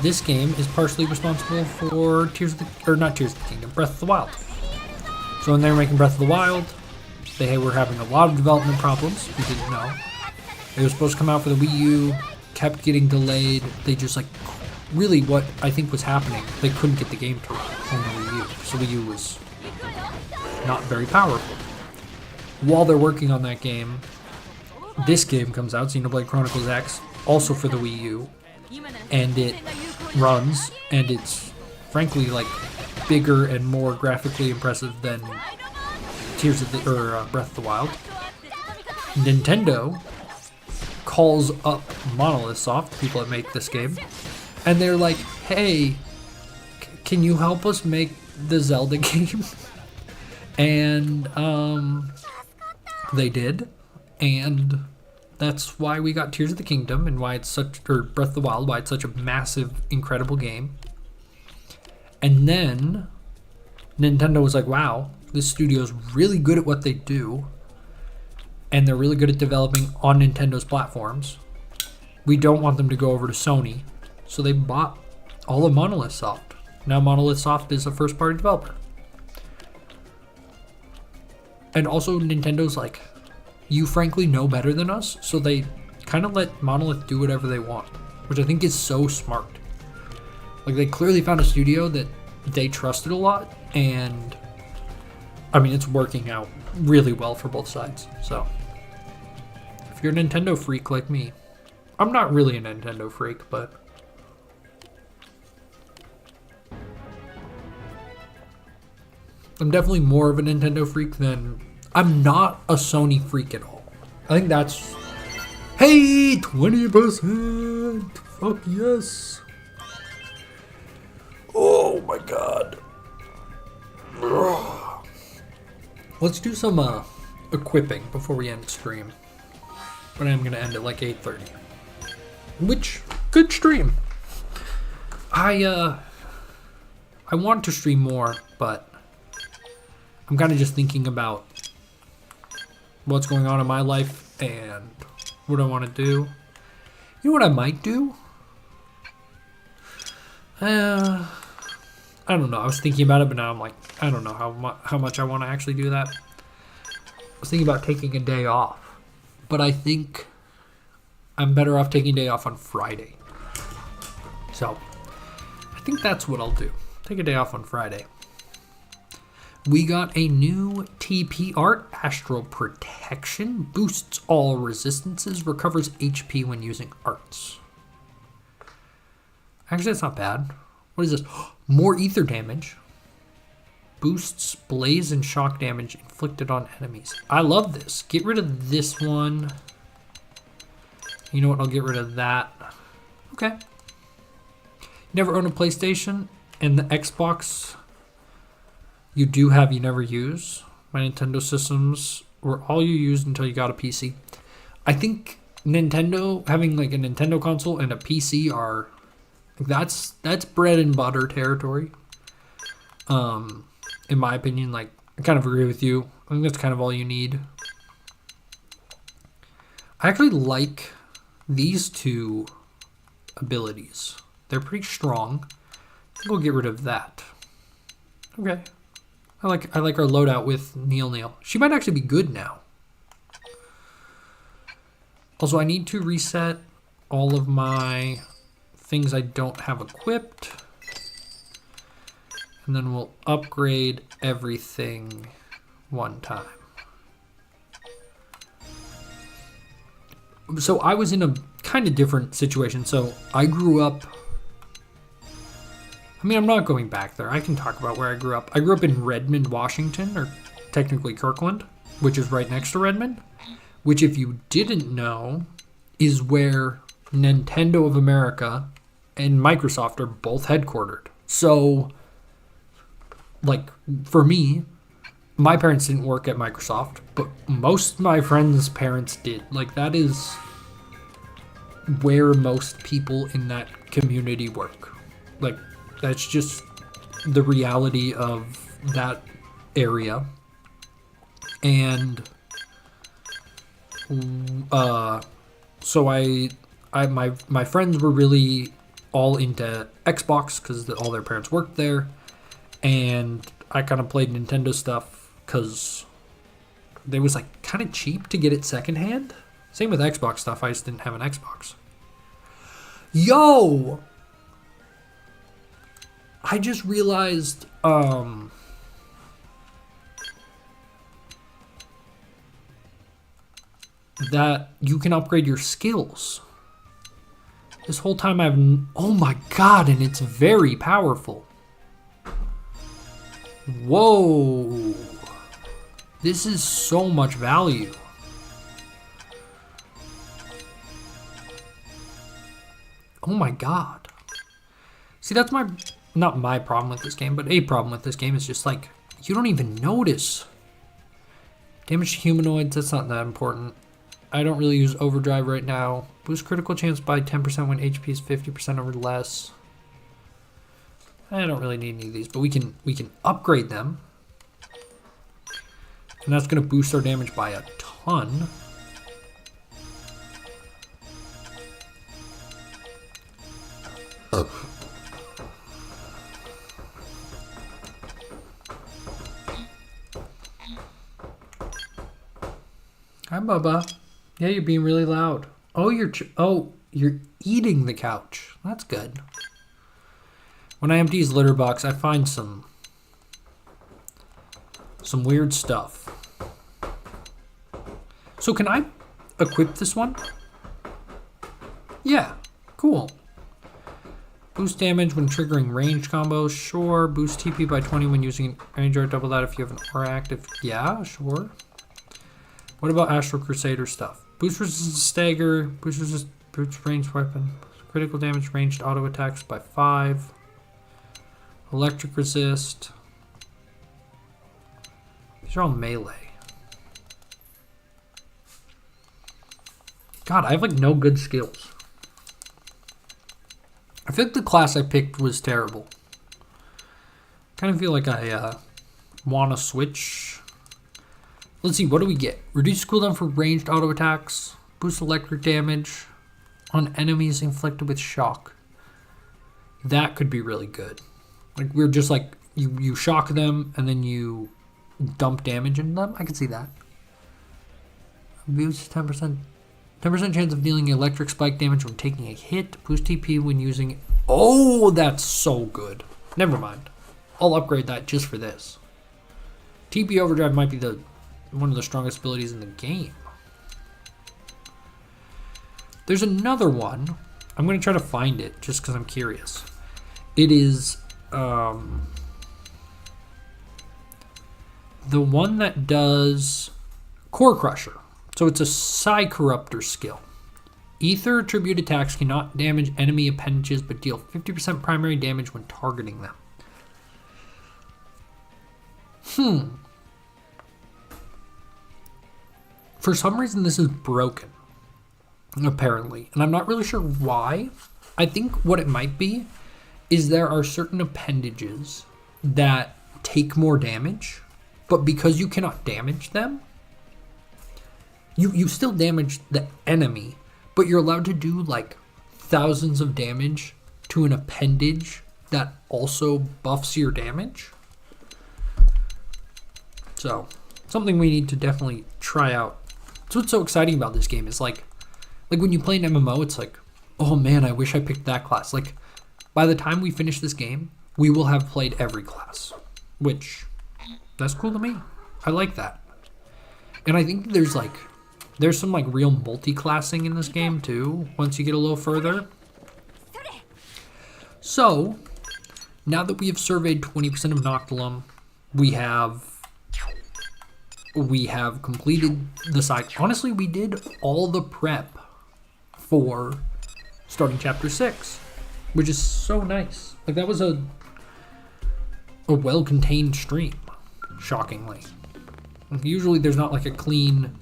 this game is partially responsible for Breath of the Wild. So when they were making Breath of the Wild, they were having a lot of development problems. We didn't know. It was supposed to come out for the Wii U, kept getting delayed. They just like, really what I think was happening, they couldn't get the game to run on the Wii U. So Wii U was not very powerful. While they're working on that game, this game comes out, Xenoblade Chronicles X, also for the Wii U, and it runs, and it's frankly like bigger and more graphically impressive than Breath of the Wild. Nintendo calls up Monolith Soft, the people that make this game, and they're like, hey, can you help us make the Zelda game? And they did, and that's why we got Tears of the Kingdom, and why it's Breath of the Wild, why it's such a massive, incredible game. And then Nintendo was like, wow, this studio's really good at what they do, and they're really good at developing on Nintendo's platforms. We don't want them to go over to Sony, so they bought all of Monolith Soft. Now Monolith Soft is a first-party developer. And also Nintendo's like, you frankly know better than us, so they kind of let Monolith do whatever they want, which I think is so smart. Like, they clearly found a studio that they trusted a lot, and I mean, it's working out really well for both sides. So if you're a Nintendo freak like me, I'm not really a Nintendo freak, but I'm definitely more of a Nintendo freak than... I'm not a Sony freak at all. I think that's... Hey, 20%! Fuck yes! Oh my god. Let's do some equipping before we end stream. But I'm going to end at like 8:30. Which, good stream. I want to stream more, but I'm kind of just thinking about what's going on in my life and what I want to do. You know what I might do? I don't know. I was thinking about it, but now I'm like, I don't know how much I want to actually do that. I was thinking about taking a day off, but I think I'm better off taking a day off on Friday. So I think that's what I'll do. Take a day off on Friday. We got a new TP art, Astral Protection, boosts all resistances, recovers HP when using arts. Actually, that's not bad. What is this? More ether damage. Boosts blaze and shock damage inflicted on enemies. I love this. Get rid of this one. You know what? I'll get rid of that. Okay. Never own a PlayStation, and the Xbox you do have, you never use. My Nintendo systems were all you used until you got a PC. I think Nintendo, having like a Nintendo console and a PC are, that's bread and butter territory. In my opinion, like, I kind of agree with you. I think that's kind of all you need. I actually like these two abilities. They're pretty strong. I think we'll get rid of that. Okay. I like our loadout with Neil. She might actually be good now. Also, I need to reset all of my things I don't have equipped. And then we'll upgrade everything one time. So I was in a kind of different situation. So I grew up... I mean, I'm not going back there. I can talk about where I grew up. I grew up in Redmond, Washington, or technically Kirkland, which is right next to Redmond, which, if you didn't know, is where Nintendo of America and Microsoft are both headquartered. So, like, for me, my parents didn't work at Microsoft, but most of my friends' parents did. Like, that is where most people in that community work. Like, that's just the reality of that area. And so my friends were really all into Xbox because all their parents worked there, and I kind of played Nintendo stuff because it was like kind of cheap to get it secondhand. Same with Xbox stuff. I just didn't have an Xbox. Yo! I just realized that you can upgrade your skills. This whole time oh my god, and it's very powerful. Whoa. This is so much value. Oh my god. See, that's not my problem with this game, but a problem with this game is just like, you don't even notice. Damage to humanoids, that's not that important. I don't really use overdrive right now. Boost critical chance by 10% when HP is 50% or less. I don't really need any of these, but we can upgrade them. And that's going to boost our damage by a ton. Hi, Bubba. Yeah, you're being really loud. Oh, you're eating the couch. That's good. When I empty his litter box, I find some weird stuff. So can I equip this one? Yeah, cool. Boost damage when triggering ranged combos, sure. Boost TP by 20 when using an range art, double that if you have an aura active. Yeah, sure. What about Astral Crusader stuff? Boost resistance stagger, boost ranged weapon, critical damage ranged auto attacks by 5. Electric resist. These are all melee. God, I have like no good skills. I feel like the class I picked was terrible. Kind of feel like I want to switch. Let's see, what do we get? Reduce cooldown for ranged auto attacks. Boost electric damage on enemies inflicted with shock. That could be really good. Like, we're just like, you shock them and then you dump damage into them. I can see that. Boost 10%. 10% chance of dealing electric spike damage when taking a hit. Boost TP when using it. Oh, that's so good. Never mind. I'll upgrade that just for this. TP Overdrive might be one of the strongest abilities in the game. There's another one. I'm going to try to find it just because I'm curious. It is the one that does Core Crusher. So it's a Psi Corruptor skill. Ether attribute attacks cannot damage enemy appendages but deal 50% primary damage when targeting them. For some reason this is broken, apparently, and I'm not really sure why. I think what it might be is there are certain appendages that take more damage, but because you cannot damage them, you still damage the enemy, but you're allowed to do like thousands of damage to an appendage that also buffs your damage. So, something we need to definitely try out. That's what's so exciting about this game is like when you play an MMO, it's like, oh man, I wish I picked that class. Like, by the time we finish this game, we will have played every class, which, that's cool to me. I like that. And I think there's some like real multi-classing in this game too, once you get a little further. So, now that we have surveyed 20% of Noctilum, we have completed the side. Honestly, we did all the prep for starting chapter 6, which is so nice. Like, that was a well-contained stream, shockingly. Usually there's not like a clean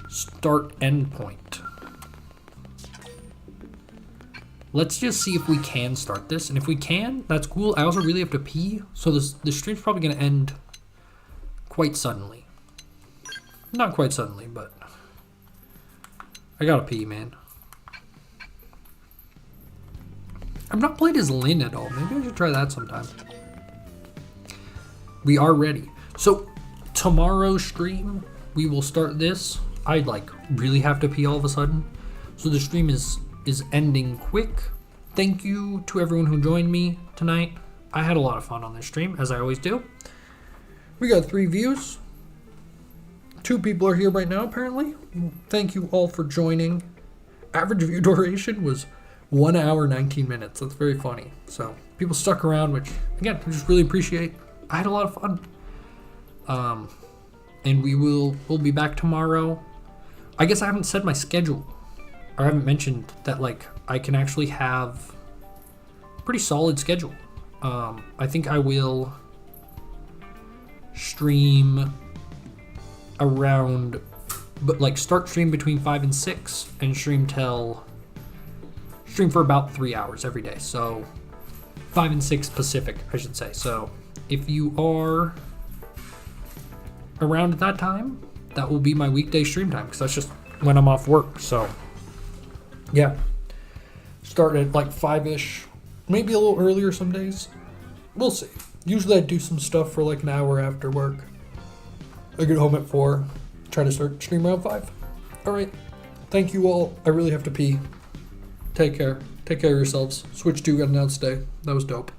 start end point. let's just see if we can start this. And if we can, that's cool. I also really have to pee. So the stream's probably going to end quite suddenly. Not quite suddenly, but I gotta pee, man. I've not played as Lynn at all. Maybe I should try that sometime. We are ready. So tomorrow's stream, we will start this. I'd like really have to pee all of a sudden. So the stream is ending quick. Thank you to everyone who joined me tonight. I had a lot of fun on this stream, as I always do. We got 3 views. 2 people are here right now, apparently. Thank you all for joining. Average view duration was 1 hour, 19 minutes. That's very funny. So people stuck around, which, again, I just really appreciate. I had a lot of fun. And we'll be back tomorrow. I guess I haven't said my schedule. Or I haven't mentioned that, like, I can actually have a pretty solid schedule. I think I will stream around, but like start stream between 5 and 6 and stream for about 3 hours every day. So 5 and 6 Pacific, I should say. So if you are around at that time, that will be my weekday stream time, because that's just when I'm off work. So yeah, start at like 5-ish, maybe a little earlier some days. We'll see. Usually I do some stuff for like an hour after work. I get home at 4, try to start stream around 5. All right. Thank you all. I really have to pee. Take care. Take care of yourselves. Switch 2 got announced today. That was dope.